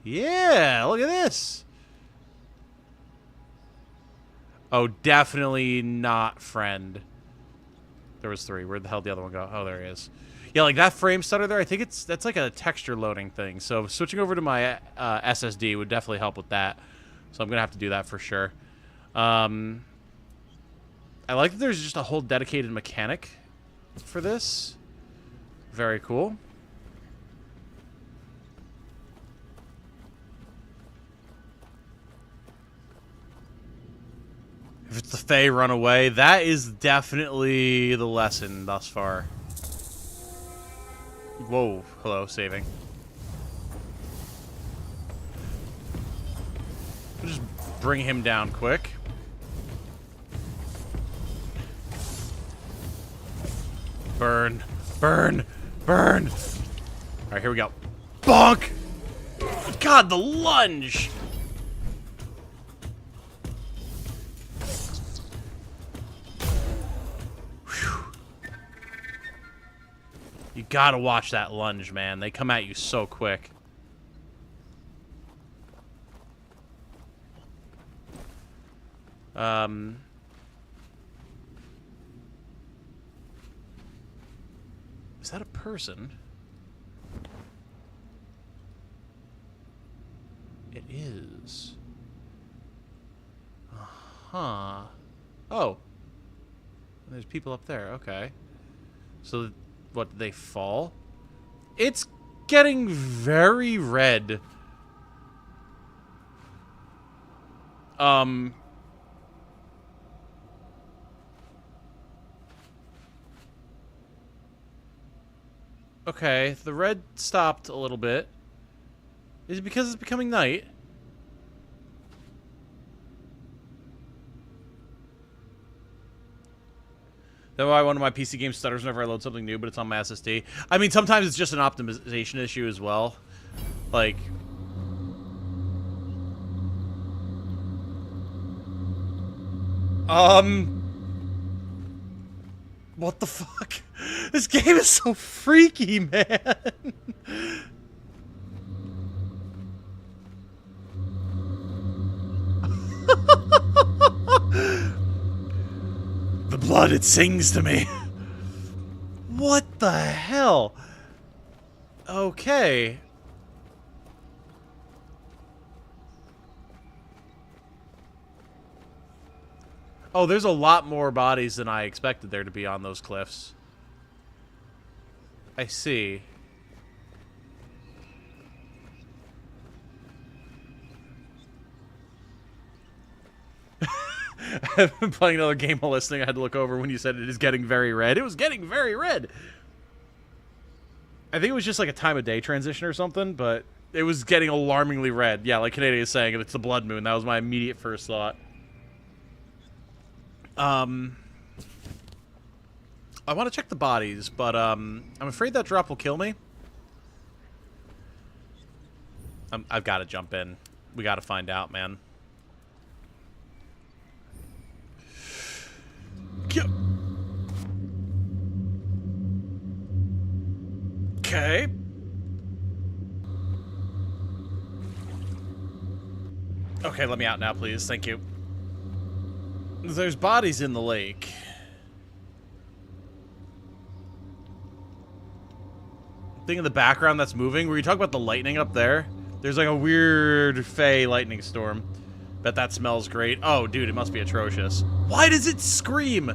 Yeah, look at this. Oh, definitely not friend. There was 3. Where'd the hell did the other one go? Oh, there he is. Yeah, like that frame stutter there, I think that's like a texture loading thing. So switching over to my SSD would definitely help with that. So I'm going to have to do that for sure. I like that there's just a whole dedicated mechanic for this. Very cool. If it's the Fae, run away. That is definitely the lesson thus far. Whoa. Hello, saving. We'll just bring him down quick. Burn. Burn. Burn. Alright, here we go. Bonk! God, the lunge! You gotta watch that lunge, man. They come at you so quick. Is that a person? It is. Uh-huh. Oh. There's people up there. Okay. So... What, did they fall? It's getting very red. Okay, the red stopped a little bit. Is it because it's becoming night? That's why one of my PC games stutters whenever I load something new, but it's on my SSD. I mean, sometimes it's just an optimization issue as well. Like... What the fuck? This game is so freaky, man! The blood, it sings to me. What the hell? Okay. Oh, there's a lot more bodies than I expected there to be on those cliffs. I see. I've been playing another game while listening. I had to look over when you said it is getting very red. It was getting very red. I think it was just like a time of day transition or something, but it was getting alarmingly red. Yeah, like Canadian is saying, it's the blood moon. That was my immediate first thought. I want to check the bodies, but I'm afraid that drop will kill me. I've got to jump in. We got to find out, man. Okay. Okay, let me out now, please. Thank you. There's bodies in the lake. Thing in the background that's moving. Were you talking about the lightning up there? There's like a weird Fey lightning storm. Bet that smells great. Oh, dude, it must be atrocious. Why does it scream?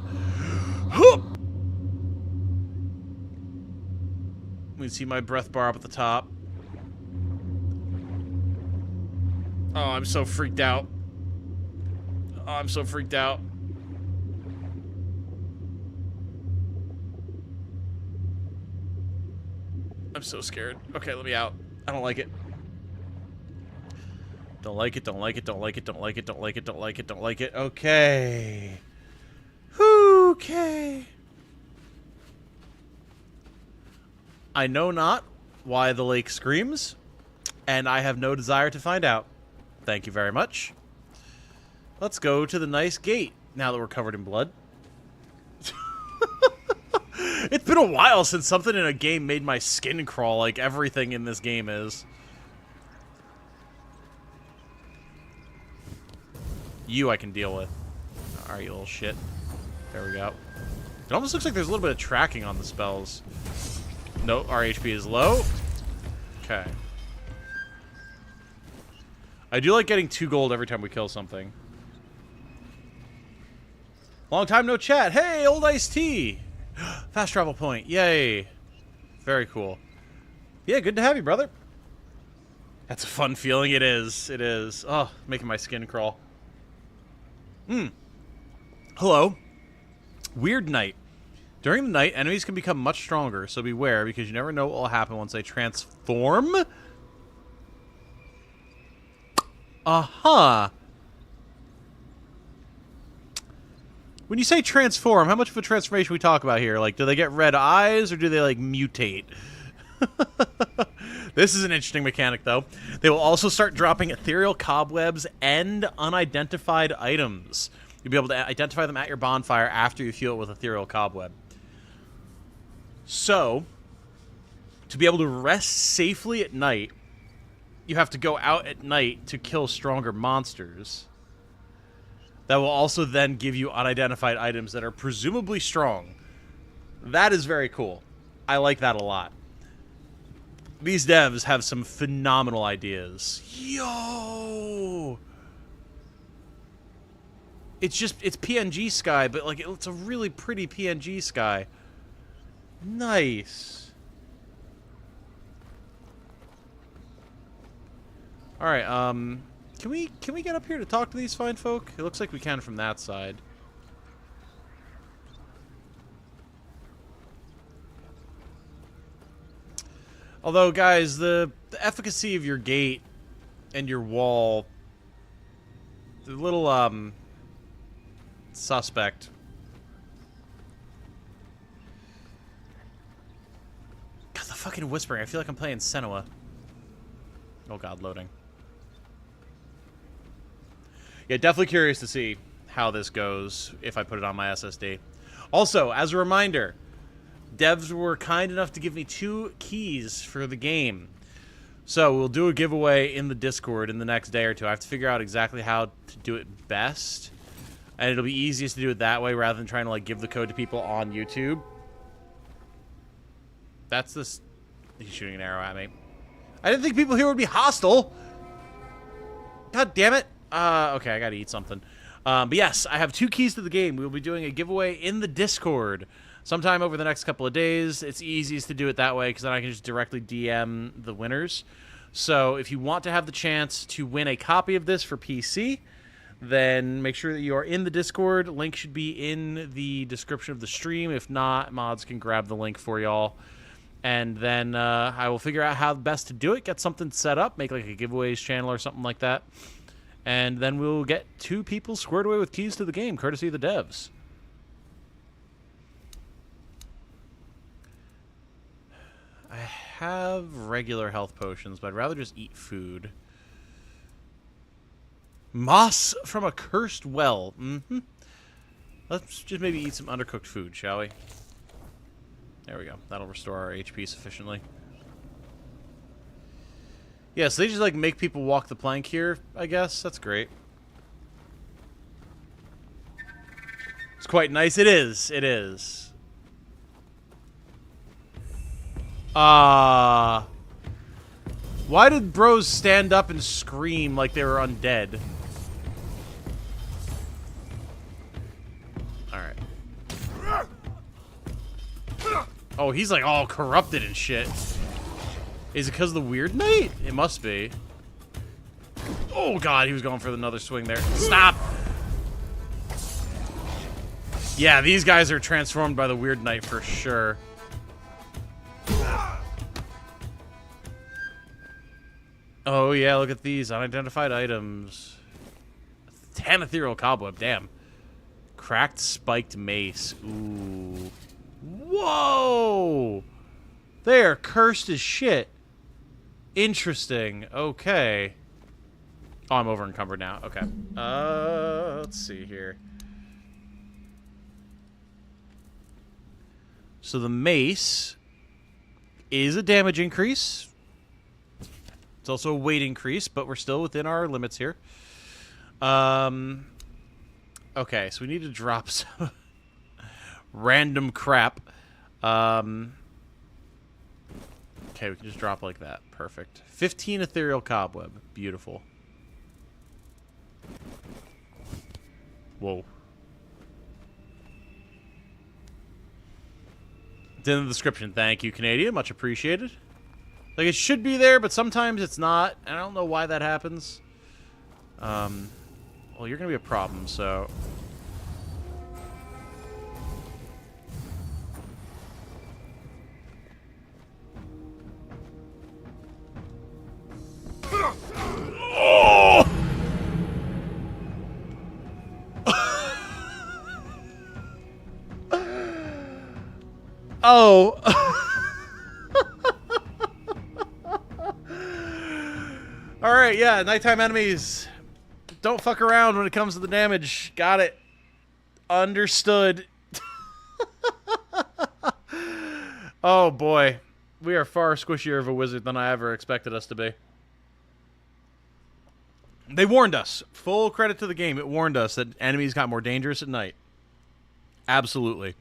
We see my breath bar up at the top. Oh, I'm so freaked out. Oh, I'm so freaked out. I'm so scared. Okay, let me out. I don't like it. Don't like it, don't like it, don't like it, don't like it, don't like it, don't like it, don't like it. Okay. Okay. I know not why the lake screams, and I have no desire to find out. Thank you very much. Let's go to the nice gate, now that we're covered in blood. It's been a while since something in a game made my skin crawl like everything in this game is. You I can deal with. Alright, you little shit. There we go. It almost looks like there's a little bit of tracking on the spells. No, our HP is low. Okay. I do like getting 2 gold every time we kill something. Long time no chat. Hey, old iced tea. Fast travel point. Yay. Very cool. Yeah, good to have you, brother. That's a fun feeling. It is. It is. Oh, making my skin crawl. Hello. Weird night. During the night, enemies can become much stronger, so beware, because you never know what will happen once they transform. Uh-huh. When you say transform, how much of a transformation we talk about here? Like, do they get red eyes, or do they, like, mutate? This is an interesting mechanic, though. They will also start dropping ethereal cobwebs and unidentified items. You'll be able to identify them at your bonfire after you fuel it with ethereal cobweb. So, to be able to rest safely at night, you have to go out at night to kill stronger monsters. That will also then give you unidentified items that are presumably strong. That is very cool. I like that a lot. These devs have some phenomenal ideas. Yo! It's PNG sky, but like it's a really pretty PNG sky. Nice. All right, can we get up here to talk to these fine folk? It looks like we can from that side. Although, guys, the efficacy of your gate and your wall, the little suspect. God, the fucking whispering. I feel like I'm playing Senua. Oh god, loading. Yeah, definitely curious to see how this goes if I put it on my SSD. Also, as a reminder, devs were kind enough to give me 2 keys for the game. So we'll do a giveaway in the Discord in the next day or 2. I have to figure out exactly how to do it best. And it'll be easiest to do it that way rather than trying to like give the code to people on YouTube. That's this. He's shooting an arrow at me. I didn't think people here would be hostile. God damn it. Okay, I gotta eat something. But yes, I have 2 keys to the game. We'll be doing a giveaway in the Discord sometime over the next couple of days. It's easiest to do it that way because then I can just directly DM the winners. So if you want to have the chance to win a copy of this for PC, then make sure that you are in the Discord. Link should be in the description of the stream. If not, mods can grab the link for y'all. And then I will figure out how best to do it, get something set up, make like a giveaways channel or something like that. And then we'll get 2 people squared away with keys to the game, courtesy of the devs. I have regular health potions, but I'd rather just eat food. Moss from a cursed well. Let's just maybe eat some undercooked food, shall we? There we go. That'll restore our HP sufficiently. Yeah, so they just like make people walk the plank here, I guess. That's great. It's quite nice. It is. It is. Why did bros stand up and scream like they were undead? Alright. Oh, he's like all corrupted and shit. Is it because of the weird night? It must be. Oh god, he was going for another swing there. Stop! Yeah, these guys are transformed by the weird night for sure. Oh, yeah, look at these. Unidentified items. 10 ethereal cobweb, damn. Cracked spiked mace. Ooh. Whoa! They are cursed as shit. Interesting. Okay. Oh, I'm over encumbered now. Okay. Let's see here. So the mace is a damage increase. It's also a weight increase, but we're still within our limits here. Okay, so we need to drop some random crap. Okay, we can just drop like that. Perfect. 15 ethereal cobweb. Beautiful. Whoa. It's in the description. Thank you, Canadian. Much appreciated. Like, it should be there, but sometimes it's not. I don't know why that happens. Well, you're going to be a problem, so... Oh! Oh. All right, yeah, nighttime enemies. Don't fuck around when it comes to the damage. Got it. Understood. Oh, boy. We are far squishier of a wizard than I ever expected us to be. They warned us. Full credit to the game. It warned us that enemies got more dangerous at night. Absolutely.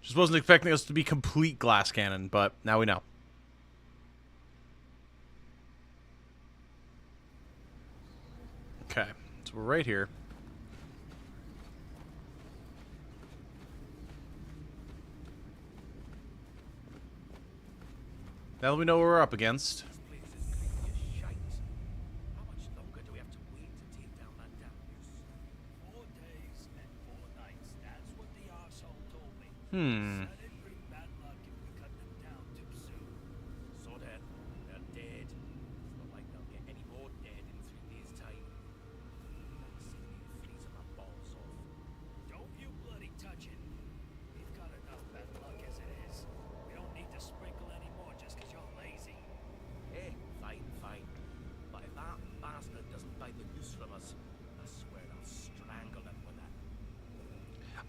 Just wasn't expecting us to be complete glass cannon, but now we know. Okay, so we're right here. Now that we know what we're up against. Hmm.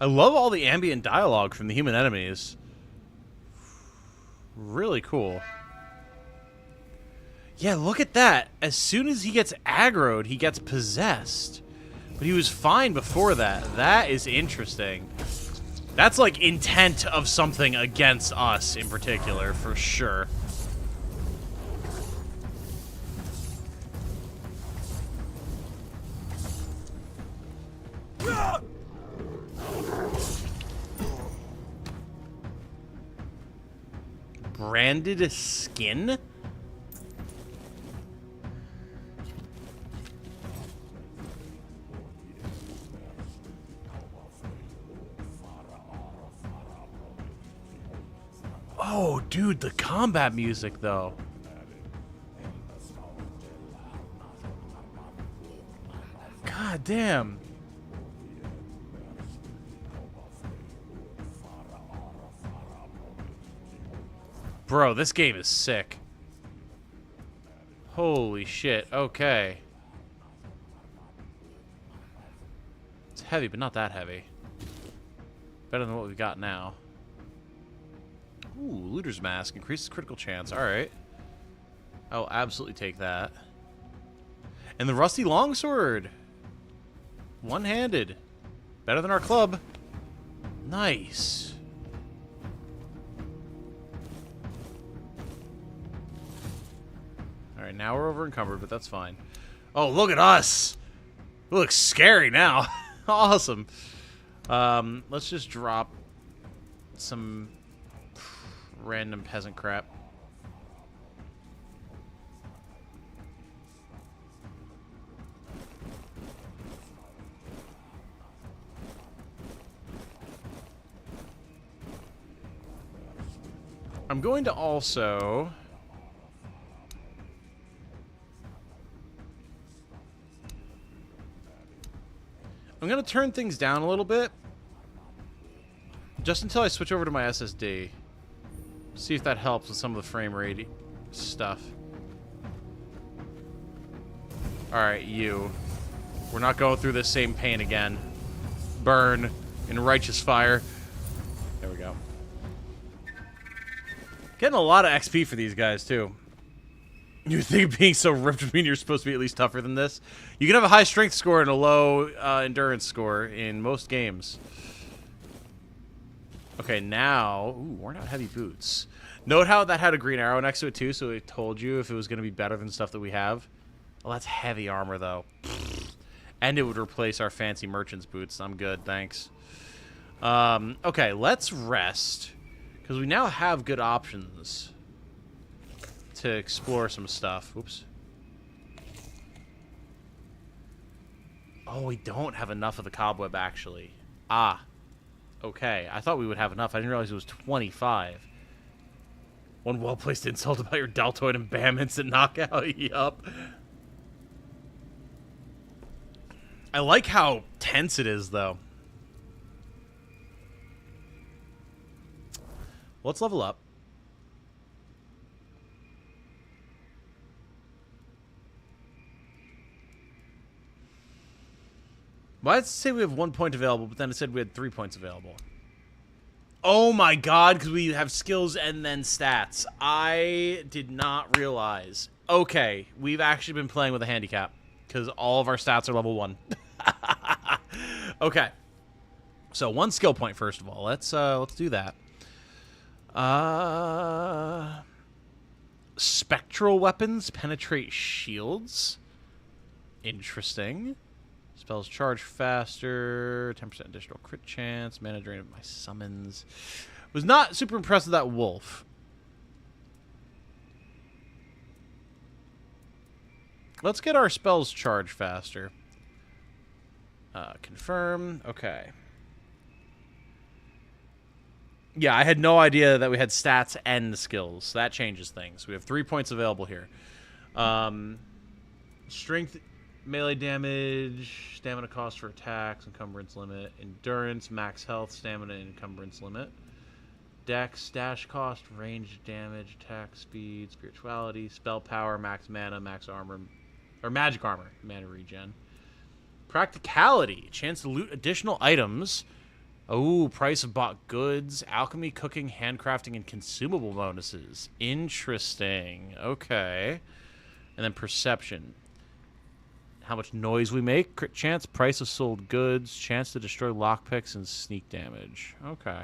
I love all the ambient dialogue from the human enemies. Really cool. Yeah, look at that. As soon as he gets aggroed, he gets possessed. But he was fine before that. That is interesting. That's like intent of something against us in particular, for sure. Branded skin? Oh, dude, the combat music, though. God damn. Bro, this game is sick. Holy shit, okay. It's heavy, but not that heavy. Better than what we've got now. Ooh, Looter's Mask. Increases critical chance. Alright. I'll absolutely take that. And the Rusty Longsword. One-handed. Better than our club. Nice. Alright, now we're over encumbered, but that's fine. Oh, look at us! We look scary now. Awesome. Let's just drop some random peasant crap. I'm going to also I'm going to turn things down a little bit. Just until I switch over to my SSD. See if that helps with some of the frame rate stuff. Alright, you. We're not going through this same pain again. Burn in righteous fire. There we go. Getting a lot of XP for these guys, too. You think being so ripped would mean you're supposed to be at least tougher than this? You can have a high strength score and a low endurance score in most games. Okay, now... Ooh, worn out heavy boots. Note how that had a green arrow next to it, too, so it told you if it was going to be better than stuff that we have. Well, that's heavy armor, though. And it would replace our fancy merchant's boots. I'm good, thanks. Okay, let's rest. Because we now have good options to explore some stuff. Oops. Oh, we don't have enough of the cobweb, actually. Ah. Okay, I thought we would have enough. I didn't realize it was 25. One well-placed insult about your deltoid and bam, instant knockout. Yup. I like how tense it is, though. Let's level up. Why did it say we have 1 point available, but then it said we had 3 points available? Oh my god, because we have skills and then stats. I did not realize. Okay, we've actually been playing with a handicap, because all of our stats are level 1. Okay. So 1 skill point, first of all. Let's do that. Spectral weapons penetrate shields. Interesting. Spells charge faster. 10% additional crit chance. Mana drain of my summons. Was not super impressed with that wolf. Let's get our spells charged faster. Confirm. Okay. Yeah, I had no idea that we had stats and skills. That changes things. We have 3 points available here. Strength, melee damage, stamina cost for attacks, encumbrance limit, endurance, max health, stamina, encumbrance limit. Dex, dash cost, range damage, attack speed, spirituality, spell power, max mana, max armor, or magic armor, mana regen. Practicality, chance to loot additional items. Oh, price of bought goods, alchemy, cooking, handcrafting, and consumable bonuses. Interesting. Okay. And then perception. How much noise we make, crit chance, price of sold goods, chance to destroy lockpicks, and sneak damage. Okay.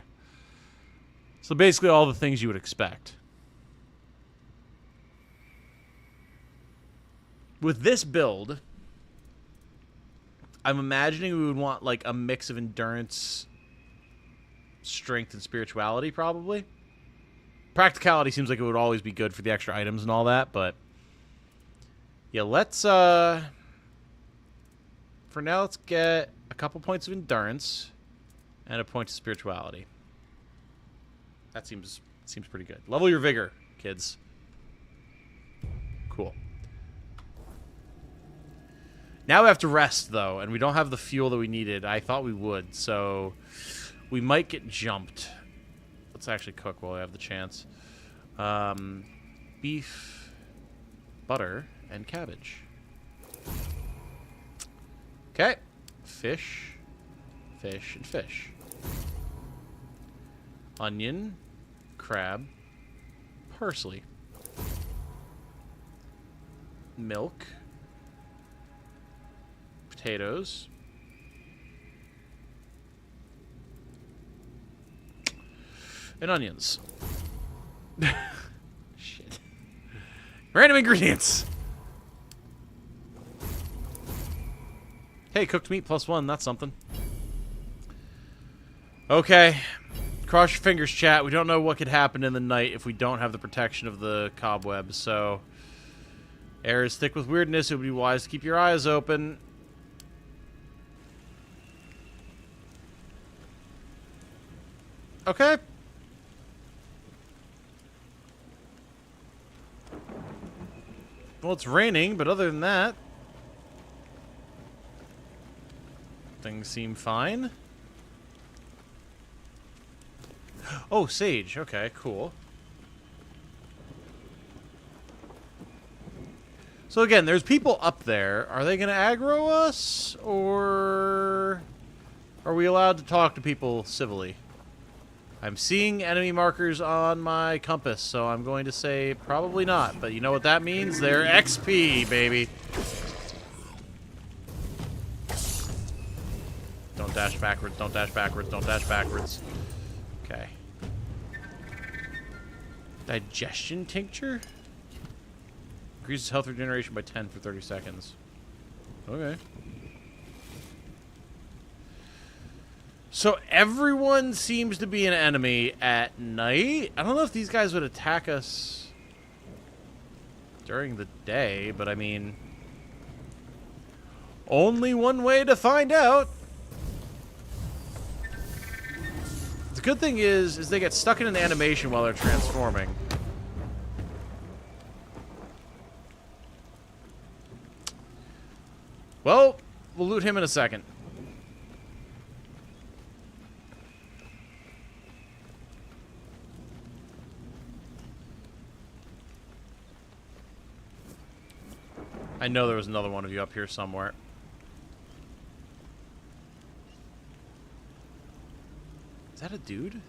So basically all the things you would expect. With this build, I'm imagining we would want like a mix of endurance, strength, and spirituality, probably. Practicality seems like it would always be good for the extra items and all that, but yeah, let's for now let's get a couple points of endurance and a point of spirituality. That seems pretty good. Level your vigor, kids. Cool. Now we have to rest, though, and we don't have the fuel that we needed. I thought we would, so we might get jumped. Let's actually cook while we have the chance. Beef, butter, and cabbage. Okay. Fish, fish, and fish. Onion, crab, parsley. Milk. Potatoes. And onions. Shit. Random ingredients. Hey, cooked meat +1. That's something. Okay. Cross your fingers, chat. We don't know what could happen in the night if we don't have the protection of the cobwebs, so... Air is thick with weirdness. It would be wise to keep your eyes open. Okay. Well, it's raining, but other than that... Things seem fine. Oh, sage. Okay, cool. So again, there's people up there. Are they going to aggro us? Or are we allowed to talk to people civilly? I'm seeing enemy markers on my compass, so I'm going to say probably not. But you know what that means? They're XP, baby. Don't dash backwards, don't dash backwards, don't dash backwards. Okay. Digestion tincture? Increases health regeneration by 10 for 30 seconds. Okay. So everyone seems to be an enemy at night. I don't know if these guys would attack us during the day, but I mean, only one way to find out. The good thing is they get stuck in an animation while they're transforming. Well, we'll loot him in a second. I know there was another one of you up here somewhere. Is that a dude?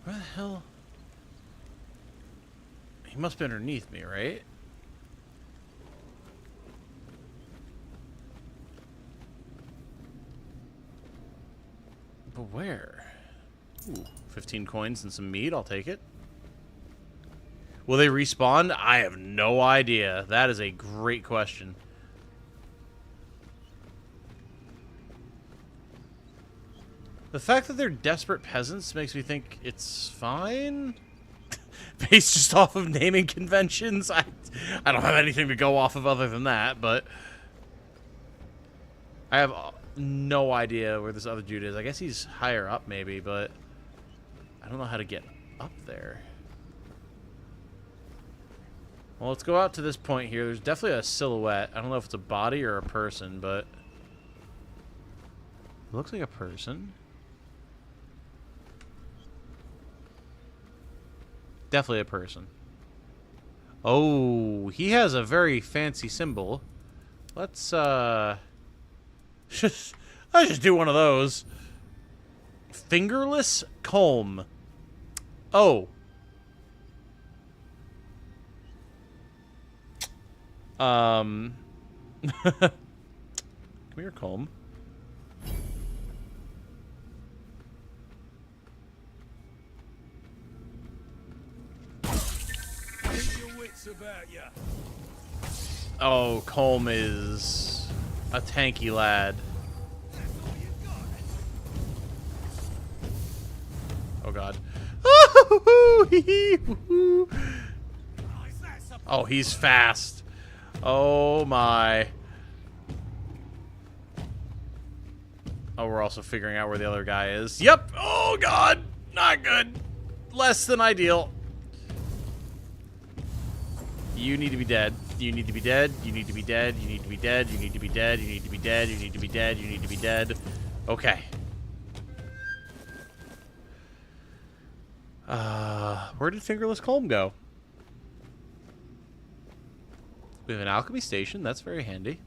Where the hell? He must be underneath me, right? But where? Ooh, 15 coins and some meat. I'll take it. Will they respawn? I have no idea. That is a great question. The fact that they're desperate peasants makes me think it's fine. Based just off of naming conventions. I don't have anything to go off of other than that, but I have no idea where this other dude is. I guess he's higher up maybe, but I don't know how to get up there. Well, let's go out to this point here. There's definitely a silhouette. I don't know if it's a body or a person, but it looks like a person. Definitely a person. Oh, he has a very fancy symbol. Let's let's just do one of those. Fingerless comb. Oh. Come here, comb. Oh, Colm is a tanky lad. Oh god. Oh, he's fast. Oh my. Oh, we're also figuring out where the other guy is. Yep. Oh god. Not good. Less than ideal. You need to be dead. You need to be dead. You need to be dead. You need to be dead. You need to be dead. You need to be dead. You need to be dead. You need to be dead. Okay. Where did Fingerless Colm go? We have an alchemy station. That's very handy.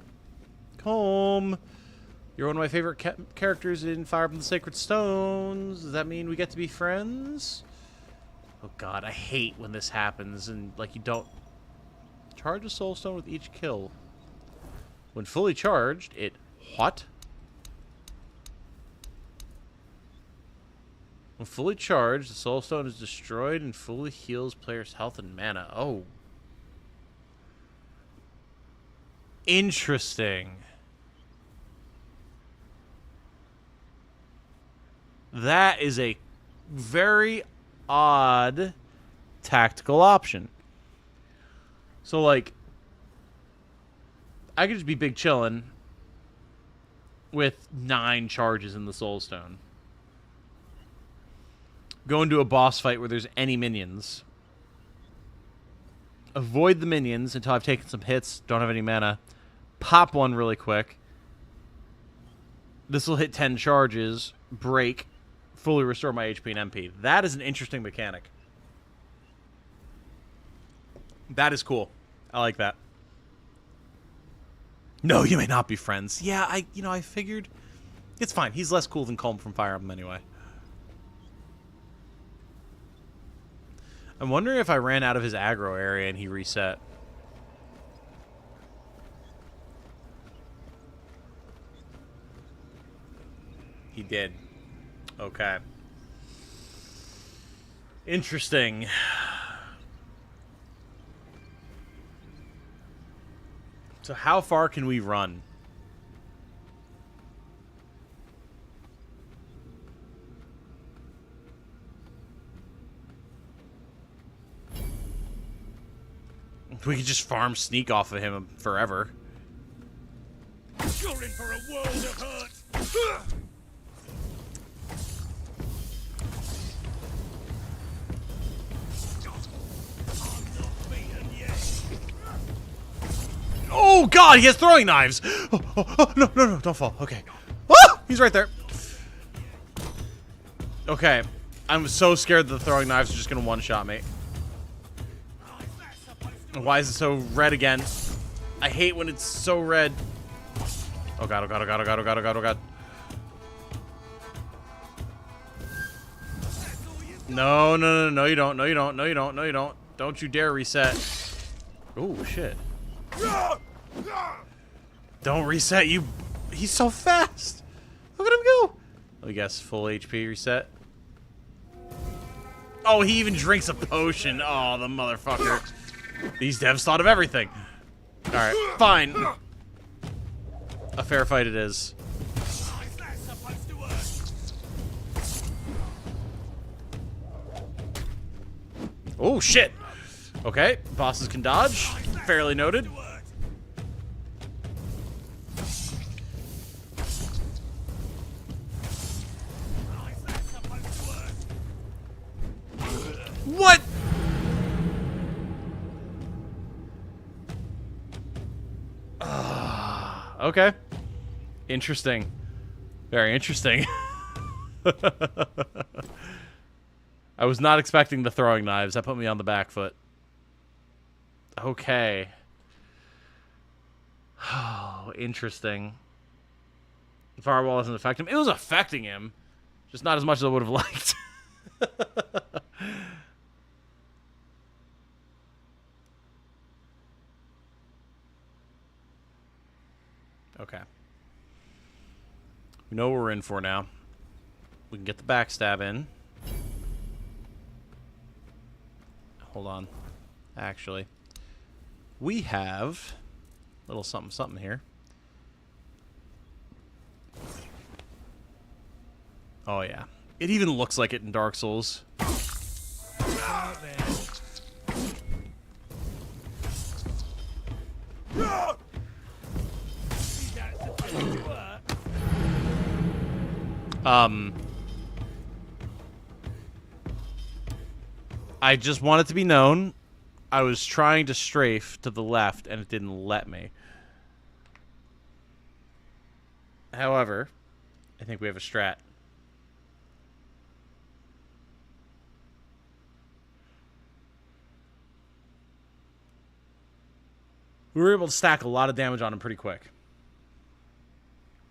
Colm, you're one of my favorite characters in Fire from the Sacred Stones. Does that mean we get to be friends? Oh god, I hate when this happens and like you don't charge a soul stone with each kill. When fully charged, it what? When fully charged, the soul stone is destroyed and fully heals player's health and mana. Oh. Interesting. That is a very odd tactical option. So, like, I could just be big chillin' with 9 charges in the soul stone. Go into a boss fight where there's any minions. avoid the minions until I've taken some hits, don't have any mana, pop one really quick. This will hit 10 charges, break, fully restore my HP and MP. That is an interesting mechanic. That is cool. I like that. No, you may not be friends. Yeah, I figured. It's fine. He's less cool than Culm from Fire Emblem anyway. I'm wondering if I ran out of his aggro area and he reset. He did. Okay. Interesting. So how far can we run? We could just farm sneak off of him forever. You're in for a world of hurt. Oh God, he has throwing knives. Oh, no, don't fall. Okay. Oh, he's right there. Okay, I'm so scared that the throwing knives are just gonna one-shot me. Why is it so red again? I hate when it's so red. Oh God, oh God, oh God, oh God, oh God, oh God, oh God. No, you don't. No, you don't. No, you don't. No, you don't. Don't you dare reset. Oh, shit. Don't reset, you. He's so fast. Look at him go. Let me guess, full HP reset. Oh, he even drinks a potion. Oh, the motherfucker. These devs thought of everything. Alright, fine. A fair fight it is. Oh, shit. Okay, bosses can dodge. Fairly noted. What? Okay. Interesting. Very interesting. I was not expecting the throwing knives. That put me on the back foot. Okay. Oh, interesting. The fireball doesn't affect him. It was affecting him. Just not as much as I would have liked. Okay. We know what we're in for now. We can get the backstab in. Hold on. Actually, we have a little something something here. Oh yeah. It even looks like it in Dark Souls. I just want it to be known, I was trying to strafe to the left and it didn't let me. However, I think we have a strat. We were able to stack a lot of damage on him pretty quick.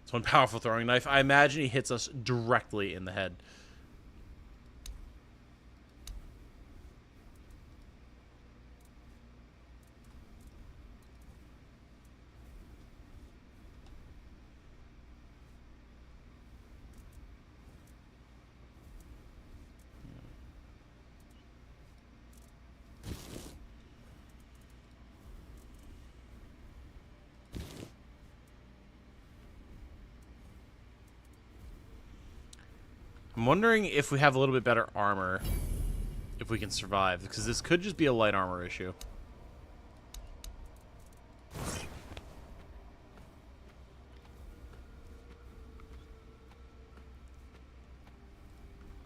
It's one powerful throwing knife. I imagine he hits us directly in the head. I'm wondering if we have a little bit better armor, if we can survive, because this could just be a light armor issue.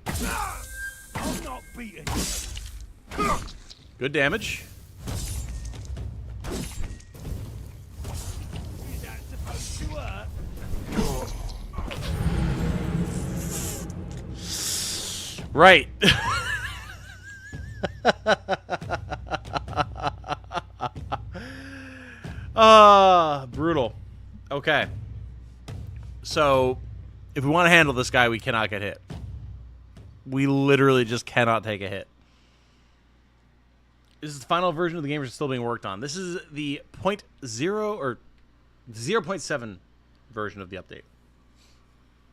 I'm not beating you. Good damage. Right. Brutal. Okay. So, if we want to handle this guy, we cannot get hit. We literally just cannot take a hit. This is the final version of the game, which is still being worked on. This is the 0.0 or 0.7 version of the update.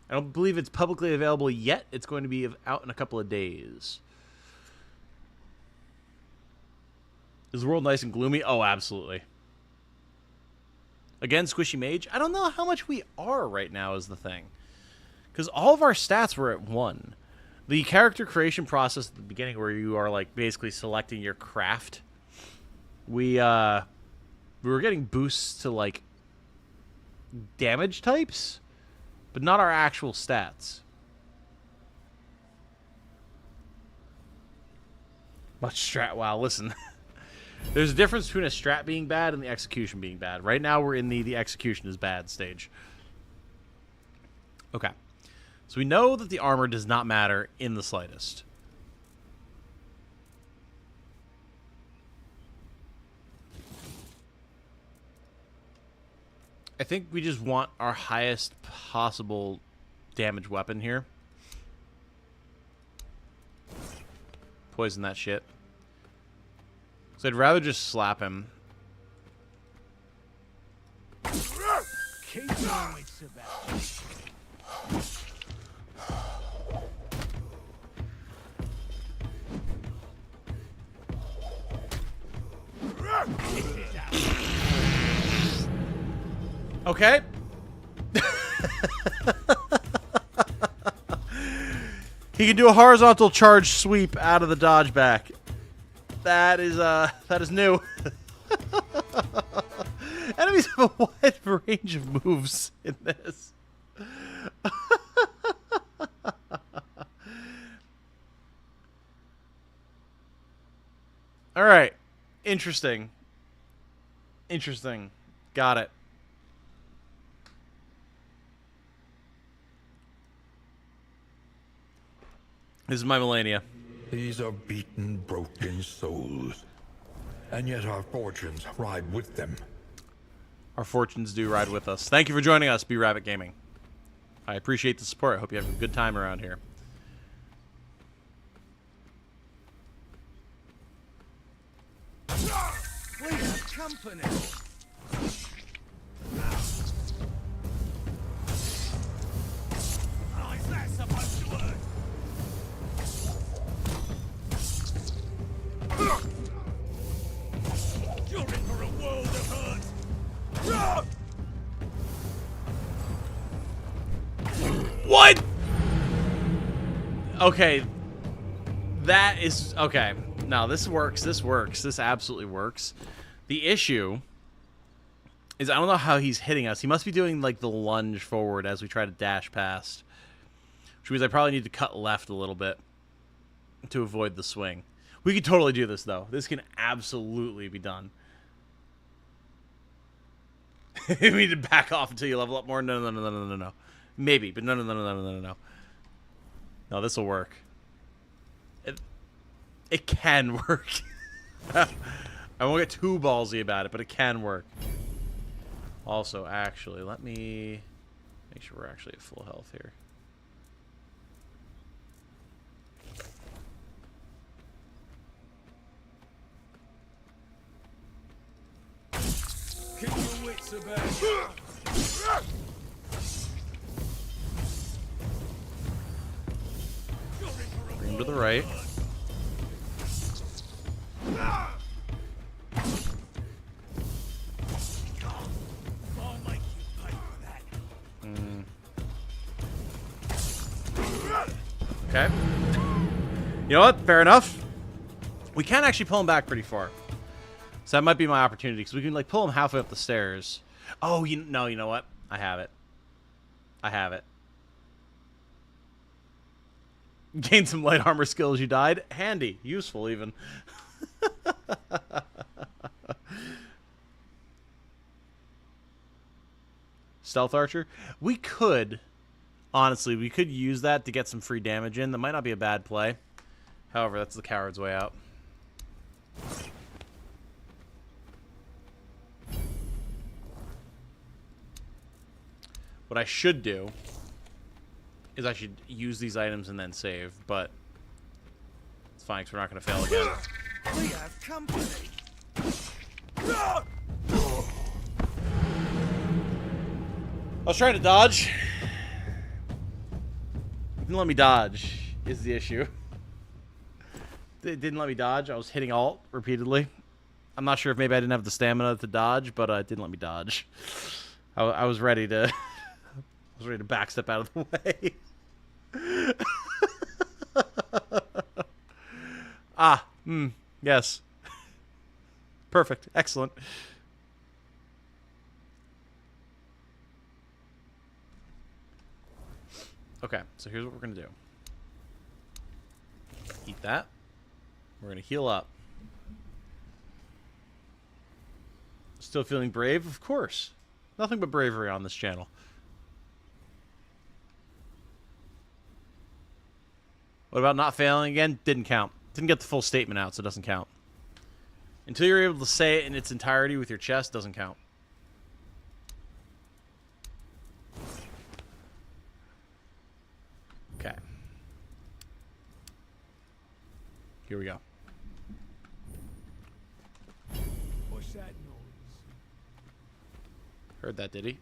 I don't believe it's publicly available yet. It's going to be out in a couple of days. Is the world nice and gloomy? Oh, absolutely. Again, Squishy Mage. I don't know how much we are right now is the thing. Because all of our stats were at 1. The character creation process at the beginning where you are like basically selecting your craft. We were getting boosts to like damage types, but not our actual stats. Much strat. Wow, listen. There's a difference between a strat being bad and the execution being bad. Right now, we're in the execution is bad stage. Okay. So we know that the armor does not matter in the slightest. I think we just want our highest possible damage weapon here. Poison that shit. So I'd rather just slap him. Keep going, Sebastian. Okay. He can do a horizontal charge sweep out of the dodge back. That is new. Enemies have a wide range of moves in this. All right. Interesting. Interesting. Got it. This is my Melania. These are beaten, broken souls. And yet our fortunes ride with them. Our fortunes do ride with us. Thank you for joining us, B Rabbit Gaming. I appreciate the support. I hope you have a good time around here. We have company. How is that supposed to work? You're in for a world of hurt. What? Okay. That is... Okay. No, this works. This works. This absolutely works. The issue is I don't know how he's hitting us. He must be doing, like, the lunge forward as we try to dash past. Which means I probably need to cut left a little bit to avoid the swing. We could totally do this, though. This can absolutely be done. We need to back off until you level up more. No. Maybe, but no. No, this will work. It can work. I won't get too ballsy about it, but it can work. Also, actually, let me make sure we're actually at full health here. Keep your wits about you. Bring him to the right. Okay. You know what? Fair enough. We can actually pull him back pretty far. So that might be my opportunity, because we can like pull him halfway up the stairs. Oh, you know what? I have it. Gained some light armor skills. You died. Handy. Useful, even. Stealth archer. We could Honestly, we could use that to get some free damage in. That might not be a bad play. However, that's the coward's way out. What I should do is I should use these items and then save, but it's fine because we're not going to fail again. We have company. I was trying to dodge. It didn't let me dodge, is the issue. It didn't let me dodge. I was hitting Alt repeatedly. I'm not sure if maybe I didn't have the stamina to dodge, but it didn't let me dodge. I was ready to... I was ready to backstep out of the way. Yes. Perfect. Excellent. Okay, so here's what we're going to do. Eat that. We're going to heal up. Still feeling brave? Of course. Nothing but bravery on this channel. What about not failing again? Didn't count. Didn't get the full statement out, so it doesn't count. Until you're able to say it in its entirety with your chest, doesn't count. Okay. Here we go. What's that noise? Heard that, did he?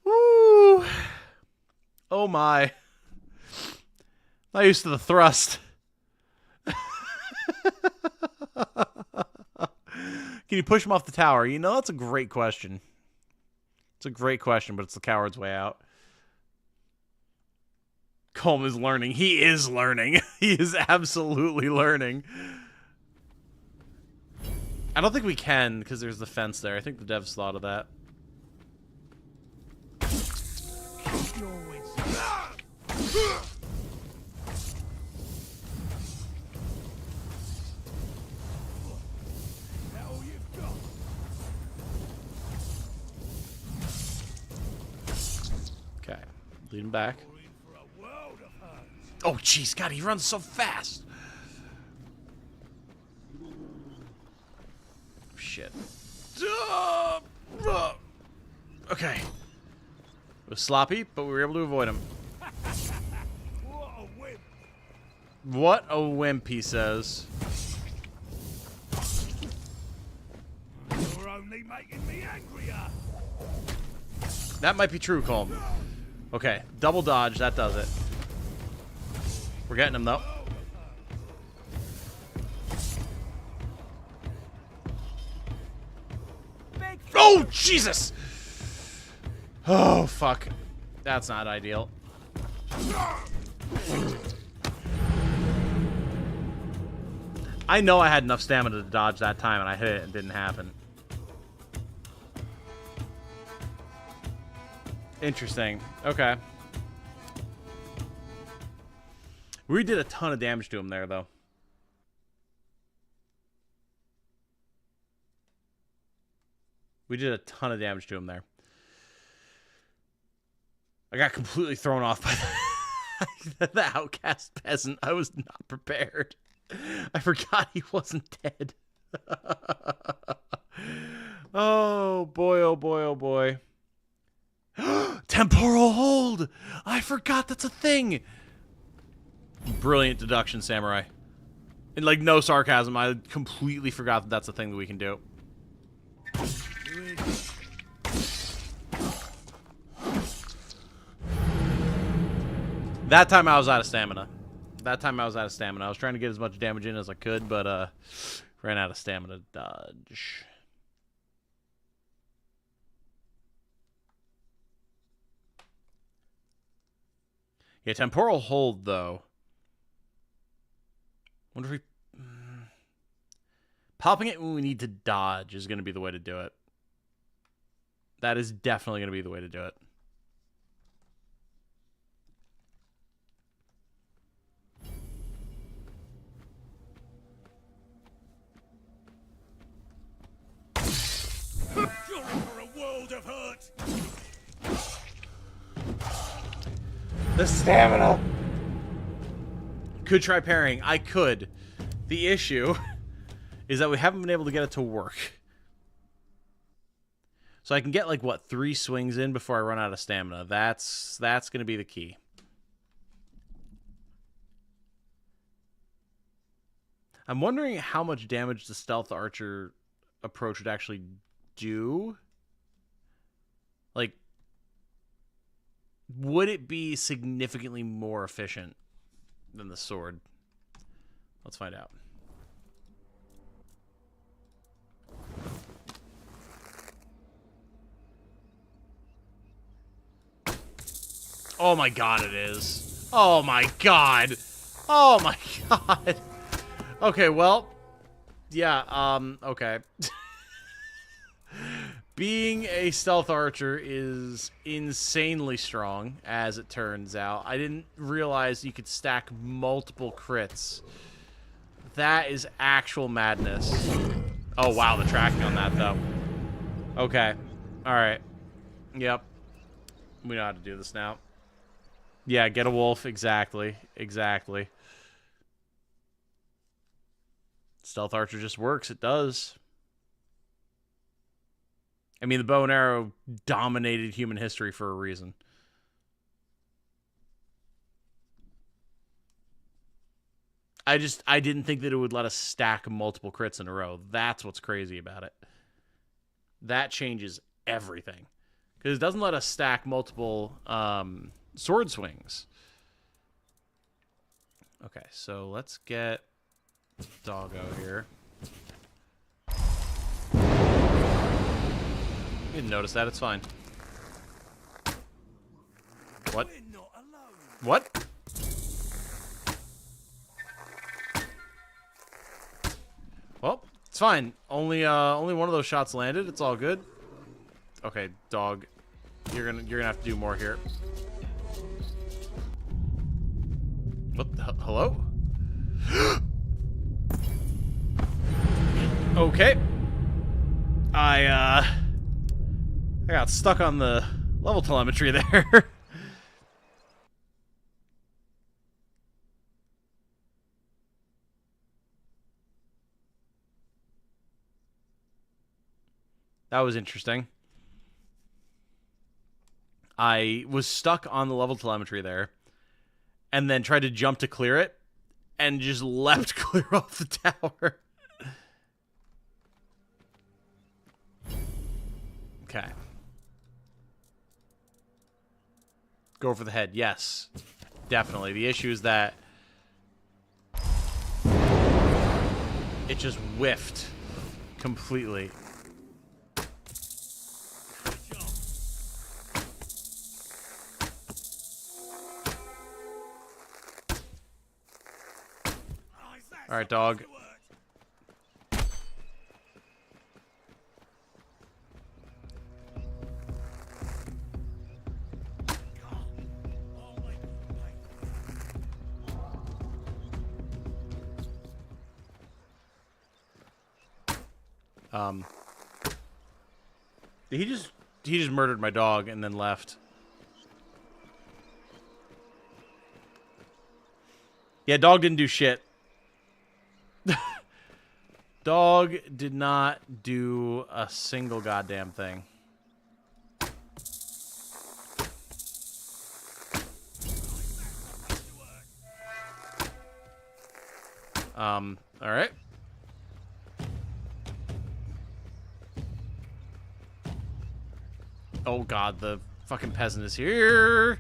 Woo! Oh my. Not used to the thrust. Can you push him off the tower? You know, that's a great question. It's a great question, but it's the coward's way out. Colm is learning. He is learning. He is absolutely learning. I don't think we can, because there's the fence there. I think the devs thought of that. Keep your wits. That all you've got? Okay. Lead him back. We're in for a world of hurt. Oh, jeez. God, he runs so fast. Shit. Okay. It was sloppy, but we were able to avoid him. What a whip. What a wimp, he says. You're only making me angrier. That might be true, Colm. Okay, double dodge, that does it. We're getting him, though. Oh, Jesus! Oh, fuck. That's not ideal. I know I had enough stamina to dodge that time, and I hit it and it didn't happen. Interesting. Okay. We did a ton of damage to him there, though. We did a ton of damage to him there. I got completely thrown off by the outcast peasant. I was not prepared. I forgot he wasn't dead. Oh, boy, oh, boy, oh, boy. Temporal hold! I forgot that's a thing! Brilliant deduction, Samurai. And, like, no sarcasm. I completely forgot that that's a thing that we can do. That time I was out of stamina. I was trying to get as much damage in as I could, but ran out of stamina to dodge. Yeah, temporal hold, though. Wonder if we... Popping it when we need to dodge is going to be the way to do it. That is definitely going to be the way to do it. You're in for a world of hurt. The stamina. Could try parrying. I could. The issue is that we haven't been able to get it to work. So I can get, like, what, 3 swings in before I run out of stamina. That's going to be the key. I'm wondering how much damage the stealth archer approach would actually do. Like, would it be significantly more efficient than the sword? Let's find out. Oh my god, it is. Oh my god. Oh my god. Okay, well. Yeah, okay. Being a stealth archer is insanely strong, as it turns out. I didn't realize you could stack multiple crits. That is actual madness. Oh, wow, the tracking on that, though. Okay. Alright. Yep. We know how to do this now. Yeah, get a wolf. Exactly. Exactly. Stealth archer just works. It does. I mean, the bow and arrow dominated human history for a reason. I didn't think that it would let us stack multiple crits in a row. That's what's crazy about it. That changes everything. Because it doesn't let us stack multiple sword swings. Okay, so let's get Doggo here. You didn't notice that, it's fine. What? What? Well, it's fine. Only one of those shots landed. It's all good. Okay, dog. You're gonna have to do more here. What the hello? Okay. I got stuck on the level telemetry there. That was interesting. I was stuck on the level telemetry there, and then tried to jump to clear it, and just leapt clear off the tower. Okay. Go for the head. Yes. Definitely. The issue is that it just whiffed completely. All right, dog. He just murdered my dog and then left. Yeah, dog didn't do shit. Dog did not do a single goddamn thing. All right. Oh god, the fucking peasant is here.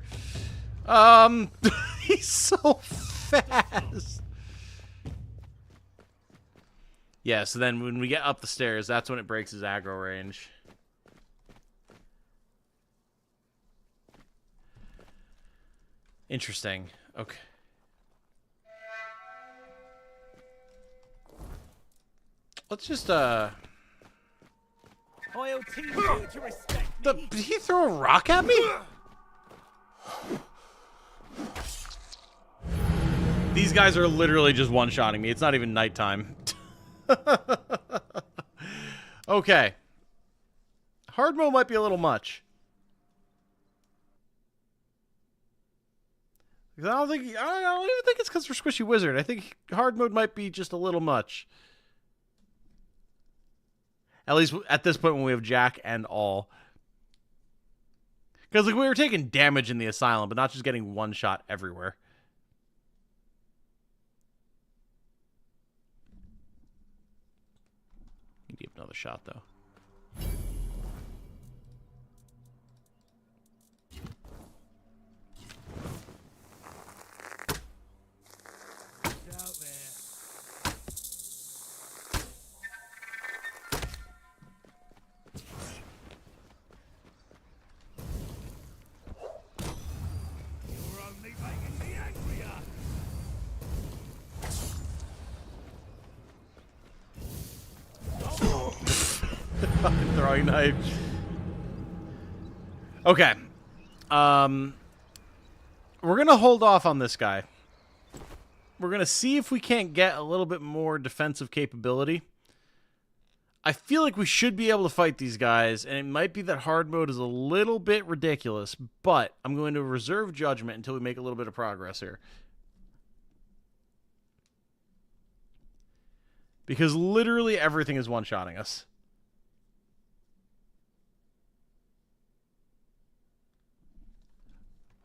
He's so fast. Yeah, so then when we get up the stairs, that's when it breaks his aggro range. Interesting. Okay. Let's just, I'll teach you to respect me. Did he throw a rock at me? These guys are literally just one-shotting me. It's not even nighttime. Okay. Hard mode might be a little much. I don't even think it's because we're Squishy Wizard. I think hard mode might be just a little much. At least at this point when we have Jack and all. Because like we were taking damage in the Asylum, but not just getting one shot everywhere. Give another shot though. Out there. You're only making me angrier. Throwing knife. Okay. We're gonna hold off on this guy. We're gonna see if we can't get a little bit more defensive capability. I feel like we should be able to fight these guys, and it might be that hard mode is a little bit ridiculous, but I'm going to reserve judgment until we make a little bit of progress here. Because literally everything is one-shotting us.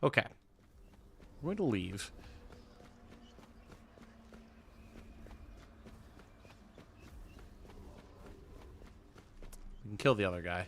Okay. We're going to leave. We can kill the other guy.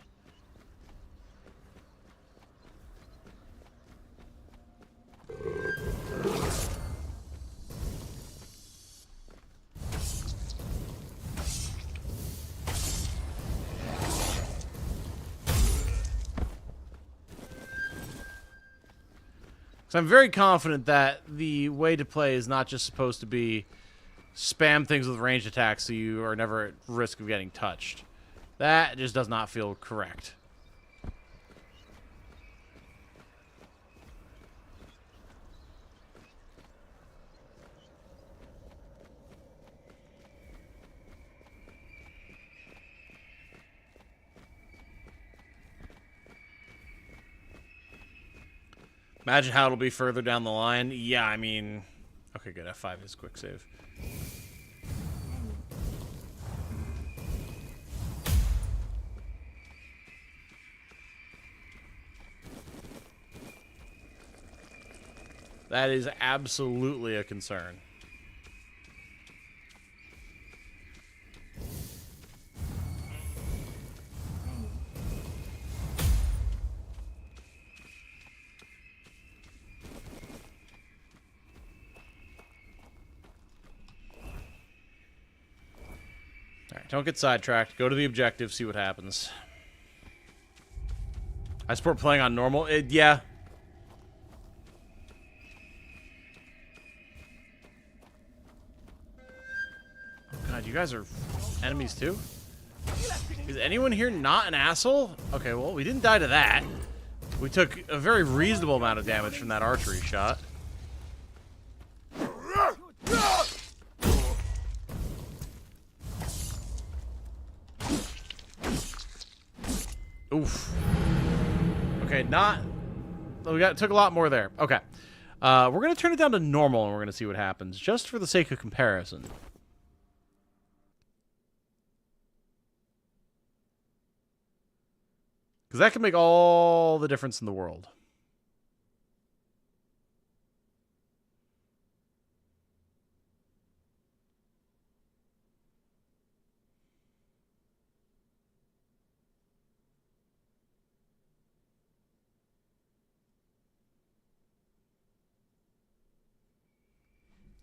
So I'm very confident that the way to play is not just supposed to be spam things with ranged attacks so you are never at risk of getting touched. That just does not feel correct. Imagine how it'll be further down the line. Yeah, I mean... Okay, good. F5 is quick save. That is absolutely a concern. Alright, don't get sidetracked. Go to the objective, see what happens. I support playing on normal. Yeah. Oh god, you guys are enemies too? Is anyone here not an asshole? Okay, well, we didn't die to that. We took a very reasonable amount of damage from that archery shot. Oof. Okay, we took a lot more there. Okay. We're going to turn it down to normal, and we're going to see what happens, just for the sake of comparison. Because that can make all the difference in the world.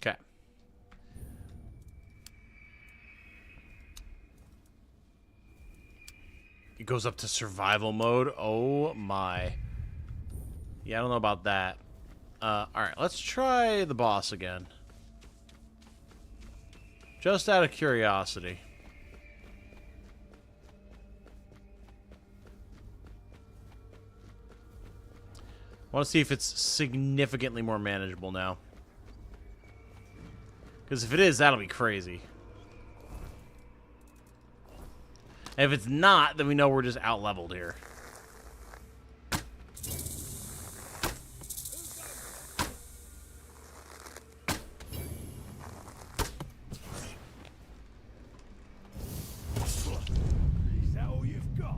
Okay. It goes up to survival mode. Oh my. Yeah, I don't know about that. Alright, let's try the boss again. Just out of curiosity. I want to see if it's significantly more manageable now. Because if it is, that'll be crazy. And if it's not, then we know we're just out-leveled here. Is that all you've got?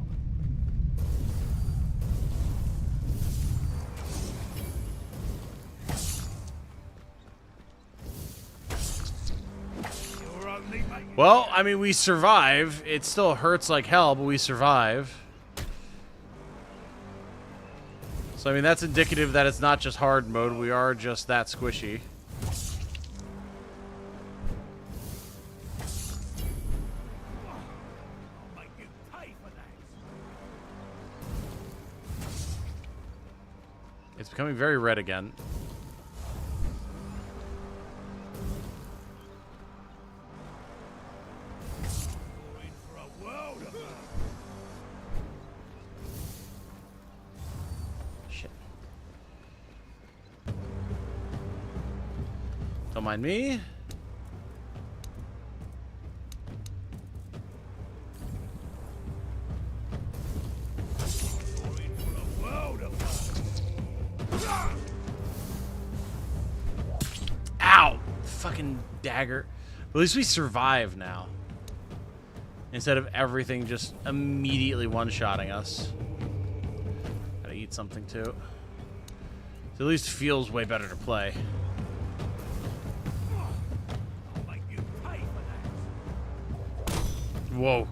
Well, I mean, we survive. It still hurts like hell, but we survive. So, I mean, that's indicative that it's not just hard mode. We are just that squishy. It's becoming very red again. Don't mind me. Ow! Fucking dagger. At least we survive now. Instead of everything just immediately one-shotting us. Gotta eat something too. So at least feels way better to play. Whoa.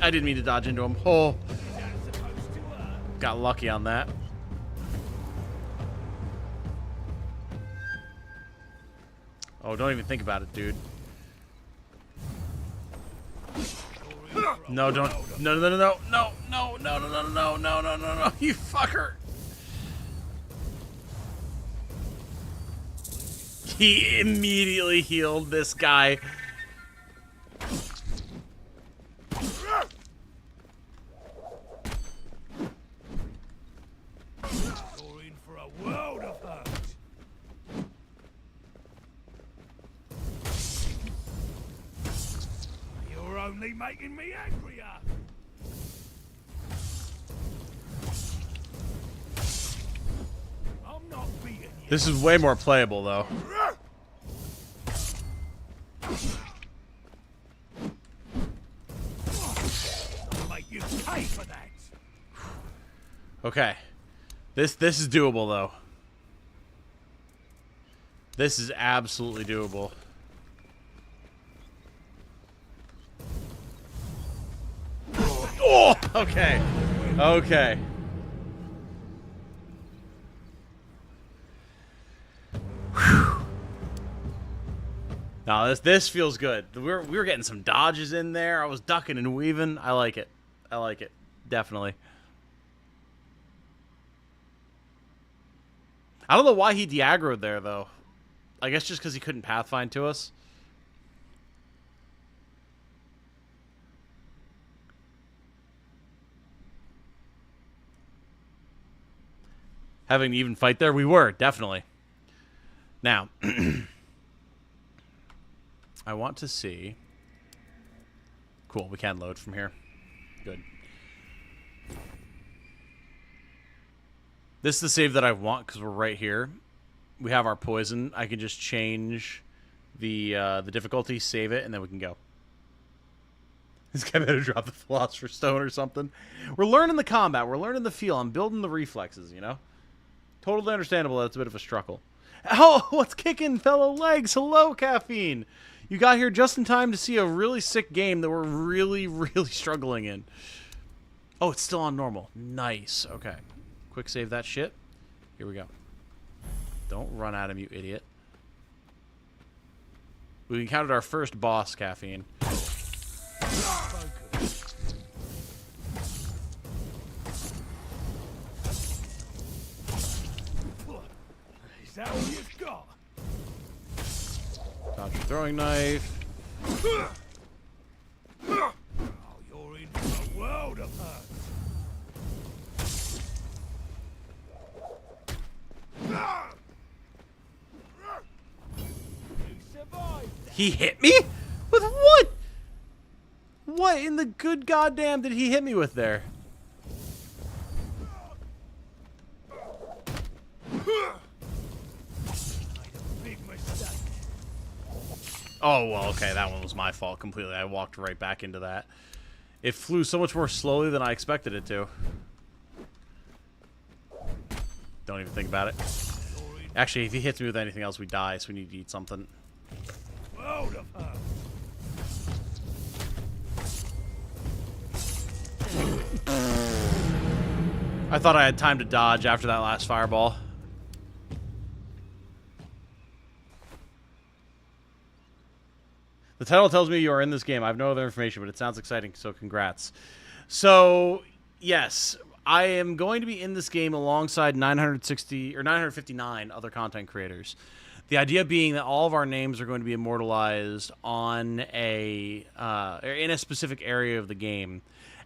I didn't mean to dodge into him. Oh. Got lucky on that. Oh, don't even think about it, dude. No, don't. No, no, no, no, no, no, no, no, no, no, no, no, no, no, you fucker. He immediately healed this guy. Only making me angrier. I'm not beating you. This is way more playable, though. I'll make you pay for that. Okay. This is doable, though. This is absolutely doable. Oh, okay. Okay. Whew. Now this feels good. We were getting some dodges in there. I was ducking and weaving. I like it. I like it. Definitely. I don't know why he de-aggroed there, though. I guess just because he couldn't pathfind to us. Having to even fight there? We were, definitely. Now, I want to see... Cool, we can load from here. Good. This is the save that I want because we're right here. We have our poison. I can just change the difficulty, save it, and then we can go. This guy better drop the Philosopher's Stone or something. We're learning the combat. We're learning the feel. I'm building the reflexes, you know? Totally understandable that it's a bit of a struggle. Oh, what's kicking, fellow legs? Hello, Caffeine. You got here just in time to see a really sick game that we're really, really struggling in. Oh, it's still on normal. Nice. Okay. Quick save that shit. Here we go. Don't run at him, you idiot. We encountered our first boss, Caffeine. Is that all you've got? Dodge your throwing knife. Oh, you're in for a world of hurt. He hit me? With what? What in the good goddamn did he hit me with there? Oh, well, okay, that one was my fault completely. I walked right back into that. It flew so much more slowly than I expected it to. Don't even think about it. Actually, if he hits me with anything else, we die, so we need to eat something. I thought I had time to dodge after that last fireball. The title tells me you are in this game. I have no other information, but it sounds exciting, so congrats. So, yes, I am going to be in this game alongside 960 or 959 other content creators. The idea being that all of our names are going to be immortalized on a in a specific area of the game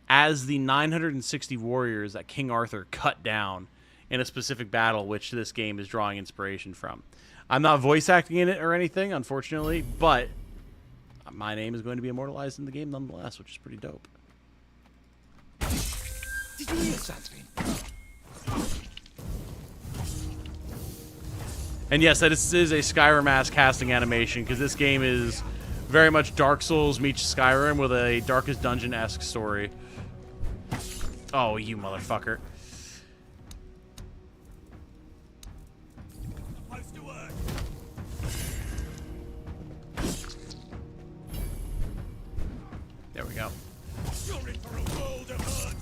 as the 960 warriors that King Arthur cut down in a specific battle, which this game is drawing inspiration from. I'm not voice acting in it or anything, unfortunately, but my name is going to be immortalized in the game nonetheless, which is pretty dope. Did you hear something? And yes, this is a Skyrim-ass casting animation, because this game is very much Dark Souls meets Skyrim with a Darkest Dungeon-esque story. Oh, you motherfucker. There we go. You're in for a world of hurt.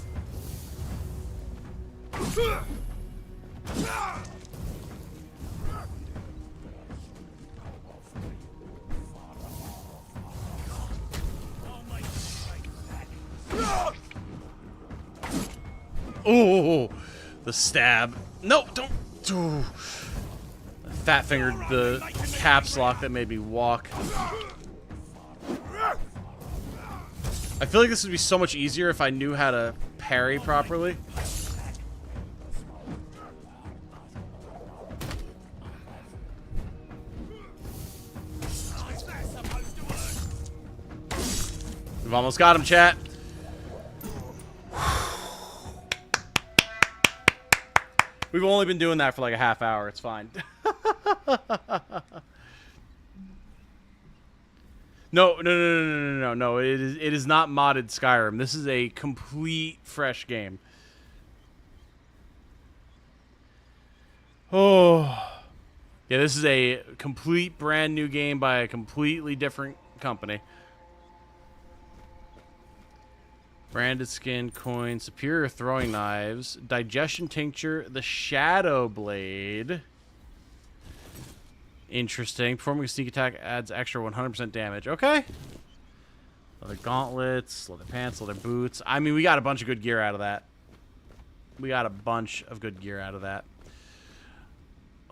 Oh, the stab. No, don't. Ooh. Fat fingered the caps lock that made me walk. I feel like this would be so much easier if I knew how to parry properly. We've almost got him, chat. We've only been doing that for like a half hour. It's fine. No. It is not modded Skyrim. This is a complete fresh game. Oh. Yeah, this is a complete brand new game by a completely different company. Branded skin, coin, superior throwing knives, digestion tincture, the shadow blade. Interesting. Performing a sneak attack adds extra 100% damage. Okay. Leather gauntlets, leather pants, leather boots. I mean, we got a bunch of good gear out of that.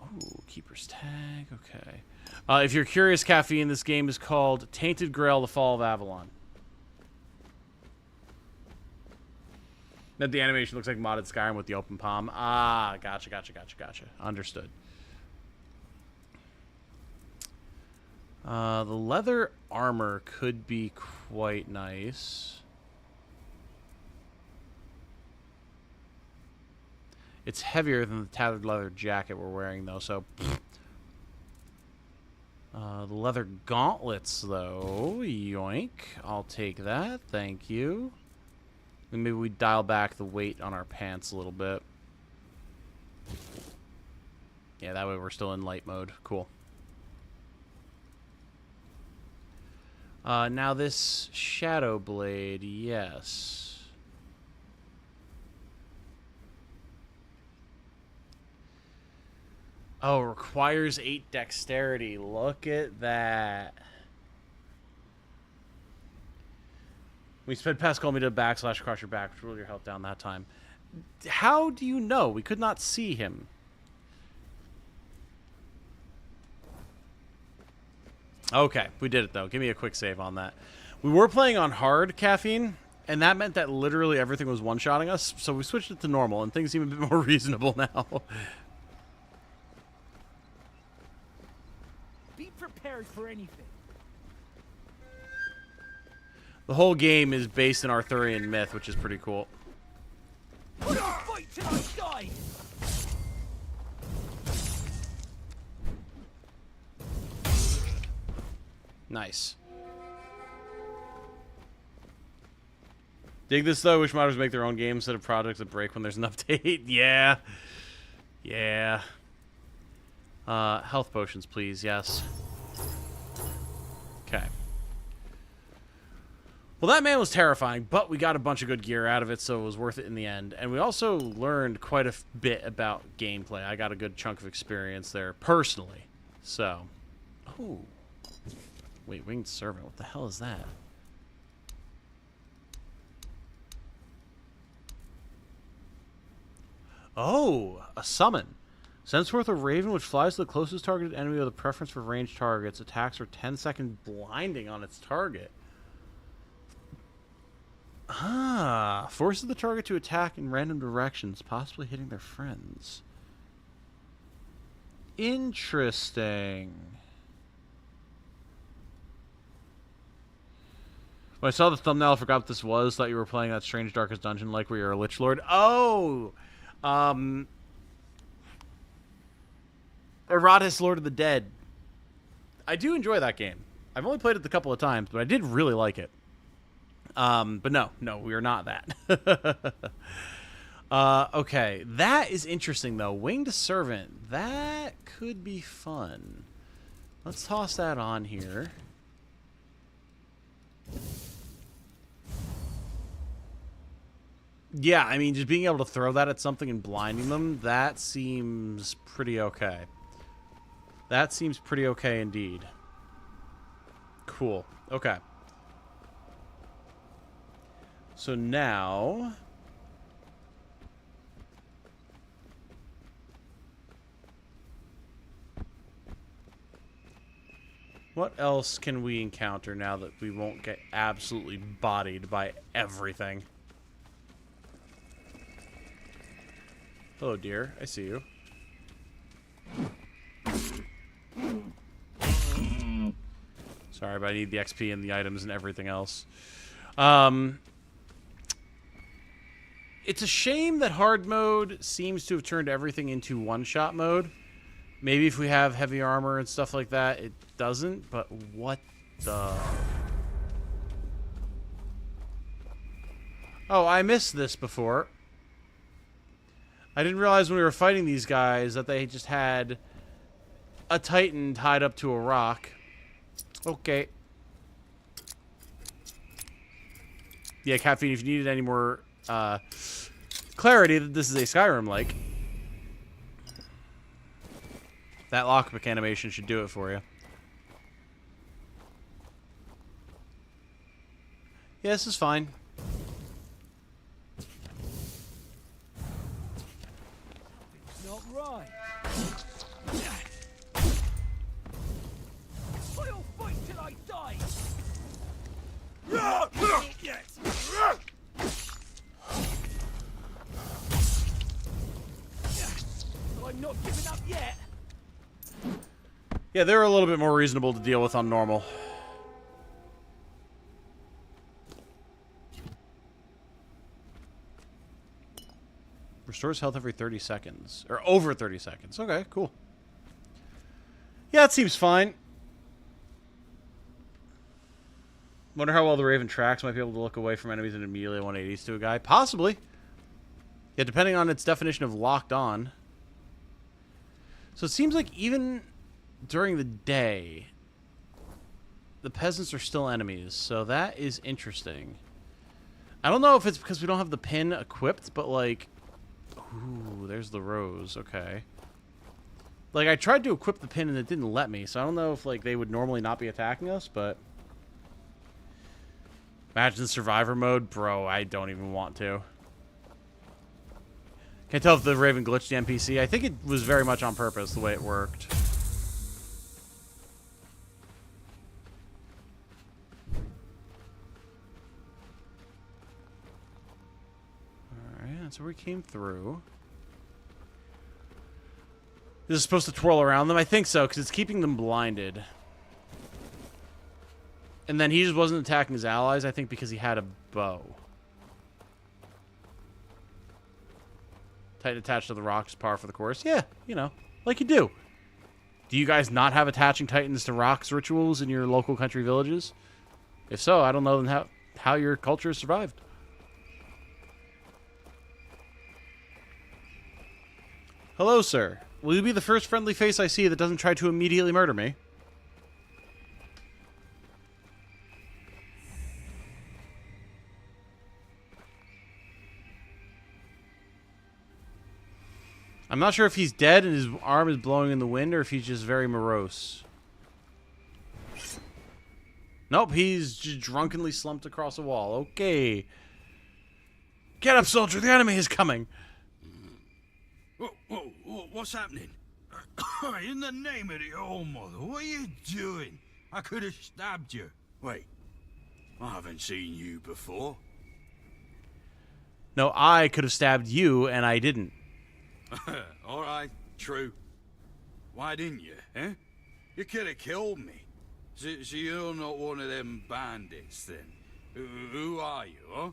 Oh, keeper's tag. Okay. If you're curious, Caffeine, this game is called Tainted Grail, The Fall of Avalon. That the animation looks like modded Skyrim with the open palm. Ah, gotcha. Understood. The leather armor could be quite nice. It's heavier than the tattered leather jacket we're wearing, though, so... the leather gauntlets, though. Yoink. I'll take that. Thank you. And maybe we dial back the weight on our pants a little bit. Yeah, that way we're still in light mode. Cool. Now this shadow blade, yes. Oh, requires 8 dexterity. Look at that. We sped past calling me to backslash across your back, which rolled your health down that time. How do you know? We could not see him. Okay, we did it, though. Give me a quick save on that. We were playing on hard, Caffeine, and that meant that literally everything was one-shotting us, so we switched it to normal, and things seem a bit more reasonable now. Be prepared for anything. The whole game is based in Arthurian myth, which is pretty cool. Fight till I die. Nice. Dig this, though. I wish modders make their own games instead of projects that break when there's an update. Yeah. Yeah. Health potions, please. Yes. Okay. Well, that man was terrifying, but we got a bunch of good gear out of it, so it was worth it in the end. And we also learned quite a bit about gameplay. I got a good chunk of experience there, personally. So. Oh. Wait, Winged Servant. What the hell is that? Oh, a summon. Sends forth a raven which flies to the closest targeted enemy with a preference for ranged targets. Attacks are 10-second blinding on its target. Ah, forces the target to attack in random directions, possibly hitting their friends. Interesting. When I saw the thumbnail, I forgot what this was. Thought you were playing that strange Darkest Dungeon like where you're a Lich Lord. Oh! Erotis Lord of the Dead. I do enjoy that game. I've only played it a couple of times, but I did really like it. But no, we are not that. Okay, that is interesting though. Winged Servant, that could be fun. Let's toss that on here. Yeah, I mean, just being able to throw that at something and blinding them, that seems pretty okay. That seems pretty okay indeed. Cool. Okay. So now... what else can we encounter now that we won't get absolutely bodied by everything? Hello, dear. I see you. Sorry, but I need the XP and the items and everything else. It's a shame that hard mode seems to have turned everything into one-shot mode. Maybe if we have heavy armor and stuff like that, it doesn't, but what the... Oh, I missed this before. I didn't realize when we were fighting these guys that they just had a Titan tied up to a rock. Okay. Yeah, Caffeine, if you needed any more clarity that this is a Skyrim-like, that lockpick animation should do it for you. Yeah, this is fine. Not right. I'll fight till I die. Not yet. I'm not giving up yet. Yeah, they're a little bit more reasonable to deal with on normal. Restores health every 30 seconds. Or over 30 seconds. Okay, cool. Yeah, it seems fine. Wonder how well the Raven tracks. Might be able to look away from enemies and immediately 180s to a guy. Possibly. Yeah, depending on its definition of locked on. So it seems like even during the day, the peasants are still enemies. So that is interesting. I don't know if it's because we don't have the pin equipped, but like... Ooh, there's the rose. Okay. Like, I tried to equip the pin and it didn't let me, so I don't know if, like, they would normally not be attacking us, but... Imagine survivor mode? Bro, I don't even want to. Can't tell if the Raven glitched the NPC. I think it was very much on purpose, the way it worked. Alright, that's where we came through. This is supposed to twirl around them? I think so, because it's keeping them blinded. And then he just wasn't attacking his allies, I think, because he had a bow. Titan attached to the rocks, par for the course. Yeah, you know, like you do. Do you guys not have attaching titans to rocks rituals in your local country villages? If so, I don't know then how your culture survived. Hello, sir. Will you be the first friendly face I see that doesn't try to immediately murder me? I'm not sure if he's dead and his arm is blowing in the wind or if he's just very morose. Nope, he's just drunkenly slumped across a wall. Okay. Get up, soldier. The enemy is coming. What's happening? In the name of the All-Mother, what are you doing? I could have stabbed you. Wait, I haven't seen you before. No, I could have stabbed you, and I didn't. All right, true. Why didn't you, eh? You could have killed me. So you're not one of them bandits, then? Who are you, huh?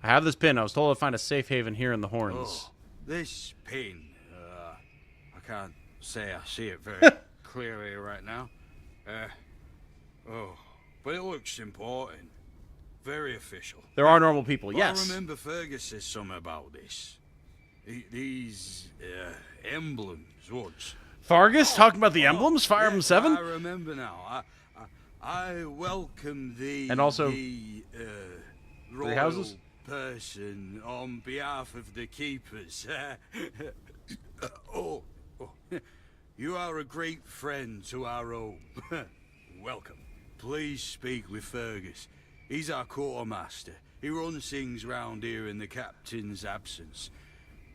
I have this pin. I was told to find a safe haven here in the Horns. Oh, this pin. I can't say I see it very clearly right now. But it looks important. Very official. There are normal people, But yes. I remember Fergus said something about this. These emblems once. Fargus talking about the emblems? Fire Emblem 7? I remember now. I welcome the And also the Three Houses? person on behalf of the keepers. You are a great friend to our home. Welcome. Please speak with Fergus. He's our quartermaster. He runs things round here in the captain's absence.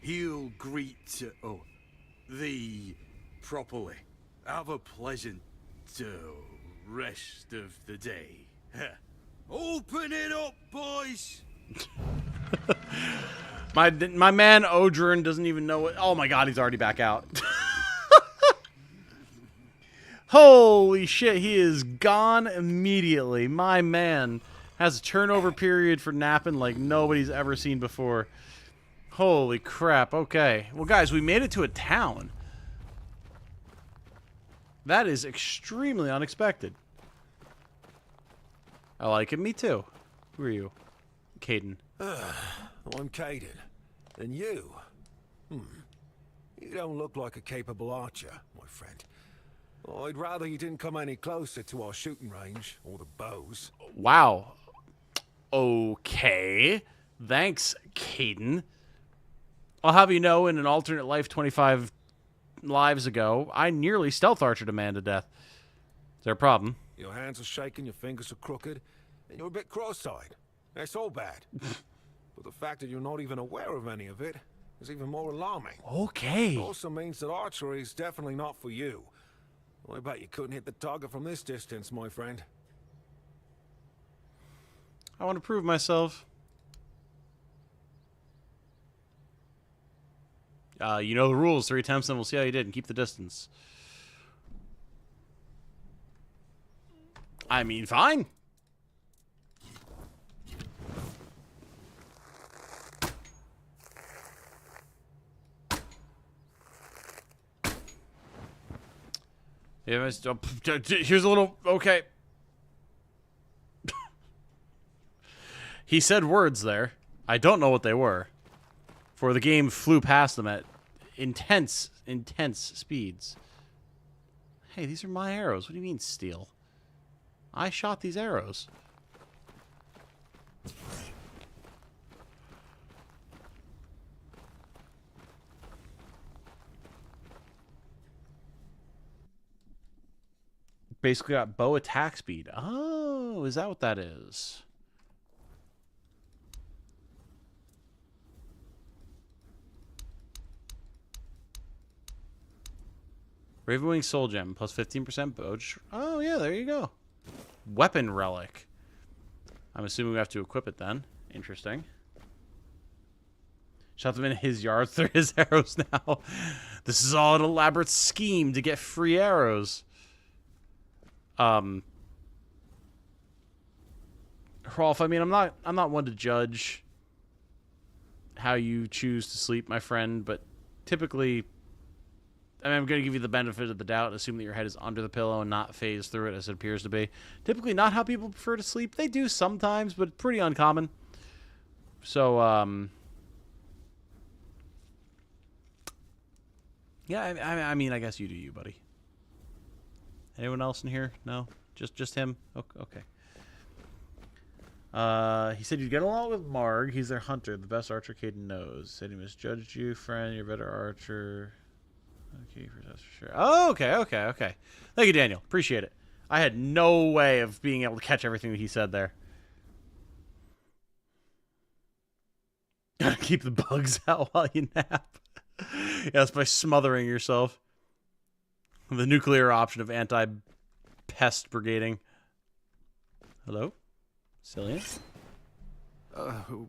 He'll greet thee properly. Have a pleasant rest of the day. Open it up, boys! My man Odrin doesn't even know what... Oh my god, he's already back out. Holy shit, he is gone immediately. My man has a turnover period for napping like nobody's ever seen before. Holy crap, okay. Well, guys, we made it to a town. That is extremely unexpected. I like it. Me too. Who are you? Caden. I'm Caden. And you? You don't look like a capable archer, my friend. I'd rather you didn't come any closer to our shooting range, or the bows. Wow. Okay. Thanks, Caden. I'll have you know, in an alternate life 25 lives ago, I nearly stealth archered a man to death. Is there a problem? Your hands are shaking, your fingers are crooked, and you're a bit cross-eyed. That's all bad. But the fact that you're not even aware of any of it is even more alarming. Okay. It also means that archery is definitely not for you. I bet you couldn't hit the target from this distance, my friend. I want to prove myself. You know the rules. 3 attempts, and we'll see how you did, and keep the distance. I mean, fine. Yeah, here's a little... Okay. He said words there. I don't know what they were. For the game flew past them at intense speeds. Hey, these are my arrows. What do you mean, steal? I shot these arrows. Basically got bow attack speed. Oh, is that what that is? Ravenwing Soul Gem, plus 15% bow. Oh, yeah, there you go. Weapon Relic. I'm assuming we have to equip it then. Interesting. Shot them in his yards. They're his arrows now. This is all an elaborate scheme to get free arrows. Rolf, I mean, I'm not one to judge how you choose to sleep, my friend, but typically, I mean, I'm going to give you the benefit of the doubt and assume that your head is under the pillow and not phase through it as it appears to be. Typically not how people prefer to sleep. They do sometimes, but pretty uncommon. So, yeah, I mean, I guess you do you, buddy. Anyone else in here? No? Just him? Okay. He said you'd get along with Marg. He's their hunter, the best archer Caden knows. Said he misjudged you, friend. You're a better archer. Okay, that's for sure. Oh, okay. Thank you, Daniel. Appreciate it. I had no way of being able to catch everything that he said there. Gotta keep the bugs out while you nap. Yeah, that's by smothering yourself. The nuclear option of anti-pest brigading. Hello? Cillian?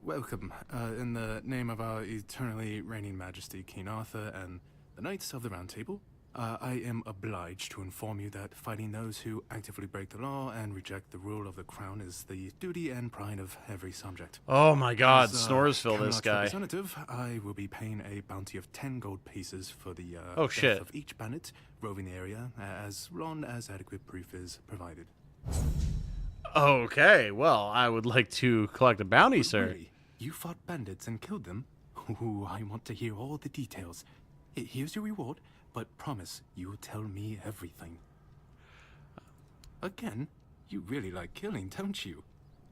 Welcome. In the name of our eternally reigning majesty, King Arthur, and the Knights of the Round Table, I am obliged to inform you that fighting those who actively break the law and reject the rule of the crown is the duty and pride of every subject. Oh my god, As, Snoresville, this Camelot's guy. representative, I will be paying a bounty of 10 gold pieces for the death of each bandit roving the area, as long as adequate proof is provided. Okay, well, I would like to collect a bounty, sir. Really? You fought bandits and killed them? Ooh, I want to hear all the details. Here's your reward, but promise you'll tell me everything. Again, you really like killing, don't you?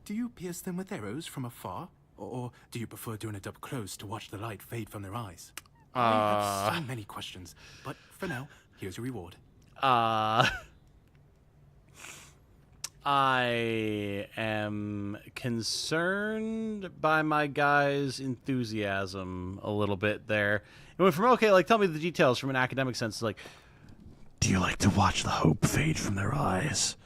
Do you pierce them with arrows from afar? Or do you prefer doing it up close to watch the light fade from their eyes? I have so many questions, but for now, here's your reward. I am concerned by my guy's enthusiasm a little bit there. It went from, okay, like, tell me the details from an academic sense, like, do you like to watch the hope fade from their eyes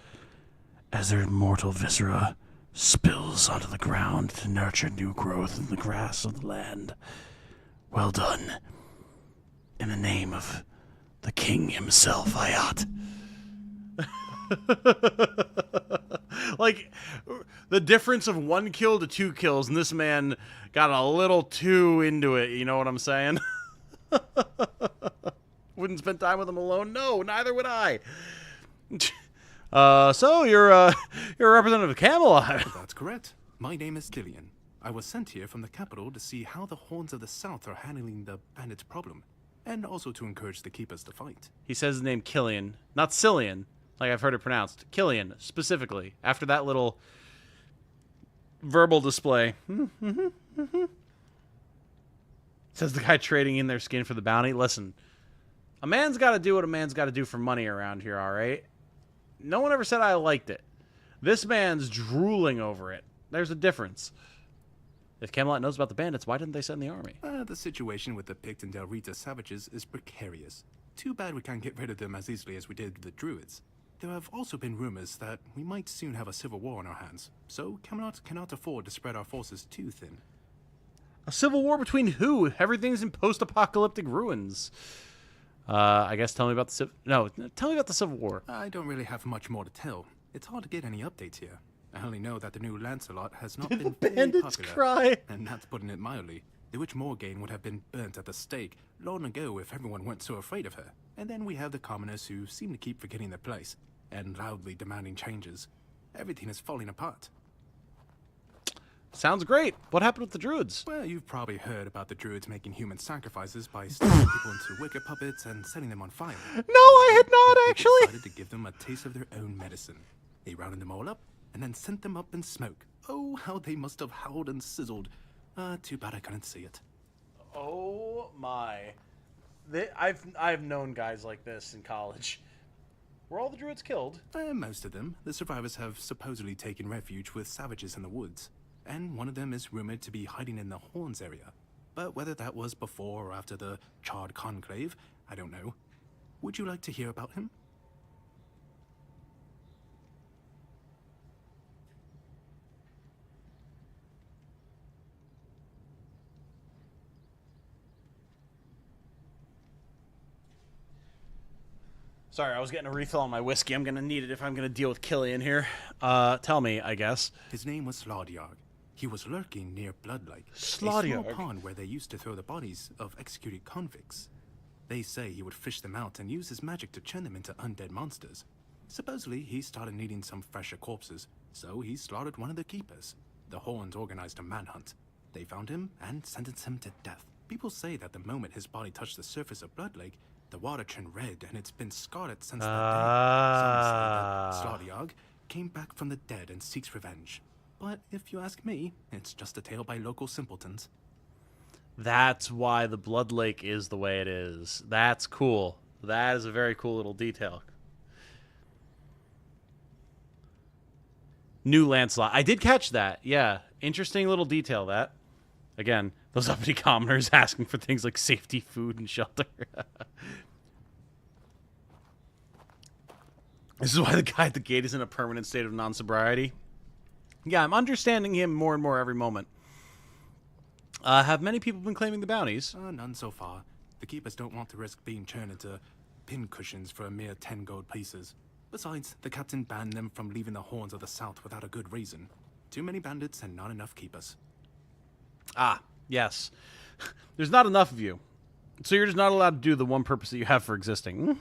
as their mortal viscera spills onto the ground to nurture new growth in the grass of the land? Well done. In the name of the king himself, Ayat. Like, the difference of 1 kill to 2 kills, and this man got a little too into it, you know what I'm saying? Wouldn't spend time with him alone? No, neither would I. So you're a representative of Camelot. That's correct. My name is Killian. I was sent here from the capital to see how the Horns of the South are handling the bandits' problem, and also to encourage the keepers to fight. He says his name Killian, not Cillian, like I've heard it pronounced. Killian, specifically, after that little verbal display. Says the guy trading in their skin for the bounty. Listen, a man's got to do what a man's got to do for money around here, all right? No one ever said I liked it. This man's drooling over it. There's a difference. If Camelot knows about the bandits, why didn't they send the army? The situation with the Pict and Del Rita savages is precarious. Too bad we can't get rid of them as easily as we did with the Druids. There have also been rumors that we might soon have a civil war on our hands, so Camelot cannot afford to spread our forces too thin. A civil war between who? Everything's in post-apocalyptic ruins. I guess tell me about the tell me about the Civil War. I don't really have much more to tell. It's hard to get any updates here. I only know that the new Lancelot has not been very bandits popular. Cry? And that's putting it mildly. The Witch Morgaine would have been burnt at the stake long ago if everyone weren't so afraid of her. And then we have the commoners who seem to keep forgetting their place and loudly demanding changes. Everything is falling apart. Sounds great. What happened with the Druids? Well, you've probably heard about the Druids making human sacrifices by sticking people into wicker puppets and setting them on fire. No, I had not, They actually. decided to give them a taste of their own medicine. They rounded them all up and then sent them up in smoke. Oh, how they must have howled and sizzled. Too bad I couldn't see it. Oh my! I've known guys like this in college. Were all the Druids killed? Most of them. The survivors have supposedly taken refuge with savages in the woods, and one of them is rumored to be hiding in the Horns area. But whether that was before or after the Charred Conclave, I don't know. Would you like to hear about him? Sorry, I was getting a refill on my whiskey. I'm gonna need it if I'm gonna deal with Killian here. Tell me, I guess. His name was Slaudyard. He was lurking near Blood Lake, a Slaudyard. small pond where they used to throw the bodies of executed convicts. They say he would fish them out and use his magic to turn them into undead monsters. Supposedly, he started needing some fresher corpses, so he slaughtered one of the keepers. The Horns organized a manhunt. They found him and sentenced him to death. People say that the moment his body touched the surface of Blood Lake, the water turned red and it's been scarred since that day. Some say that Slaudyard came back from the dead and seeks revenge. But if you ask me, it's just a tale by local simpletons. That's why the Blood Lake is the way it is. That's cool. That is a very cool little detail. New Lancelot. I did catch that. Yeah. Interesting little detail, that. Again, those uppity commoners asking for things like safety, food, and shelter. This is why the guy at the gate is in a permanent state of non-sobriety. Yeah, I'm understanding him more and more every moment. Have many people been claiming the bounties? None so far. The keepers don't want to risk being turned into pincushions for a mere 10 gold pieces. Besides, the captain banned them from leaving the Horns of the South without a good reason. Too many bandits and not enough keepers. Ah, yes. There's not enough of you. So you're just not allowed to do the one purpose that you have for existing.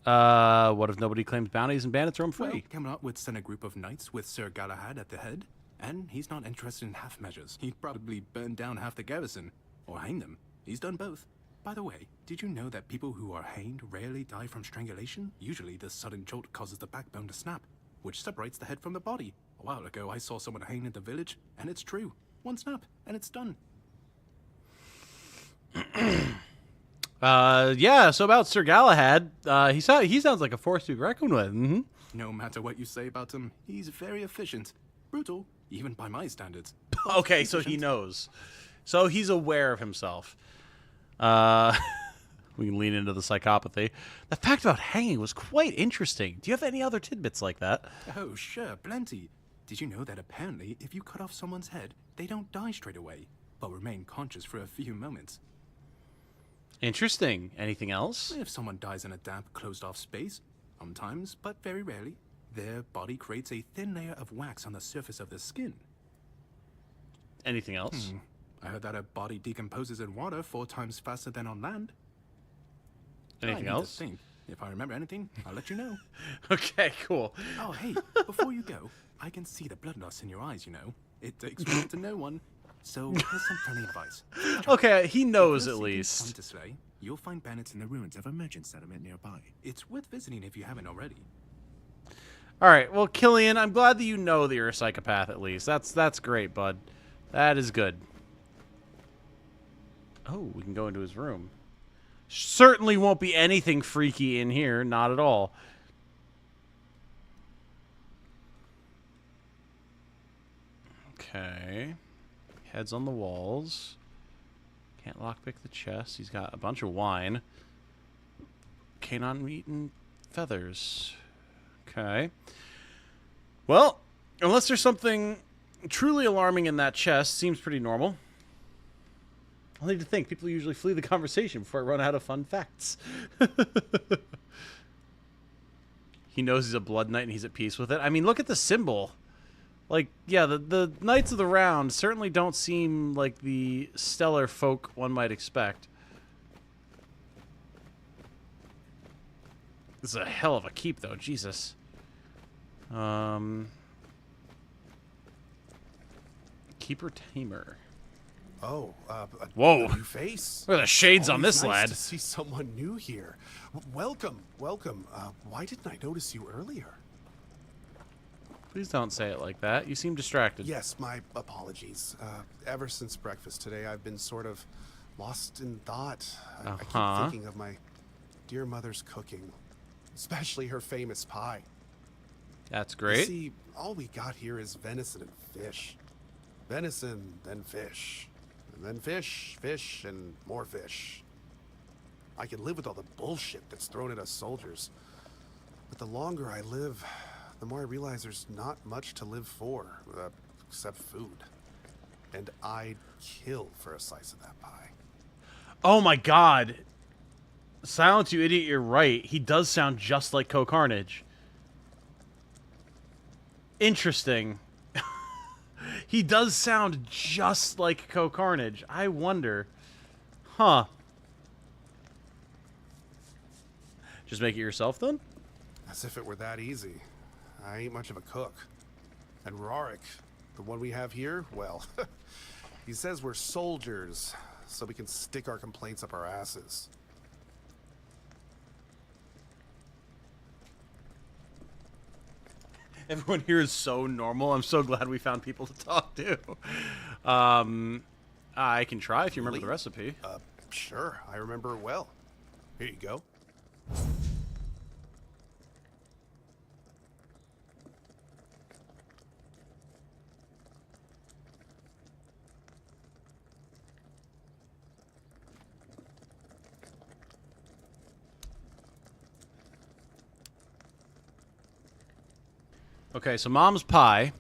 What if nobody claims bounties and bandits roam free? Well, Camelot would send a group of knights with Sir Galahad at the head, and he's not interested in half measures. He'd probably burn down half the garrison, or hang them. He's done both. By the way, did you know that people who are hanged rarely die from strangulation? Usually the sudden jolt causes the backbone to snap, which separates the head from the body. A while ago, I saw someone hanged in the village, and it's true. One snap, and it's done. Yeah, so about Sir Galahad, he sounds like a force to be reckoned with. No matter what you say about him, he's very efficient. Brutal, even by my standards. Okay, so he knows. So he's aware of himself. We can lean into the psychopathy. The fact about hanging was quite interesting. Do you have any other tidbits like that? Oh, sure, plenty. Did you know that apparently if you cut off someone's head, they don't die straight away, but remain conscious for a few moments? Interesting. Anything else? If someone dies in a damp, closed-off space, sometimes, but very rarely, their body creates a thin layer of wax on the surface of the skin. Anything else? I heard that a body decomposes in water 4 times faster than on land. Anything else? Think. If I remember anything, I'll let you know. Okay, cool. Oh, hey, before you go, I can see the bloodlust in your eyes, you know. It takes one to know one. So here's some friendly advice. Okay, he knows at least. Come to slay, you'll find bandits in the ruins of a merchant settlement nearby. It's worth visiting if you haven't already. All right, well, Killian, I'm glad that you know that you're a psychopath at least. That's great, bud. That is good. Oh, we can go into his room. Certainly won't be anything freaky in here, not at all. Okay. Heads on the walls. Can't lockpick the chest. He's got a bunch of wine. Canine meat and feathers. Okay. Well, unless there's something truly alarming in that chest, seems pretty normal. I need to think. People usually flee the conversation before I run out of fun facts. He knows he's a blood knight and he's at peace with it. I mean, look at the symbol. Like, yeah, the Knights of the Round certainly don't seem like the stellar folk one might expect. This is a hell of a keep, though. Jesus. Keeper Tamer. Oh, whoa! A new face. Look at the shades on this nice lad. To see someone new here. Welcome, welcome. Why didn't I notice you earlier? Please don't say it like that. You seem distracted. Yes, my apologies. Ever since breakfast today, I've been sort of lost in thought. I keep thinking of my dear mother's cooking, especially her famous pie. That's great. You see, all we got here is venison and fish. Venison, then fish. And then fish, fish, and more fish. I can live with all the bullshit that's thrown at us soldiers. But the longer I live, the more I realize there's not much to live for, except food. And I'd kill for a slice of that pie. Oh my god. Silence, you idiot, you're right. He does sound just like Co-Carnage. Interesting. He does sound just like Co-Carnage. I wonder. Huh. Just make it yourself, then? As if it were that easy. I ain't much of a cook. And Rorik, the one we have here, well, he says we're soldiers, so we can stick our complaints up our asses. Everyone here is so normal. I'm so glad we found people to talk to. I can try if you remember the recipe. Sure. I remember it well. Here you go. Okay, so Mom's pie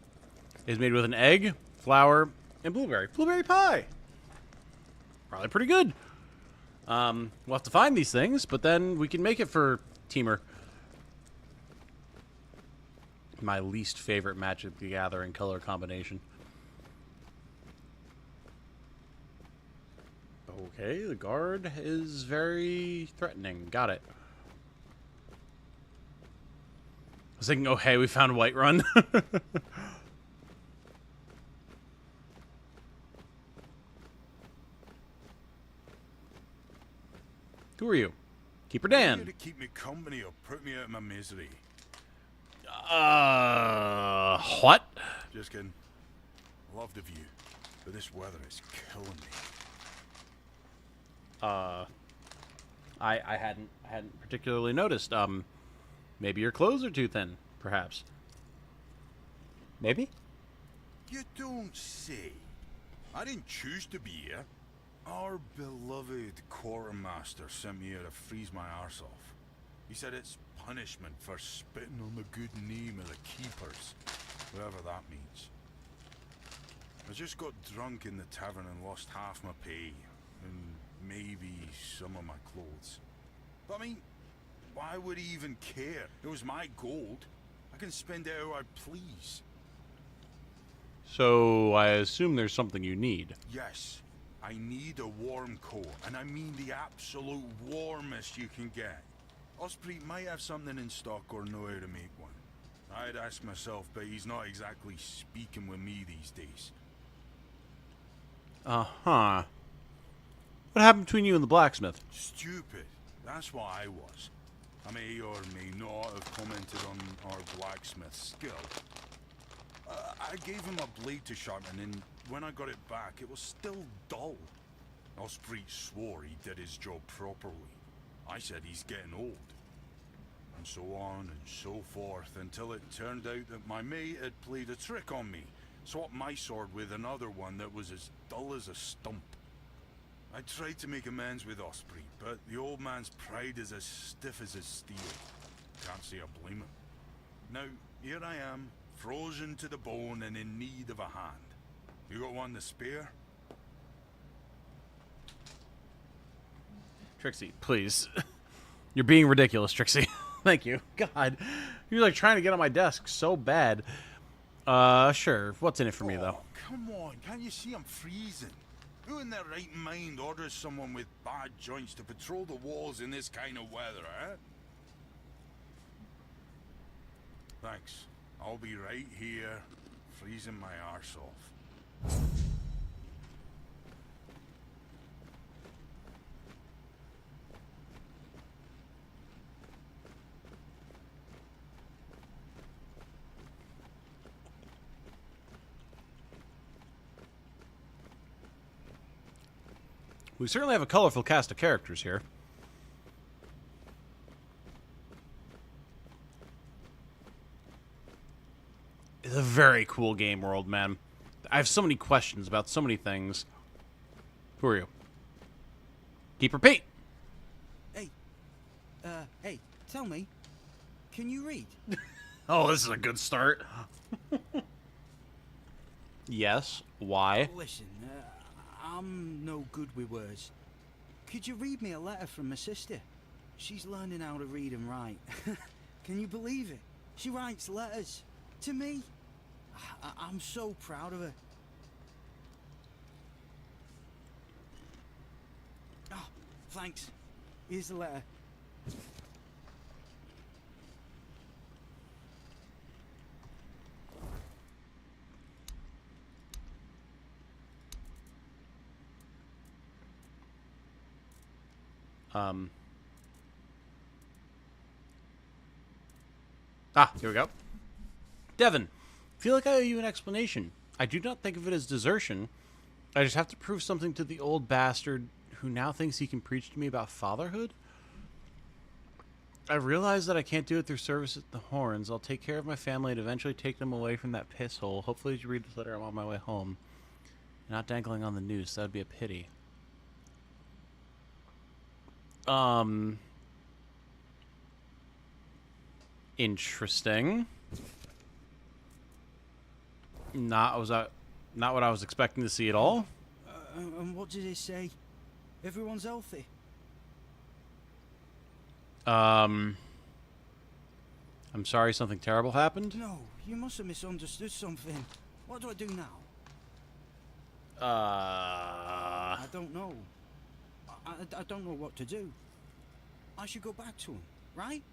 is made with an egg, flour, and blueberry. Blueberry pie! Probably pretty good. We'll have to find these things, but then we can make it for Teamer. My least favorite Magic the Gathering color combination. Okay, the guard is very threatening. Got it. I was thinking, oh, hey, we found Whiterun. Who are you? Keeper Dan. Here to keep me company or put me out of my misery. What? Just kidding. Love the view, but this weather is killing me. I hadn't particularly noticed. Maybe your clothes are too thin, perhaps. Maybe? You don't say. I didn't choose to be here. Our beloved quartermaster sent me here to freeze my arse off. He said it's punishment for spitting on the good name of the keepers, whatever that means. I just got drunk in the tavern and lost half my pay, and maybe some of my clothes. But I mean, why would he even care? It was my gold. I can spend it how I please. So, I assume there's something you need. Yes, I need a warm coat, and I mean the absolute warmest you can get. Osprey might have something in stock or know how to make one. I'd ask myself, but he's not exactly speaking with me these days. Uh-huh. What happened between you and the blacksmith? Stupid. That's what I was. I may or may not have commented on our blacksmith's skill. I gave him a blade to sharpen, and when I got it back, it was still dull. Osprey swore he did his job properly. I said he's getting old. And so on and so forth, until it turned out that my mate had played a trick on me, swapped my sword with another one that was as dull as a stump. I tried to make amends with Osprey, but the old man's pride is as stiff as his steel. Can't say I blame him. Now, here I am, frozen to the bone and in need of a hand. You got one to spare? Trixie, please. You're being ridiculous, Trixie. Thank you. God. You're like trying to get on my desk so bad. Sure. What's in it for me, though? Come on, can't you see I'm freezing? Who in their right mind orders someone with bad joints to patrol the walls in this kind of weather, eh? Thanks. I'll be right here, freezing my arse off. We certainly have a colorful cast of characters here. It's a very cool game world, man. I have so many questions about so many things. Who are you? Keeper Pete. Hey, tell me, can you read? Oh, this is a good start. Yes. Why? Listen, I'm no good with words. Could you read me a letter from my sister? She's learning how to read and write. Can you believe it? She writes letters. To me. I'm so proud of her. Oh, thanks. Here's the letter. Here we go. Devon, feel like I owe you an explanation. I do not think of it as desertion. I just have to prove something to the old bastard who now thinks he can preach to me about fatherhood. I realize that I can't do it through service at the Horns. I'll take care of my family and eventually take them away from that piss hole. Hopefully as you read this letter, I'm on my way home. Not dangling on the noose. That would be a pity. Interesting. Not what I was expecting to see at all. And what did it say? Everyone's healthy. I'm sorry something terrible happened. No, you must have misunderstood something. What do I do now? I don't know. I don't know what to do. I should go back to him, right?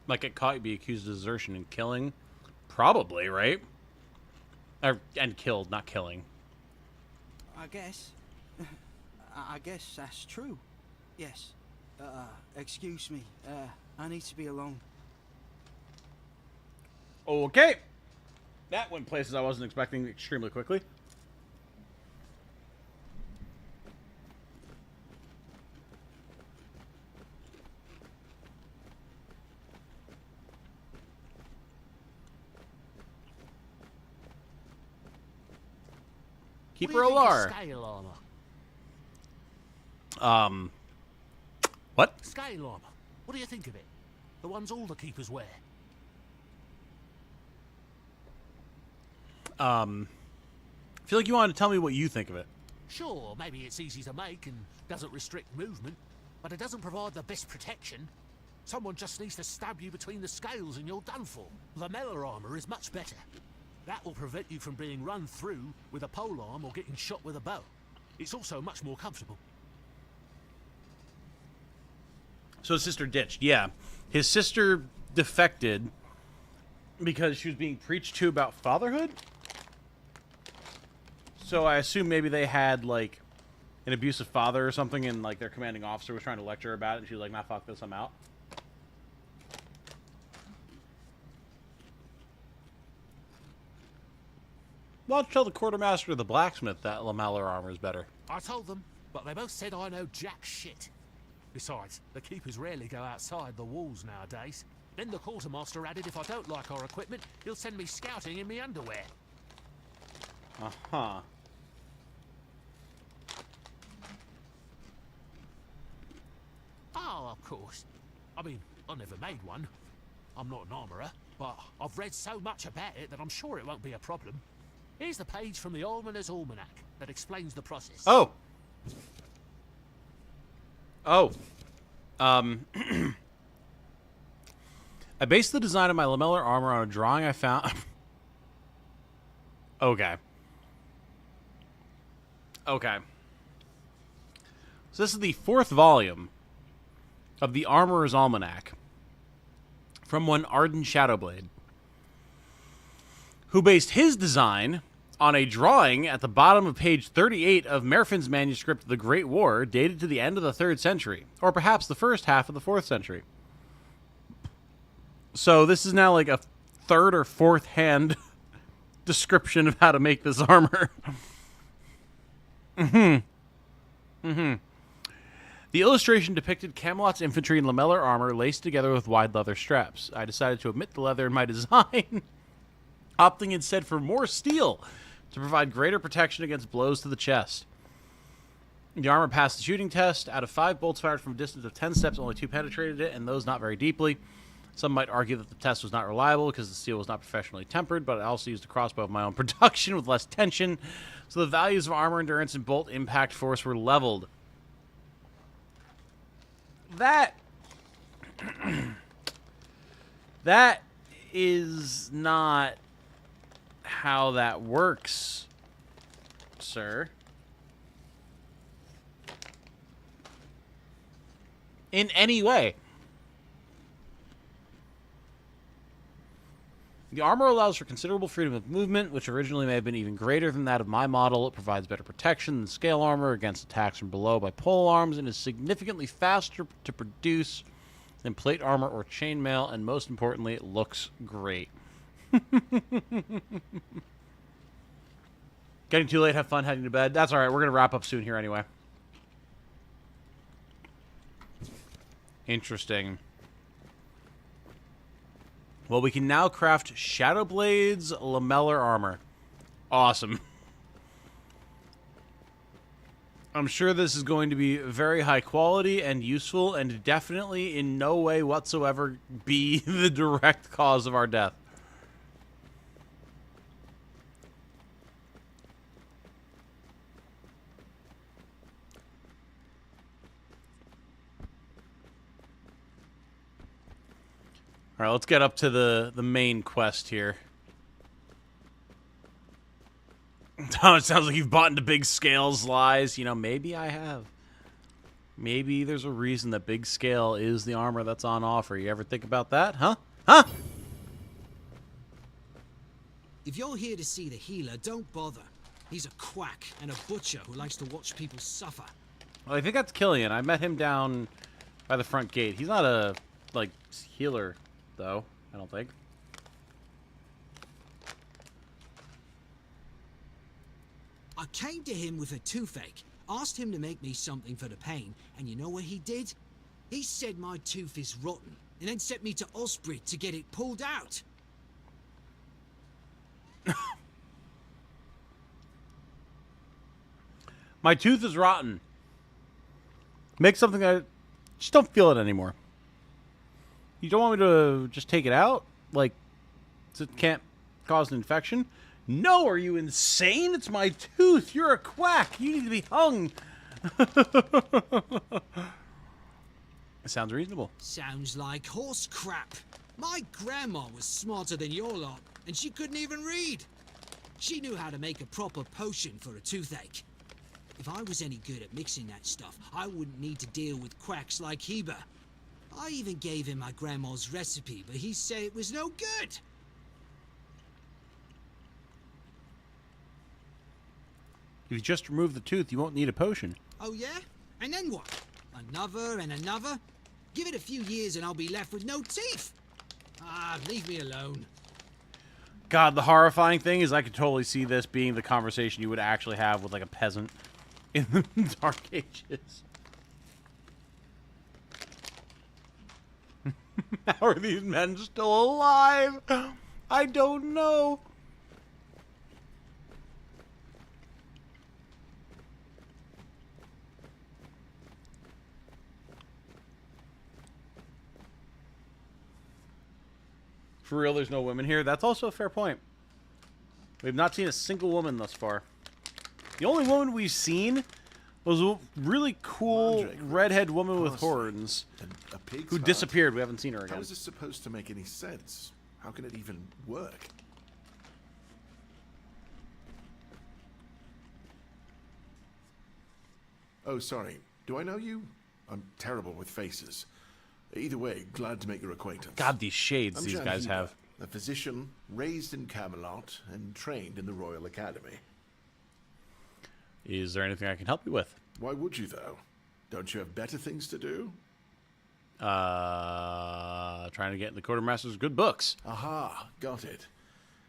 Might get caught, be accused of desertion and killing. Probably, right? And killed, not killing. I guess. I guess that's true. Yes. Excuse me. I need to be alone. Okay. That went places I wasn't expecting extremely quickly. Keeper Alar. Scale armor. What? Scale armor. What do you think of it? The ones all the keepers wear. I feel like you wanted to tell me what you think of it. Sure, maybe it's easy to make and doesn't restrict movement, but it doesn't provide the best protection. Someone just needs to stab you between the scales and you're done for. Lamellar armor is much better. That will prevent you from being run through with a polearm or getting shot with a bow. It's also much more comfortable. So his sister ditched. Yeah. His sister defected because she was being preached to about fatherhood. So I assume maybe they had, like, an abusive father or something, and, like, their commanding officer was trying to lecture her about it, and she was like, nah, fuck this, I'm out. Why don't you tell the quartermaster or the blacksmith that lamellar armor is better? I told them, but they both said I know jack shit. Besides, the keepers rarely go outside the walls nowadays. Then the quartermaster added if I don't like our equipment, he'll send me scouting in me underwear. Uh-huh. Oh, of course. I mean, I never made one. I'm not an armourer, but I've read so much about it that I'm sure it won't be a problem. Here's the page from the Almoner's Almanac that explains the process. Oh! Oh. I based the design of my lamellar armor on a drawing I found... Okay. Okay. So this is the 4th volume of the Armorer's Almanac from one Arden Shadowblade, who based his design on a drawing at the bottom of page 38 of Merfin's manuscript of the Great War, dated to the end of the 3rd century, or perhaps the first half of the 4th century. So this is now like a 3rd or 4th hand description of how to make this armor. The illustration depicted Camelot's infantry in lamellar armor laced together with wide leather straps. I decided to omit the leather in my design, opting instead for more steel to provide greater protection against blows to the chest. The armor passed the shooting test. Out of 5 bolts fired from a distance of 10 steps, only 2 penetrated it, and those not very deeply. Some might argue that the test was not reliable because the steel was not professionally tempered, but I also used a crossbow of my own production with less tension, so the values of armor endurance and bolt impact force were leveled. That is not how that works, sir. In any way. The armor allows for considerable freedom of movement, which originally may have been even greater than that of my model. It provides better protection than scale armor against attacks from below by pole arms and is significantly faster to produce than plate armor or chainmail, and most importantly, it looks great. Getting too late, have fun heading to bed. That's alright, we're going to wrap up soon here anyway. Interesting. Well, we can now craft Shadowblade's lamellar armor. Awesome. I'm sure this is going to be very high quality and useful, and definitely in no way whatsoever be the direct cause of our death. All right, let's get up to the main quest here. Oh, it sounds like you've bought into Big Scale's lies. You know, maybe I have. Maybe there's a reason that Big Scale is the armor that's on offer. You ever think about that, huh? Huh? If you're here to see the healer, don't bother. He's a quack and a butcher who likes to watch people suffer. Well, I think that's Killian. I met him down by the front gate. He's not a, like, healer, though, I don't think. I came to him with a toothache, asked him to make me something for the pain, and you know what he did? He said my tooth is rotten, and then sent me to Osprey to get it pulled out. My tooth is rotten. Make something I just don't feel it anymore. You don't want me to just take it out? Like, so it can't cause an infection? No, are you insane? It's my tooth. You're a quack. You need to be hung. It sounds reasonable. Sounds like horse crap. My grandma was smarter than your lot, and she couldn't even read. She knew how to make a proper potion for a toothache. If I was any good at mixing that stuff, I wouldn't need to deal with quacks like Heber. I even gave him my grandma's recipe, but he said it was no good. If you just remove the tooth, you won't need a potion. Oh yeah? And then what? Another and another? Give it a few years and I'll be left with no teeth. Ah, leave me alone. God, the horrifying thing is I could totally see this being the conversation you would actually have with, like, a peasant in the Dark Ages. How are these men still alive? I don't know. For real, there's no women here. That's also a fair point. We've not seen a single woman thus far. The only woman we've seen was a really cool redhead woman with horns who disappeared. We haven't seen her again. How is this supposed to make any sense? How can it even work? Oh, sorry. Do I know you? I'm terrible with faces. Either way, glad to make your acquaintance. God, these shades these guys Heber, have. a physician raised in Camelot and trained in the Royal Academy. Is there anything I can help you with? Why would you, though? Don't you have better things to do? Trying to get in the Quartermaster's good books. Aha, got it.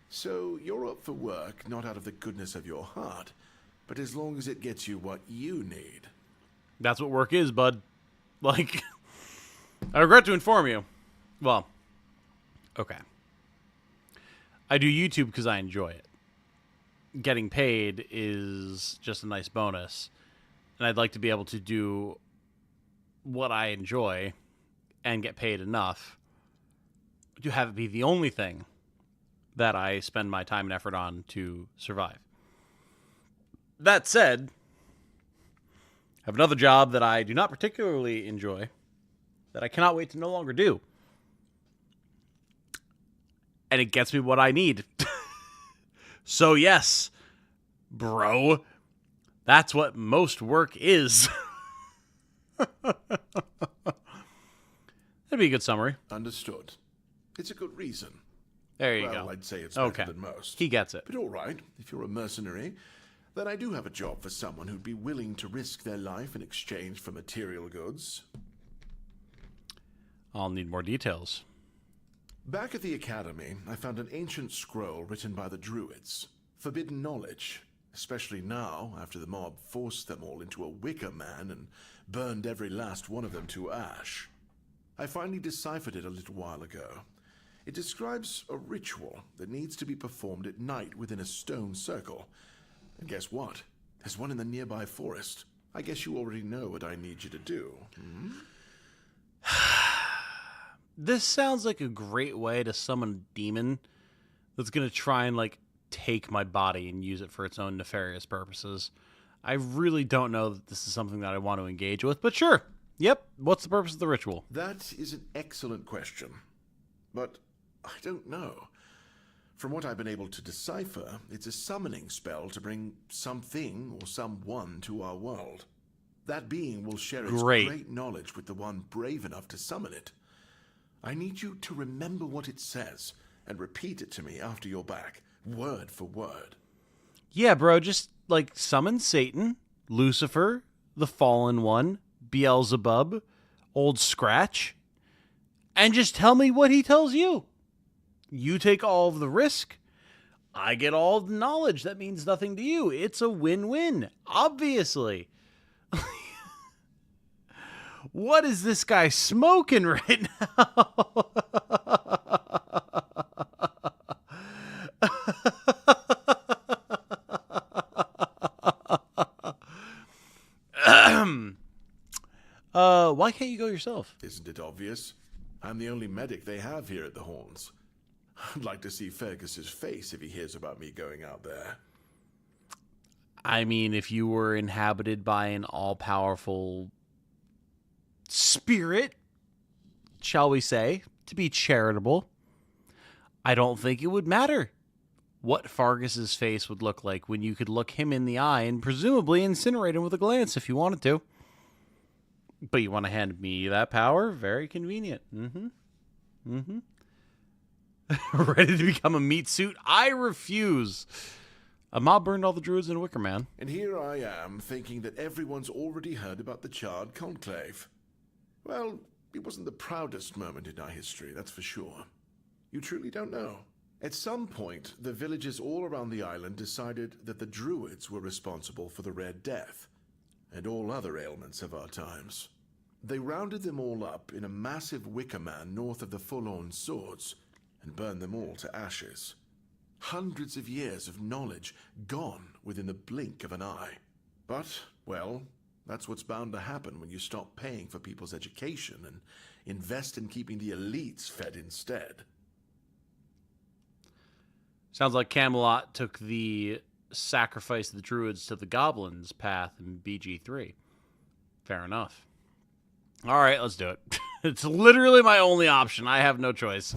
So you're up for work, not out of the goodness of your heart, but as long as it gets you what you need. That's what work is, bud. Like, I regret to inform you. Well, okay. I do YouTube because I enjoy it. Getting paid is just a nice bonus. And I'd like to be able to do what I enjoy and get paid enough to have it be the only thing that I spend my time and effort on to survive. That said, I have another job that I do not particularly enjoy that I cannot wait to no longer do. And it gets me what I need. So yes, bro, that's what most work is. That'd be a good summary. Understood. It's a good reason. There you well, go. I'd say it's okay. better than most. He gets it. But all right, if you're a mercenary, then I do have a job for someone who'd be willing to risk their life in exchange for material goods. I'll need more details. Back at the Academy, I found an ancient scroll written by the Druids. Forbidden knowledge, especially now, after the mob forced them all into a wicker man and burned every last one of them to ash. I finally deciphered it a little while ago. It describes a ritual that needs to be performed at night within a stone circle. And guess what? There's one in the nearby forest. I guess you already know what I need you to do. This sounds like a great way to summon a demon that's going to try and, like, take my body and use it for its own nefarious purposes. I really don't know that this is something that I want to engage with, but sure. Yep. What's the purpose of the ritual? That is an excellent question. But I don't know. From what I've been able to decipher, it's a summoning spell to bring something or someone to our world. That being will share its great knowledge with the one brave enough to summon it. I need you to remember what it says and repeat it to me after you're back, word for word. Yeah, bro, just, like, summon Satan, Lucifer, the Fallen One, Beelzebub, Old Scratch, and just tell me what he tells you. You take all of the risk. I get all of the knowledge that means nothing to you. It's a win-win, obviously. What is this guy smoking right now? Why can't you go yourself? Isn't it obvious? I'm the only medic they have here at the Horns. I'd like to see Fergus's face if he hears about me going out there. I mean, if you were inhabited by an all-powerful spirit, shall we say, to be charitable, I don't think it would matter what Fergus's face would look like when you could look him in the eye and presumably incinerate him with a glance if you wanted to. But you want to hand me that power? Very convenient. Ready to become a meat suit? I refuse. A mob burned all the druids in Wicker Man. And here I am, thinking that everyone's already heard about the Charred Conclave. Well, it wasn't the proudest moment in our history, that's for sure. You truly don't know. At some point, the villagers all around the island decided that the druids were responsible for the Red Death and all other ailments of our times. They rounded them all up in a massive wicker man north of the Forlorn Swords and burned them all to ashes. Hundreds of years of knowledge gone within the blink of an eye. But, well, that's what's bound to happen when you stop paying for people's education and invest in keeping the elites fed instead. Sounds like Camelot took the sacrifice of the druids to the goblins path in BG3. Fair enough. All right, let's do it. It's literally my only option. I have no choice.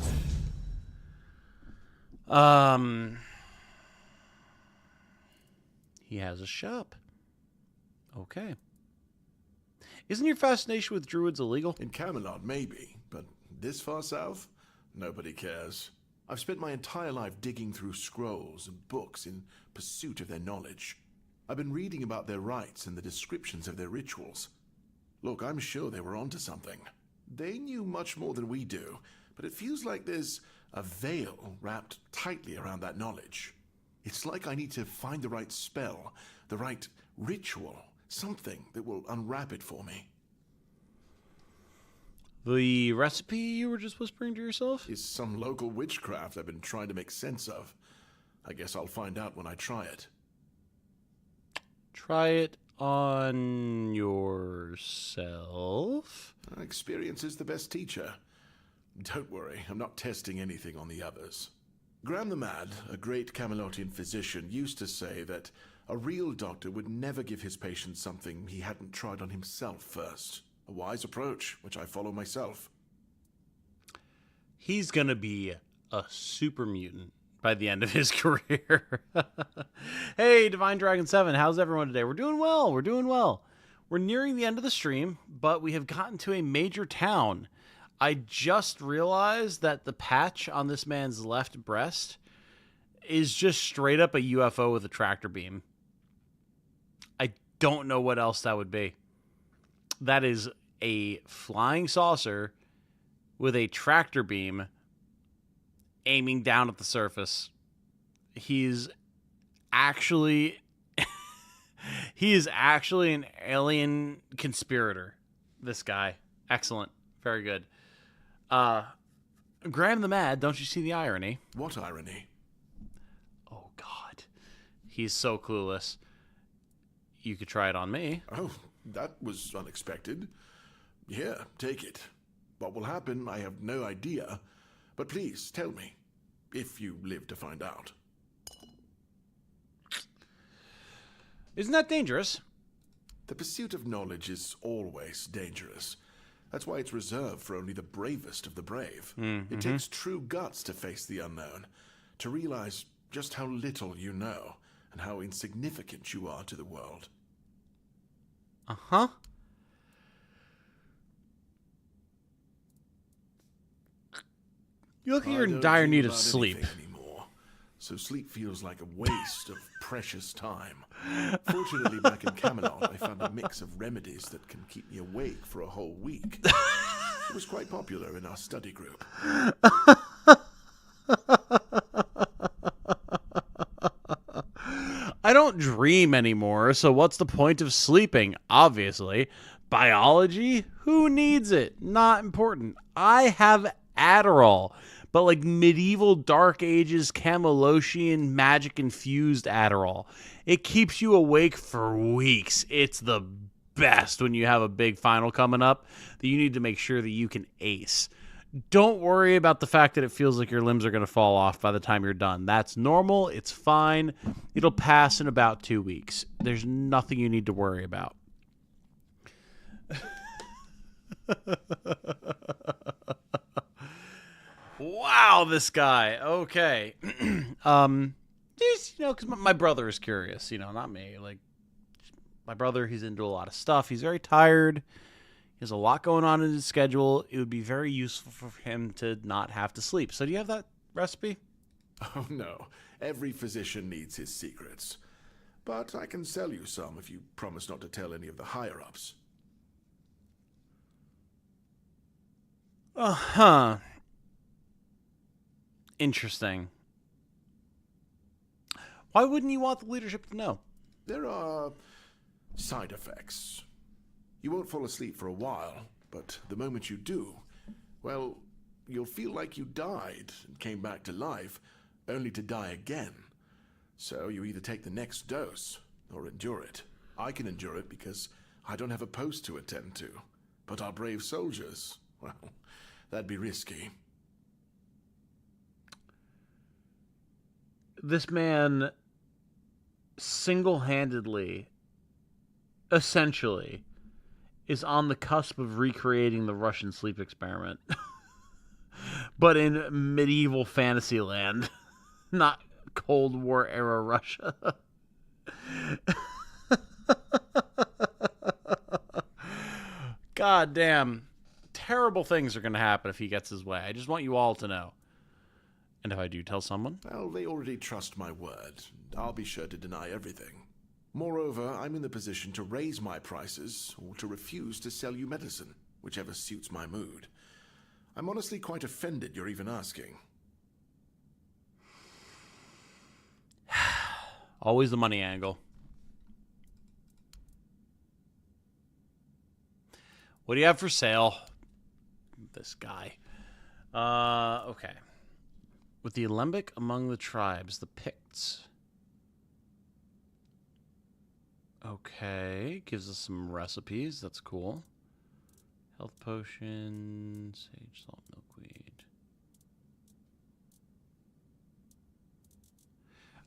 He has a shop. Okay. Isn't your fascination with druids illegal? In Camelot, maybe, but this far south, nobody cares. I've spent my entire life digging through scrolls and books in pursuit of their knowledge. I've been reading about their rites and the descriptions of their rituals. Look, I'm sure they were onto something. They knew much more than we do, but it feels like there's a veil wrapped tightly around that knowledge. It's like I need to find the right spell, the right ritual, something that will unwrap it for me. The recipe you were just whispering to yourself? Is some local witchcraft I've been trying to make sense of. I guess I'll find out when I try it. Try it on yourself? Experience is the best teacher. Don't worry, I'm not testing anything on the others. Graham the Mad, a great Camelotian physician, used to say that a real doctor would never give his patients something he hadn't tried on himself first. A wise approach, which I follow myself. He's gonna be a super mutant by the end of his career. Hey, Divine Dragon 7, how's everyone today? We're doing well, we're doing well. We're nearing the end of the stream, but we have gotten to a major town. I just realized that the patch on this man's left breast is just straight up a UFO with a tractor beam. I don't know what else that would be. That is a flying saucer with a tractor beam aiming down at the surface. He's actually he is actually an alien conspirator. This guy. Excellent. Very good. Graham the Mad, don't you see the irony? What irony? Oh, God. He's so clueless. You could try it on me. Oh, that was unexpected. Here, take it. What will happen, I have no idea. But please, tell me, if you live to find out. Isn't that dangerous? The pursuit of knowledge is always dangerous. That's why it's reserved for only the bravest of the brave. It takes true guts to face the unknown, to realize just how little you know, and how insignificant you are to the world. Uh-huh. You look like you're in dire need of sleep. Anymore, so sleep feels like a waste of precious time. Fortunately, back in Camelot, I found a mix of remedies that can keep me awake for a whole week. It was quite popular in our study group. I don't dream anymore, so what's the point of sleeping? Obviously. Biology? Who needs it? Not important. I have Adderall, but like medieval Dark Ages Camelosian magic infused Adderall. It keeps you awake for weeks. It's the best when you have a big final coming up that you need to make sure that you can ace. Don't worry about the fact that it feels like your limbs are going to fall off by the time you're done. That's normal. It's fine. It'll pass in about 2 weeks. There's nothing you need to worry about. Wow, this guy. Okay. Just, because my brother is curious, not me. Like, my brother, he's into a lot of stuff. He's very tired. He has a lot going on in his schedule. It would be very useful for him to not have to sleep. So do you have that recipe? Oh, no. Every physician needs his secrets. But I can sell you some if you promise not to tell any of the higher-ups. Uh-huh. Interesting. Why wouldn't you want the leadership to know? There are side effects. You won't fall asleep for a while, but the moment you do, well, you'll feel like you died and came back to life, only to die again. So you either take the next dose or endure it. I can endure it because I don't have a post to attend to. But our brave soldiers, well, that'd be risky. This man single-handedly, essentially, is on the cusp of recreating the Russian sleep experiment. But in medieval fantasy land, not Cold War era Russia. God damn. Terrible things are going to happen if he gets his way. I just want you all to know. And if I do tell someone? Well, they already trust my word. I'll be sure to deny everything. Moreover, I'm in the position to raise my prices or to refuse to sell you medicine, whichever suits my mood. I'm honestly quite offended you're even asking. Always the money angle. What do you have for sale? This guy. Okay. With the alembic among the tribes, the Picts. Okay. Gives us some recipes. That's cool. Health potion, sage salt, milkweed.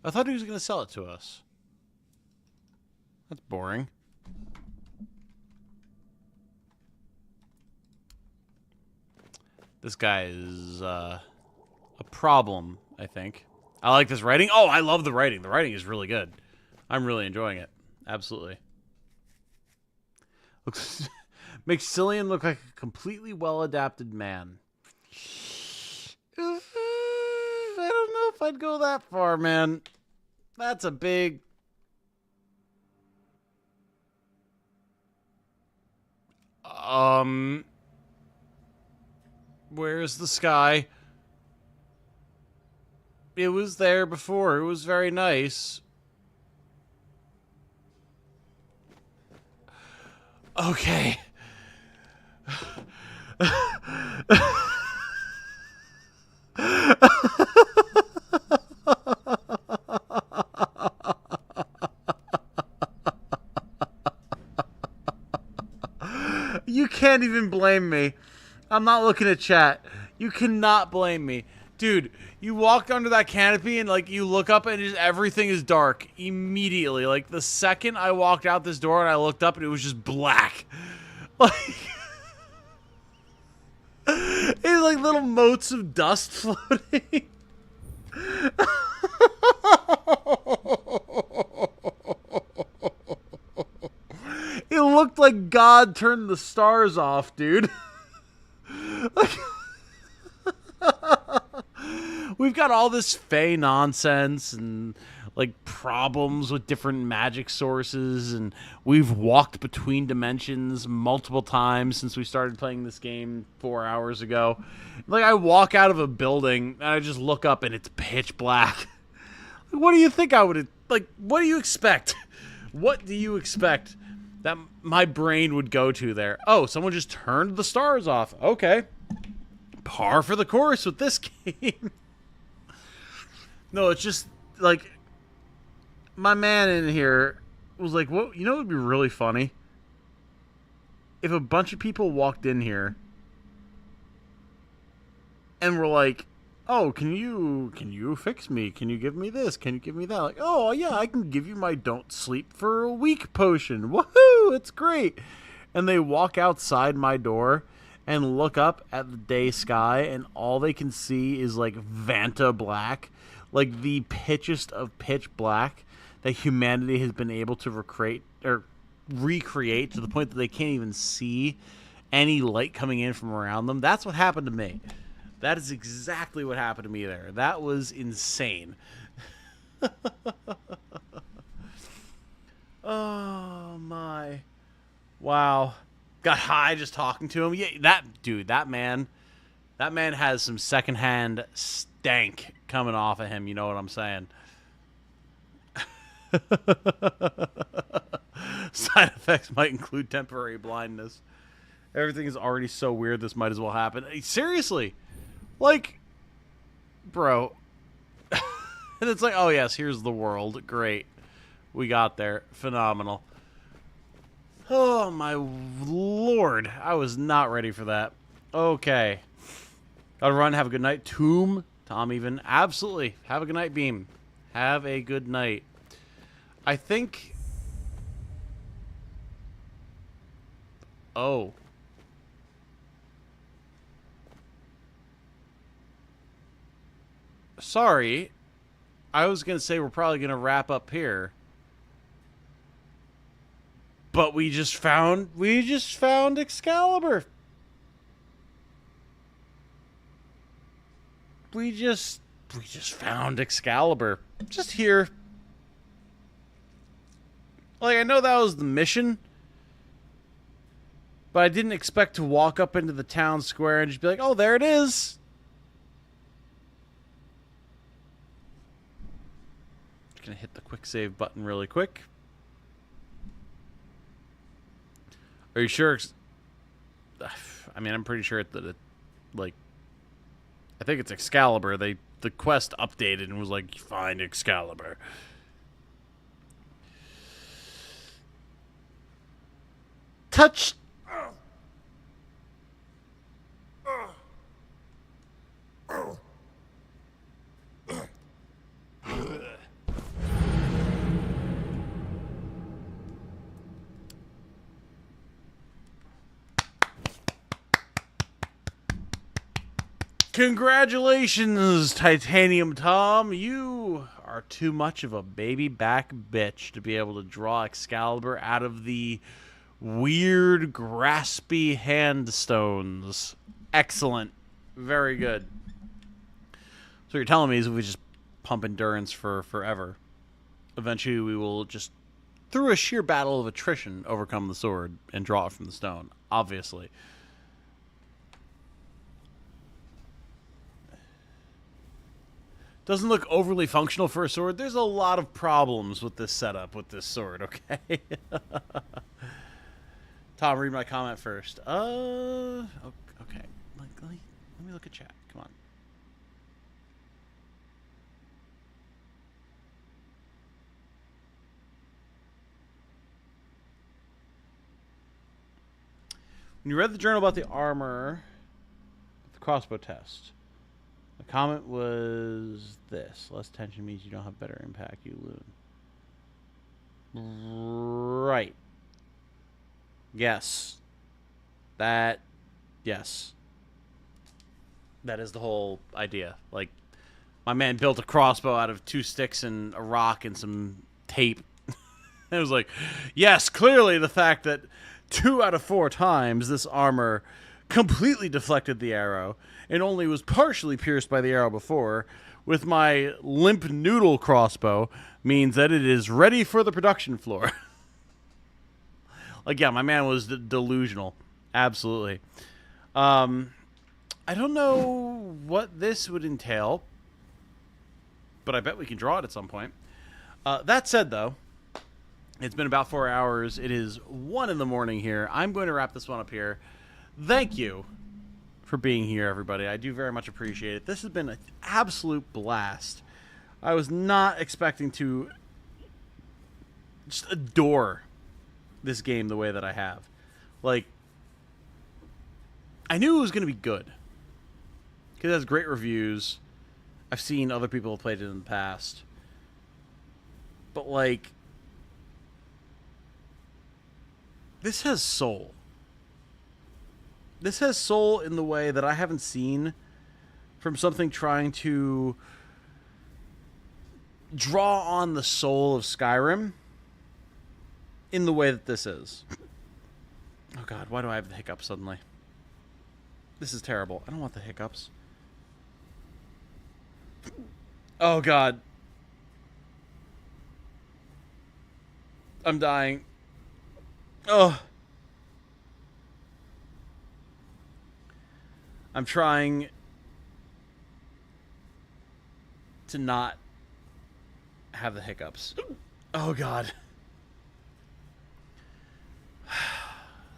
I thought he was going to sell it to us. That's boring. This guy is a problem, I think. I like this writing. Oh, I love the writing. The writing is really good. I'm really enjoying it. Absolutely. Looks makes Cillian look like a completely well-adapted man. I don't know if I'd go that far, man. That's a big... Where's the sky? It was there before. It was very nice. Okay. You can't even blame me. I'm not looking at chat. You cannot blame me. Dude, you walked under that canopy and, like, you look up and just everything is dark immediately. Like, the second I walked out this door and I looked up and it was just black. Like, it's like little motes of dust floating. It looked like God turned the stars off, dude. We've got all this Fey nonsense and, like, problems with different magic sources, and we've walked between dimensions multiple times since we started playing this game 4 hours ago. Like, I walk out of a building and I just look up and it's pitch black. What do you think I would, like, what do you expect? What do you expect that my brain would go to there? Oh, someone just turned the stars off. Okay. Par for the course with this game. No, it's just, like, my man in here was like, what? You know what would be really funny? If a bunch of people walked in here and were like, oh, can you fix me? Can you give me this? Can you give me that? Like, oh, yeah, I can give you my don't sleep for a week potion. Woohoo! It's great. And they walk outside my door and look up at the day sky, and all they can see is, like, Vanta black. Like, the pitchest of pitch black that humanity has been able to recreate to the point that they can't even see any light coming in from around them. That's what happened to me. That is exactly what happened to me there. That was insane. Oh, my. Wow. Got high just talking to him. Yeah, that man has some secondhand stank coming off of him. You know what I'm saying? Side effects might include temporary blindness. Everything is already so weird, this might as well happen. Seriously. Like, bro. And it's like, oh yes, here's the world. Great. We got there. Phenomenal. Oh my lord. I was not ready for that. Okay. Gotta run. Have a good night. Tomb. Tom even. Absolutely. Have a good night, Beam. Have a good night. I think... Oh. Sorry. I was going to say we're probably going to wrap up here. But we just found Excalibur. We just found Excalibur. Just here. Like, I know that was the mission, but I didn't expect to walk up into the town square and just be like, oh, there it is. Just gonna hit the quick save button really quick. Are you sure? I mean, I'm pretty sure that it, like, I think it's Excalibur. The quest updated and was like, find Excalibur. Congratulations, Titanium Tom. You are too much of a baby back bitch to be able to draw Excalibur out of the weird, graspy hand stones. Excellent. Very good. So what you're telling me is if we just pump endurance for forever, eventually we will just, through a sheer battle of attrition, overcome the sword and draw it from the stone. Obviously. Doesn't look overly functional for a sword. There's a lot of problems with this setup with this sword, okay? Tom, read my comment first. Okay. Let me look at chat. Come on. When you read the journal about the armor, the crossbow test, the comment was this: less tension means you don't have better impact, you loon. Right. Yes. Yes. That is the whole idea. Like, my man built a crossbow out of 2 sticks and a rock and some tape. It was like, yes, clearly the fact that 2 out of 4 times this armor completely deflected the arrow and only was partially pierced by the arrow before, with my limp noodle crossbow, means that it is ready for the production floor. Like, yeah, my man was delusional. Absolutely. I don't know what this would entail, but I bet we can draw it at some point. That said, though, it's been about 4 hours. It is 1 in the morning here. I'm going to wrap this one up here. Thank you for being here, everybody. I do very much appreciate it. This has been an absolute blast. I was not expecting to just adore this game the way that I have. Like, I knew it was going to be good because it has great reviews. I've seen other people have played it in the past. But, like, this has soul. This has soul in the way that I haven't seen from something trying to draw on the soul of Skyrim in the way that this is. Oh god, why do I have the hiccups suddenly? This is terrible. I don't want the hiccups. Oh god. I'm dying. Oh. I'm trying to not have the hiccups. Oh god.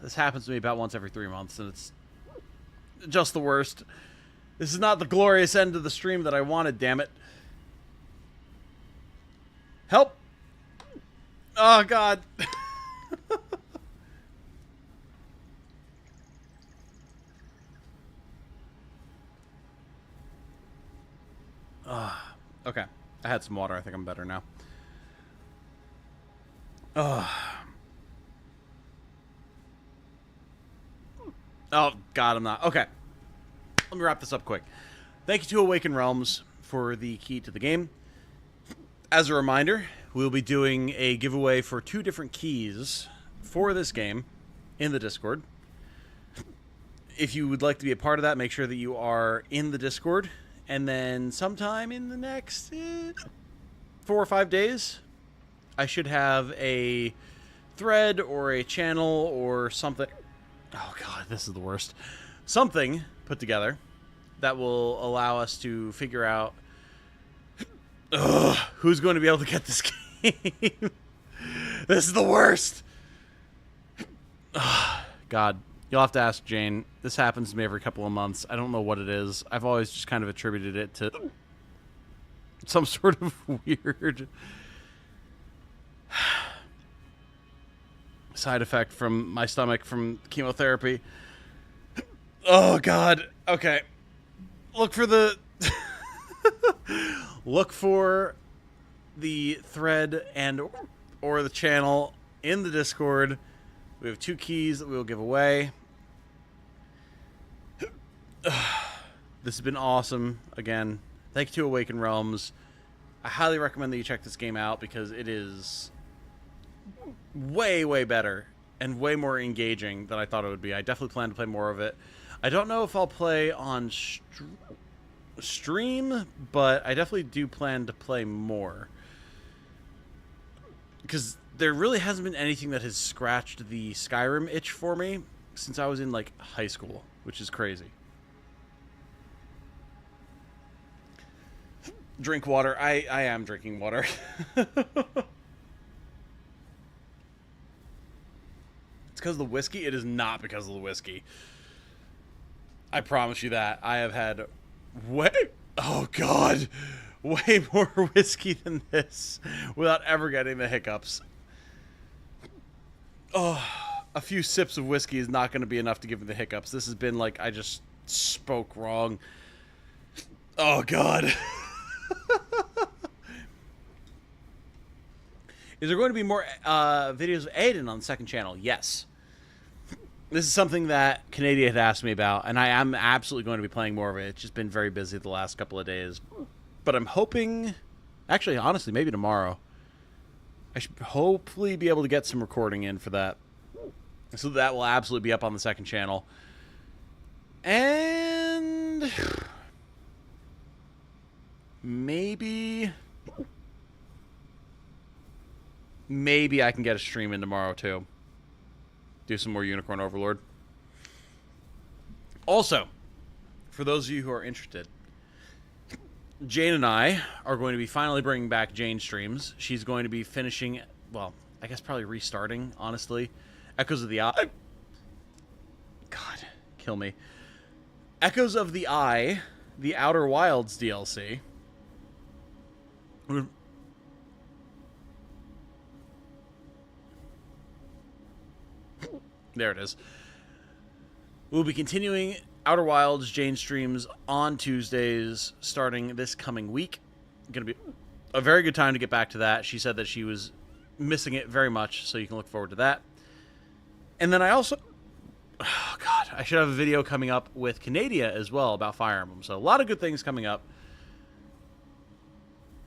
This happens to me about once every 3 months, and it's just the worst. This is not the glorious end of the stream that I wanted, damn it. Help! Oh god. Okay. I had some water. I think I'm better now. Oh, God, I'm not. Okay. Let me wrap this up quick. Thank you to Awaken Realms for the key to the game. As a reminder, we'll be doing a giveaway for 2 different keys for this game in the Discord. If you would like to be a part of that, make sure that you are in the Discord. And then sometime in the next 4 or 5 days, I should have a thread or a channel or something. Oh, God, this is the worst. Something put together that will allow us to figure out who's going to be able to get this game. This is the worst. God. You'll have to ask Jane. This happens to me every couple of months. I don't know what it is. I've always just kind of attributed it to some sort of weird side effect from my stomach from chemotherapy. Oh, God. Okay. Look for the... Look for the thread and or the channel in the Discord. We have 2 keys that we will give away. This has been awesome. Again, thank you to Awaken Realms. I highly recommend that you check this game out because it is way, way better and way more engaging than I thought it would be. I definitely plan to play more of it. I don't know if I'll play on stream, but I definitely do plan to play more. Because there really hasn't been anything that has scratched the Skyrim itch for me since I was in, like, high school, which is crazy. Drink water. I am drinking water. It's because of the whiskey? It is not because of the whiskey. I promise you that. I have had oh God, way more whiskey than this without ever getting the hiccups. Oh, a few sips of whiskey is not going to be enough to give me the hiccups. This has been like I just spoke wrong. Oh God. Is there going to be more videos of Aiden on the second channel? Yes. This is something that Canadian had asked me about, and I am absolutely going to be playing more of it. It's just been very busy the last couple of days. But I'm hoping... Actually, honestly, maybe tomorrow. I should hopefully be able to get some recording in for that. So that will absolutely be up on the second channel. And... Maybe I can get a stream in tomorrow, too. Do some more Unicorn Overlord. Also, for those of you who are interested, Jane and I are going to be finally bringing back Jane streams. She's going to be finishing, well, I guess probably restarting, honestly. Echoes of the Eye. God, kill me. Echoes of the Eye, the Outer Wilds DLC. There it is. We'll be continuing Outer Wilds Jane streams on Tuesdays starting this coming week. Going to be a very good time to get back to that. She said that she was missing it very much, so you can look forward to that. And then I also... Oh, God. I should have a video coming up with Canadia as well about Fire Emblem. So a lot of good things coming up.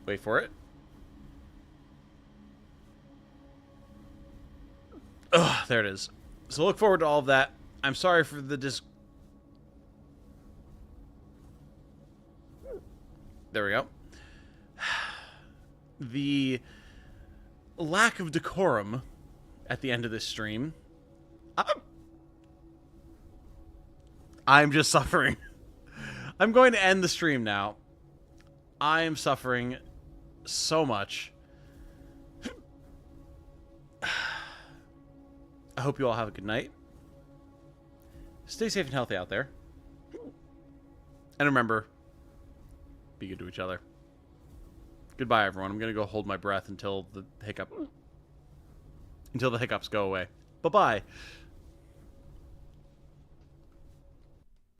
Wait for it. Ugh, there it is. So look forward to all of that. I'm sorry for the There we go. The lack of decorum at the end of this stream. I'm just suffering. I'm going to end the stream now. I am suffering so much. I hope you all have a good night. Stay safe and healthy out there. And remember, be good to each other. Goodbye, everyone. I'm going to go hold my breath until the hiccups go away. Bye-bye.